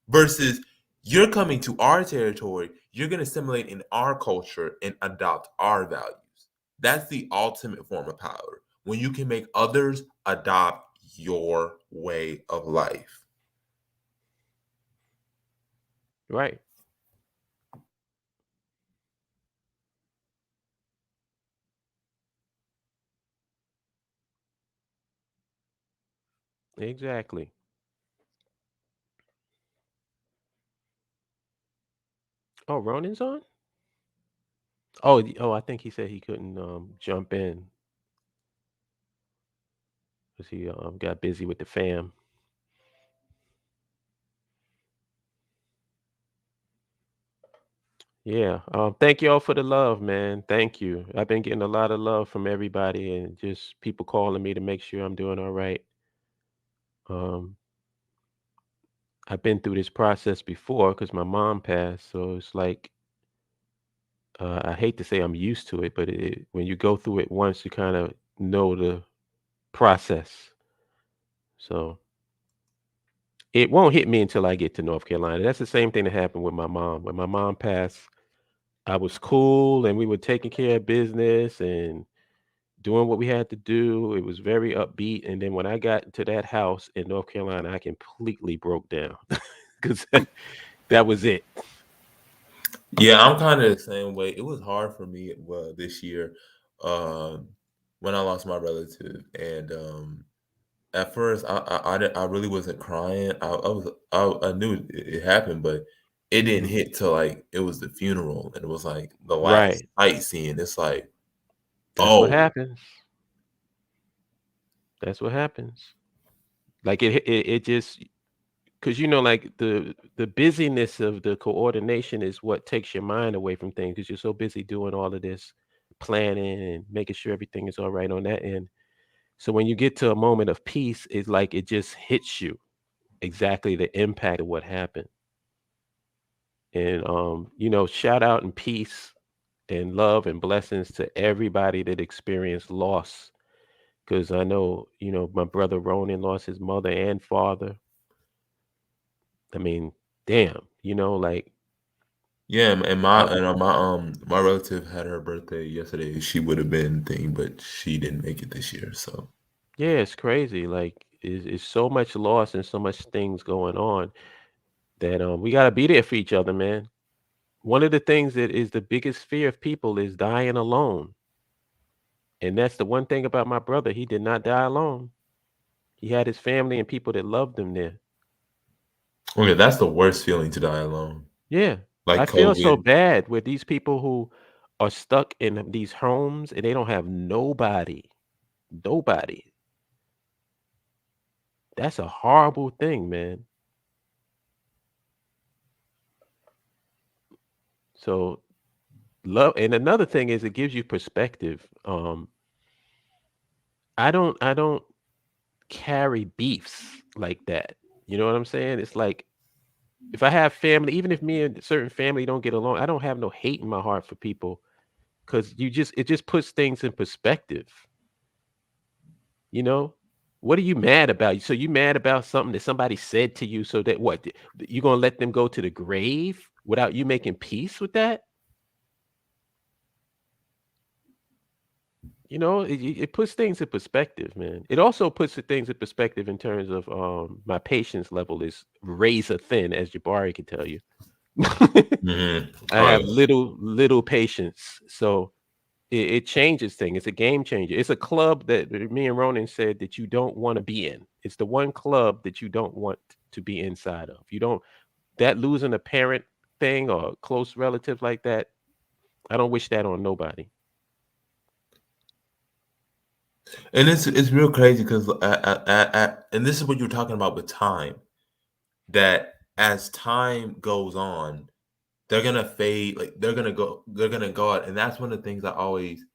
Versus you're coming to our territory, you're going to assimilate in our culture and adopt our values. That's the ultimate form of power. When you can make others adopt your way of life. Right. Exactly. Oh, Ronan's on? Oh, I think he said he couldn't jump in because he got busy with the fam. Yeah. Thank you all for the love, man. Thank you. I've been getting a lot of love from everybody and just people calling me to make sure I'm doing all right. Um, I've been through this process before because my mom passed, so it's like I hate to say I'm used to it, but when you go through it once, you kind of know the process. So it won't hit me until I get to North Carolina. That's the same thing that happened with my mom. When my mom passed, I was cool and we were taking care of business and doing what we had to do. It was very upbeat. And then when I got to that house in North Carolina, I completely broke down because that was it. Yeah, I'm kind of the same way. It was hard for me this year um, when I lost my relative, and at first I really wasn't crying. I knew it happened, but it didn't Hmm. hit till like it was the funeral, and it was like the last Right. sightseeing. It's like, That's what oh happens. That's what happens. Like it just because like the busyness of the coordination is what takes your mind away from things because you're so busy doing all of this planning and making sure everything is all right on that end. So when you get to a moment of peace, it's like it just hits you exactly the impact of what happened. And shout out and peace and love and blessings to everybody that experienced loss. Because I know, my brother Ronan lost his mother and father. I mean, damn, like yeah, and I, my relative had her birthday yesterday. She would have been thing, but she didn't make it this year. So yeah, it's crazy. Like Is so much loss and so much things going on that we got to be there for each other, man. One of the things that is the biggest fear of people is dying alone. And that's the one thing about my brother. He did not die alone. He had his family and people that loved him there. Okay, that's the worst feeling, to die alone. Yeah. I Like feel so COVID. bad with these people who are stuck in these homes and they don't have nobody. Nobody. That's a horrible thing, man. So love, and another thing is it gives you perspective. I don't carry beefs like that. You know what I'm saying? It's like if I have family, even if me and certain family don't get along, I don't have no hate in my heart for people because it just puts things in perspective. You know, what are you mad about? So you mad about something that somebody said to you, so that what you gonna let them go to the grave without you making peace with that? You know, it puts things in perspective, man. It also puts the things in perspective in terms of my patience level is razor thin, as Jabari can tell you. Hmm. I Oh have yeah. little patience, so it changes things. It's a game changer. It's a club that me and Ronan said that you don't want to be in. It's the one club that you don't want to be inside of. You don't that losing a parent thing or a close relative like that. I don't wish that on nobody. And it's real crazy because and this is what you're talking about with time. That as time goes on, they're gonna fade. Like they're gonna go out, and that's one of the things I always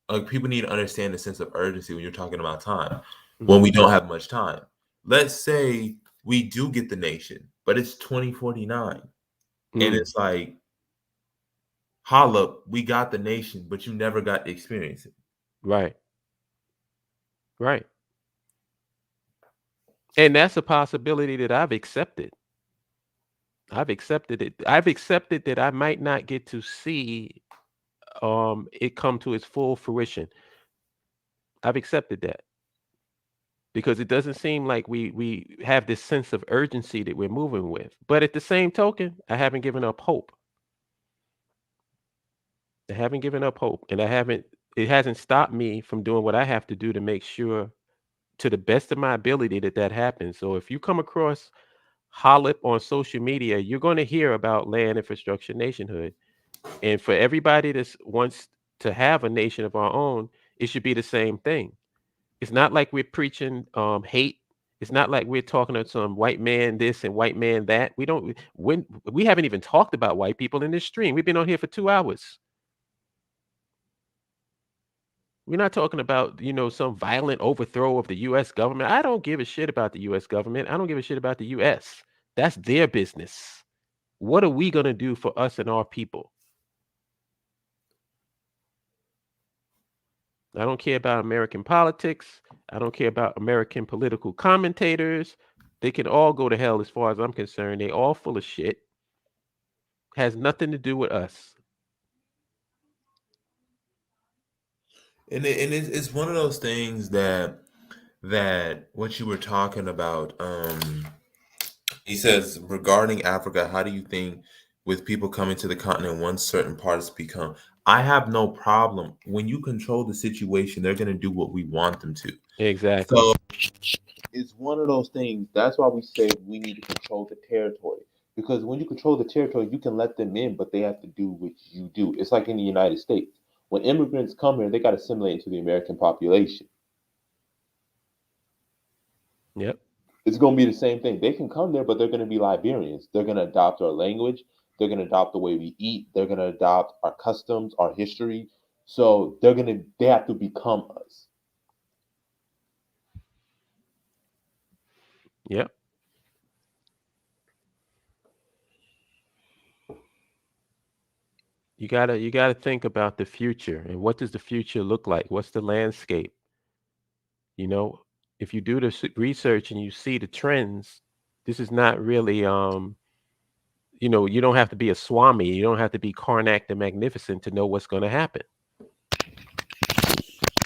like. People need to understand the sense of urgency when you're talking about time. When Hmm. we don't have much time, let's say we do get the nation, but it's 2049, and Mm, it's like, holla, we got the nation, but you never got to experience it. right, right. And that's a possibility that I've accepted. I've accepted it. I've accepted that I might not get to see it come to its full fruition. I've accepted that because it doesn't seem like we have this sense of urgency that we're moving with. But at the same token, I haven't given up hope. I haven't given up hope, and it hasn't stopped me from doing what I have to do to make sure to the best of my ability that that happens. So if you come across Hollip on social media, you're going to hear about land infrastructure nationhood. And for everybody that wants to have a nation of our own, it should be the same thing. It's not like we're preaching hate. It's not like we're talking to some white man this and white man that. We don't when we haven't even talked about white people in this stream. We've been on here for 2 hours. We're not talking about, some violent overthrow of the US government. I don't give a shit about the US government. I don't give a shit about the US. That's their business. What are we going to do for us and our people? I don't care about American politics. I don't care about American political commentators. They can all go to hell as far as I'm concerned. They all full of shit. Has nothing to do with us. And it's one of those things that what you were talking about. He says regarding Africa, how do you think with people coming to the continent once certain parts become? I have no problem when you control the situation. They're going to do what we want them to. Exactly. So it's one of those things. That's why we say we need to control the territory. Because when you control the territory, you can let them in, but they have to do what you do. It's like in the United States. When immigrants come here, they got to assimilate into the American population. Yep. It's going to be the same thing. They can come there, but they're going to be Liberians. They're going to adopt our language. They're going to adopt the way we eat. They're going to adopt our customs, our history. So they have to become us. Yep. You gotta think about the future and what does the future look like? What's the landscape? You know, if you do the research and you see the trends, this is not really you don't have to be a Swami, you don't have to be Karnak the Magnificent to know what's going to happen.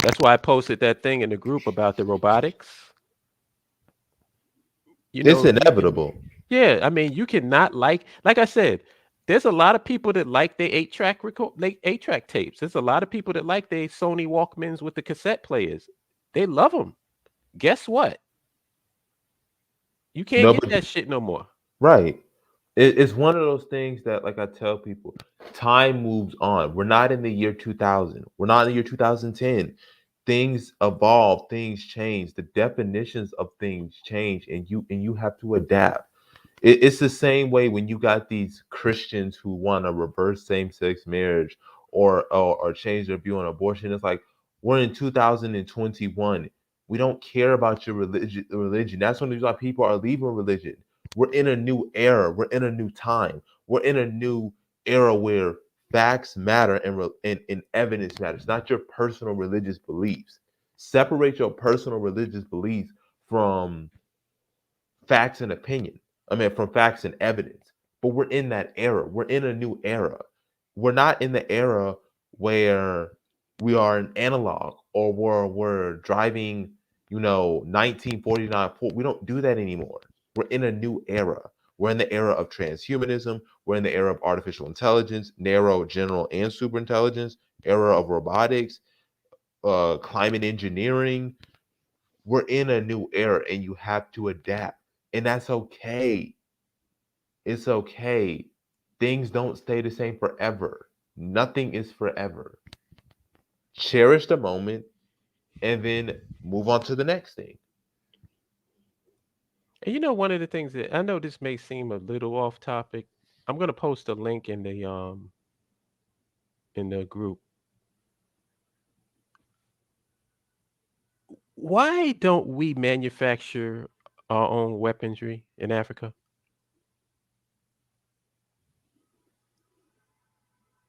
That's why I posted that thing in the group about the robotics. You It's know, you can, inevitable. yeah. I mean, you cannot like I said, there's a lot of people that like their 8-track record, like 8-track tapes. There's a lot of people that like their Sony Walkmans with the cassette players. They love them. Guess what? You can't No, get but that shit no more. right. It's one of those things that, like I tell people, time moves on. We're not in the year 2000. We're not in the year 2010. Things evolve, things change. The definitions of things change, and you have to adapt. It's the same way when you got these Christians who want to reverse same-sex marriage or change their view on abortion. It's like we're in 2021. We don't care about your religion. That's when why people are leaving religion. We're in a new era. We're in a new time. We're in a new era where facts matter and evidence matters, not your personal religious beliefs. Separate your personal religious beliefs from facts and opinion. I mean, from facts and evidence. But we're in that era. We're in a new era. We're not in the era where we are an analog or we're driving, 1949 Ford. We don't do that anymore. We're in a new era. We're in the era of transhumanism. We're in the era of artificial intelligence, narrow, general, and super intelligence, era of robotics, climate engineering. We're in a new era and you have to adapt. And that's okay. It's okay. Things don't stay the same forever. Nothing is forever. Cherish the moment and then move on to the next thing. And one of the things that I know this may seem a little off topic. I'm gonna post a link in the group. Why don't we manufacture our own weaponry in Africa?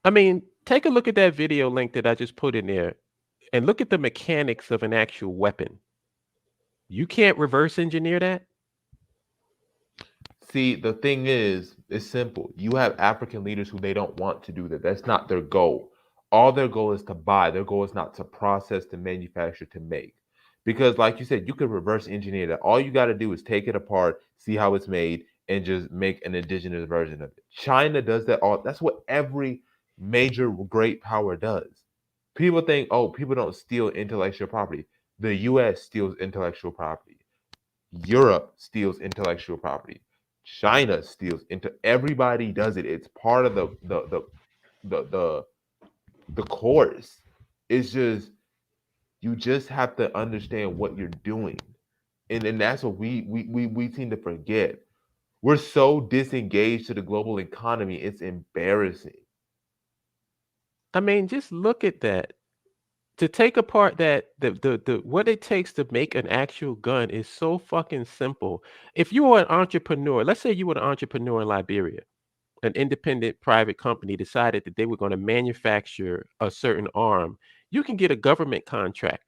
I mean, take a look at that video link that I just put in there and look at the mechanics of an actual weapon. You can't reverse engineer that? See, the thing is, it's simple. You have African leaders who they don't want to do that. That's not their goal. All their goal is to buy. Their goal is not to process, to manufacture, to make. Because, like you said, you could reverse engineer that. All you got to do is take it apart, see how it's made, and just make an indigenous version of it. China does that all. That's what every major great power does. People think, oh, people don't steal intellectual property. The U.S. steals intellectual property. Europe steals intellectual property. China steals into everybody does it. It's part of the the course. It's just you just have to understand what you're doing. And that's what we seem to forget. We're so disengaged to the global economy, it's embarrassing. I mean, just look at that. To take apart that the what it takes to make an actual gun is so fucking simple. If you are an entrepreneur, let's say you were an entrepreneur in Liberia, an independent private company decided that they were going to manufacture a certain arm, you can get a government contract.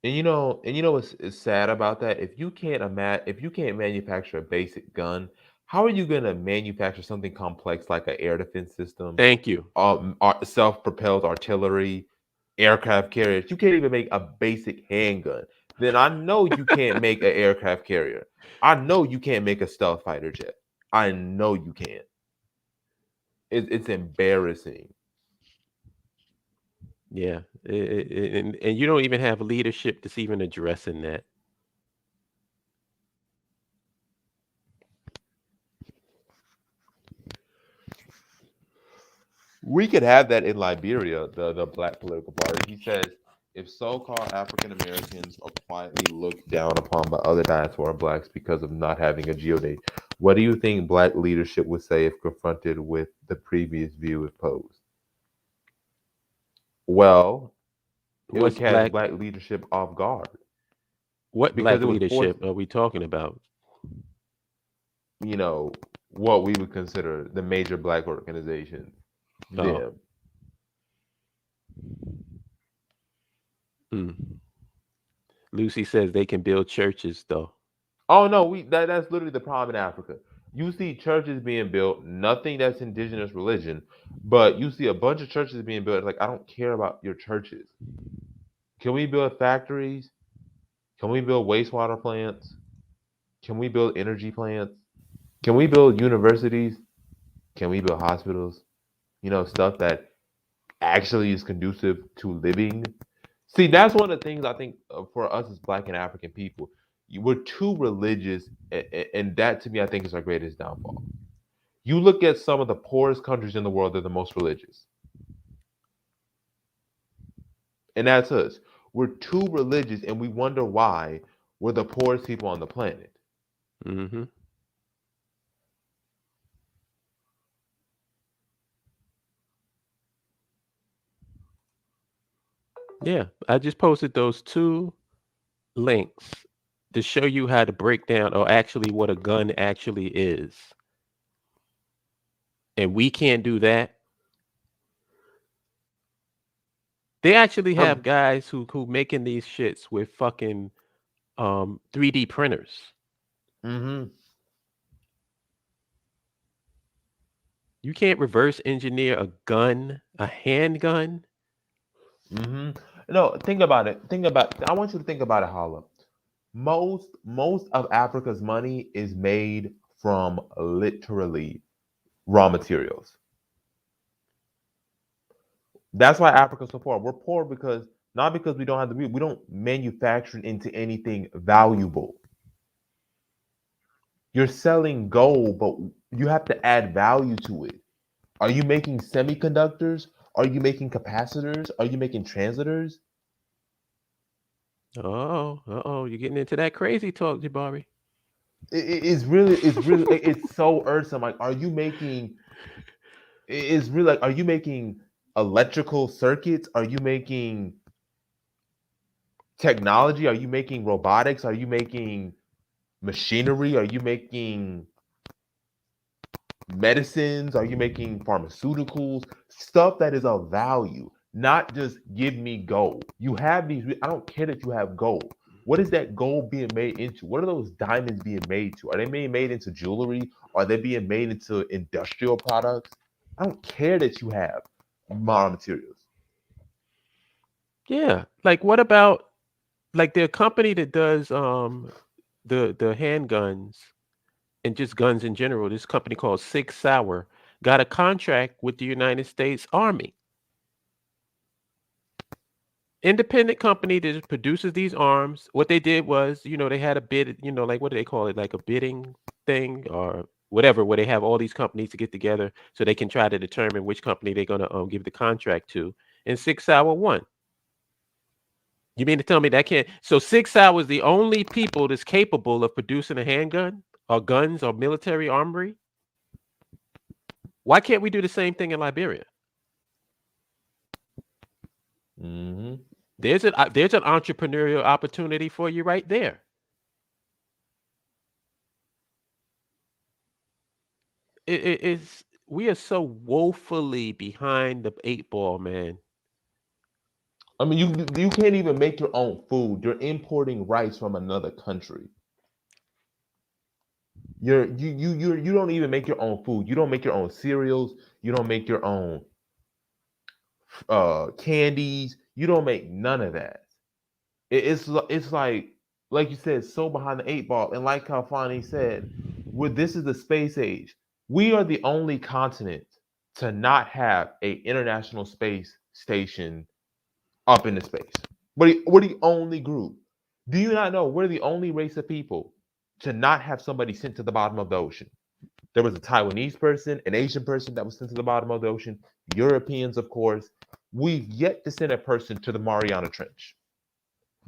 And you know what's is sad about that? If you can't manufacture a basic gun, how are you gonna manufacture something complex like an air defense system, Thank you. self-propelled artillery, aircraft carriers? You can't even make a basic handgun. Then I know you can't make an aircraft carrier. I know you can't make a stealth fighter jet. I know you can't. It's embarrassing. Yeah, and you don't even have leadership that's even addressing that. We could have that in Liberia, the black political party. He says if so-called African Americans are quietly looked down upon by other diaspora blacks because of not having a geodate, what do you think black leadership would say if confronted with the previous view it posed? Well, it would What's catch black? black leadership off guard What because black it would force, leadership are we talking about? you know, what we would consider the major black organizations. Oh, Them. mm. Lucy says they can build churches though. Oh no, that's literally the problem in Africa. You see churches being built, nothing that's indigenous religion, but you see a bunch of churches being built. Like I don't care about your churches. Can we build factories? Can we build wastewater plants? Can we build energy plants? Can we build universities? Can we build hospitals? Stuff that actually is conducive to living. See, that's one of the things I think for us as Black and African people, we're too religious, and that to me, I think is our greatest downfall. You look at some of the poorest countries in the world; they're the most religious, and that's us. We're too religious, and we wonder why we're the poorest people on the planet. Mm-hmm. Yeah, I just posted those two links to show you how to break down or actually what a gun actually is. And we can't do that. They actually have Um, guys who making these shits with fucking 3D printers. mm-hmm, You can't reverse engineer a gun, a handgun. mm-hmm. No, think about it. Think about. I want you to think about it, Hala. Most of Africa's money is made from literally raw materials. That's why Africa's so poor. We're poor because not because we don't have we don't manufacture into anything valuable. You're selling gold, but you have to add value to it. Are you making semiconductors? Are you making capacitors? Are you making translators? Oh, uh-oh, you're getting into that crazy talk, Jabari. It's so irksome. Like, are you making? It's really like, are you making electrical circuits? Are you making technology? Are you making robotics? Are you making machinery? Are you making medicines? Are you making pharmaceuticals? Stuff that is of value, not just give me gold. You have these, I don't care that you have gold. What is that gold being made into? What are those diamonds being made to? Are they being made into jewelry? Are they being made into industrial products? I don't care that you have modern materials. Yeah. Like what about like the company that does the handguns and just guns in general, this company called Six Sauer got a contract with the United States Army. Independent company that produces these arms. What they did was, they had a bid, like what do they call it? Like a bidding thing or whatever, where they have all these companies to get together so they can try to determine which company they're gonna give the contract to. And Six Sauer won. You mean to tell me that can't? So 6 Hours is the only people that's capable of producing a handgun or guns or military armory? Why can't we do the same thing in Liberia? Mm-hmm. There's an entrepreneurial opportunity for you right there. It's we are so woefully behind the 8 ball, man. I mean, you can't even make your own food. You're importing rice from another country. You don't even make your own food. You don't make your own cereals. You don't make your own candies. You don't make none of that. It's like you said, so behind the 8 ball. And like how Fani said, this is the space age. We are the only continent to not have a international space station up into space. We're the only group. Do you not know we're the only race of people to not have somebody sent to the bottom of the ocean? There was a Taiwanese person, an Asian person that was sent to the bottom of the ocean, Europeans, of course. We've yet to send a person to the Mariana Trench,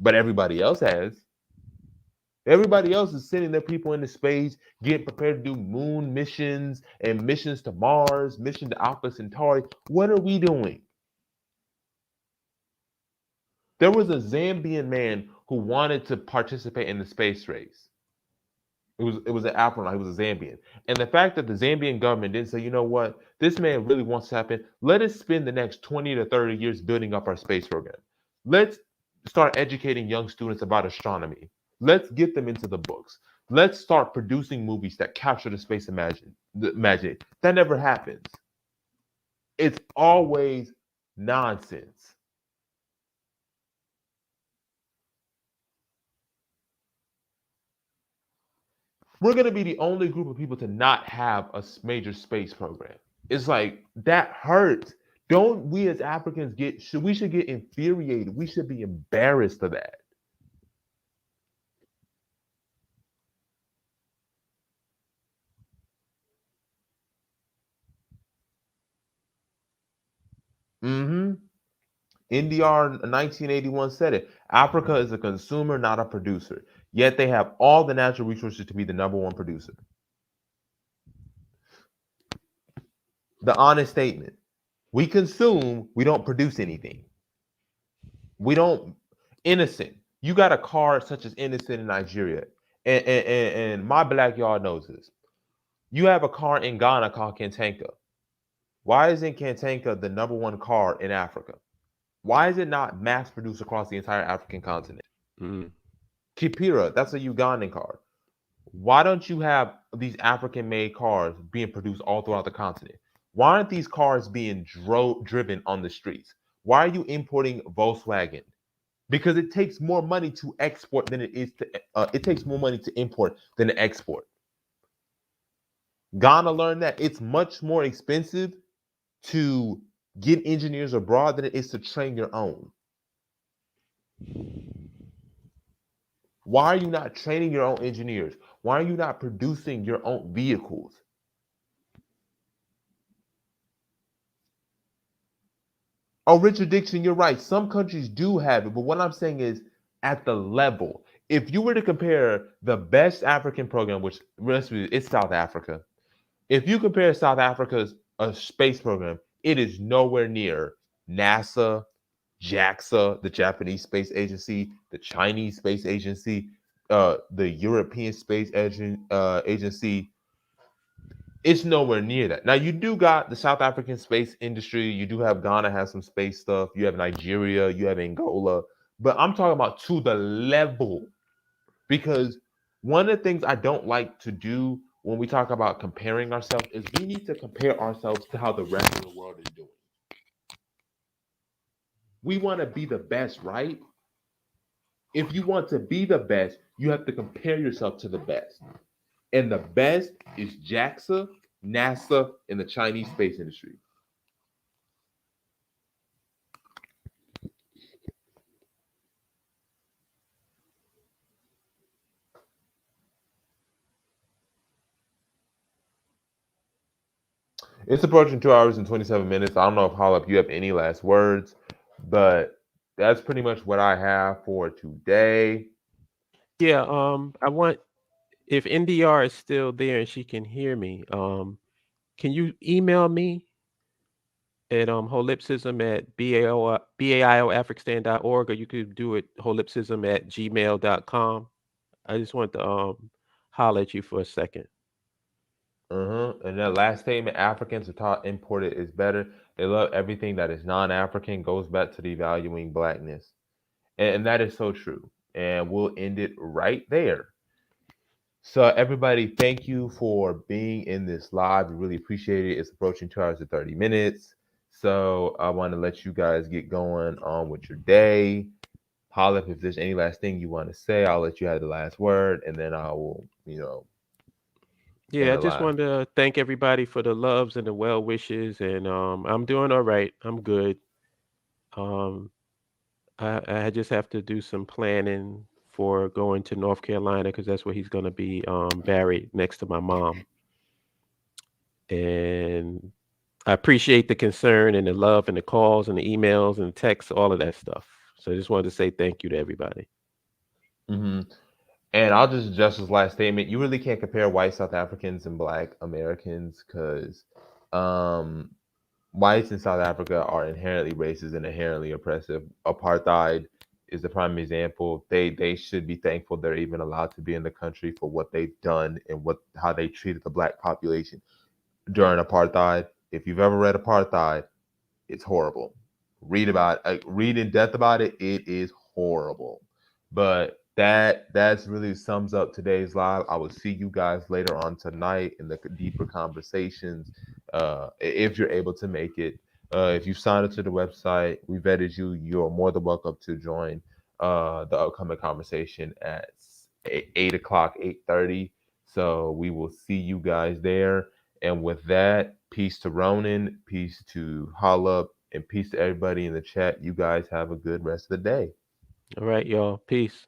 but everybody else has. Everybody else is sending their people into space, getting prepared to do moon missions and missions to Mars, mission to Alpha Centauri. What are we doing? There was a Zambian man who wanted to participate in the space race. It was an Afro, he was a Zambian. And the fact that the Zambian government didn't say, you know what, this man really wants to happen. Let us spend the next 20 to 30 years building up our space program. Let's start educating young students about astronomy. Let's get them into the books. Let's start producing movies that capture the space imagine. That never happens. It's always nonsense. We're going to be the only group of people to not have a major space program. It's like that hurts. Don't we as Africans we should get infuriated. We should be embarrassed of that. Mm-hmm. NDR 1981 said it. Africa is a consumer, not a producer. Yet they have all the natural resources to be the number one producer. The honest statement. We consume, we don't produce anything. We don't innocent. You got a car such as innocent in Nigeria. And my black y'all knows this. You have a car in Ghana called Kantanka. Why isn't Kantanka the number one car in Africa? Why is it not mass produced across the entire African continent? Mm. Kipira, that's a Ugandan car. Why don't you have these African made cars being produced all throughout the continent? Why aren't these cars being driven on the streets? Why are you importing Volkswagen? Because it takes more money to export than it is to, it takes more money to import than to export. Ghana learned that it's much more expensive to get engineers abroad than it is to train your own. Why are you not training your own engineers? Why are you not producing your own vehicles? Oh, Richard Dixon, you're right. Some countries do have it, but what I'm saying is at the level. If you were to compare the best African program, which it's South Africa, if you compare South Africa's space program, it is nowhere near NASA, JAXA, the Japanese Space Agency, the Chinese Space Agency, the European Space Agency. It's nowhere near that. Now you do got the South African space industry. You do have Ghana has some space stuff. You have Nigeria. You have Angola. But I'm talking about to the level because one of the things I don't like to do when we talk about comparing ourselves is we need to compare ourselves to how the rest of the world is doing. We want to be the best, right? If you want to be the best, you have to compare yourself to the best. And the best is JAXA, NASA, and the Chinese space industry. It's approaching 2 hours and 27 minutes. I don't know if Hollip, you have any last words, but that's pretty much what I have for today. Yeah, I want if NDR is still there and she can hear me, can you email me at holipsism at BAIOAfricstan.org, or you could do it holipsism at gmail.com. I just want to holler at you for a second. And that last statement, Africans are taught imported is better. They love everything that is non-African, goes back to devaluing blackness. And that is so true. And we'll end it right there. So everybody, thank you for being in this live. We really appreciate it. It's approaching 2 hours and 30 minutes. So I want to let you guys get going on with your day. Holla, if there's any last thing you want to say, I'll let you have the last word, and then I will, Yeah, end I the just live. wanted to thank everybody for the loves and the well wishes, and I'm doing all right. I'm good. Um, I just have to do some planning for going to North Carolina because that's where he's going to be buried next to my mom. And I appreciate the concern and the love and the calls and the emails and texts, all of that stuff. So I just wanted to say thank you to everybody. hmm And I'll just adjust this last statement. You really can't compare white South Africans and black Americans because um, whites in South Africa are inherently racist and inherently oppressive. Apartheid is the prime example. They should be thankful they're even allowed to be in the country for what they've done and how they treated the black population during apartheid. If you've ever read Apartheid, it's horrible. Read in depth about it. It is horrible. But that's really sums up today's live. I will see you guys later on tonight in the deeper conversations. If you're able to make it, if you signed up to the website, we vetted you. You're more than welcome to join the upcoming conversation at 8 o'clock, 8:30. So we will see you guys there. And with that, peace to Ronan, peace to Holla, and peace to everybody in the chat. You guys have a good rest of the day. All right, y'all. Peace.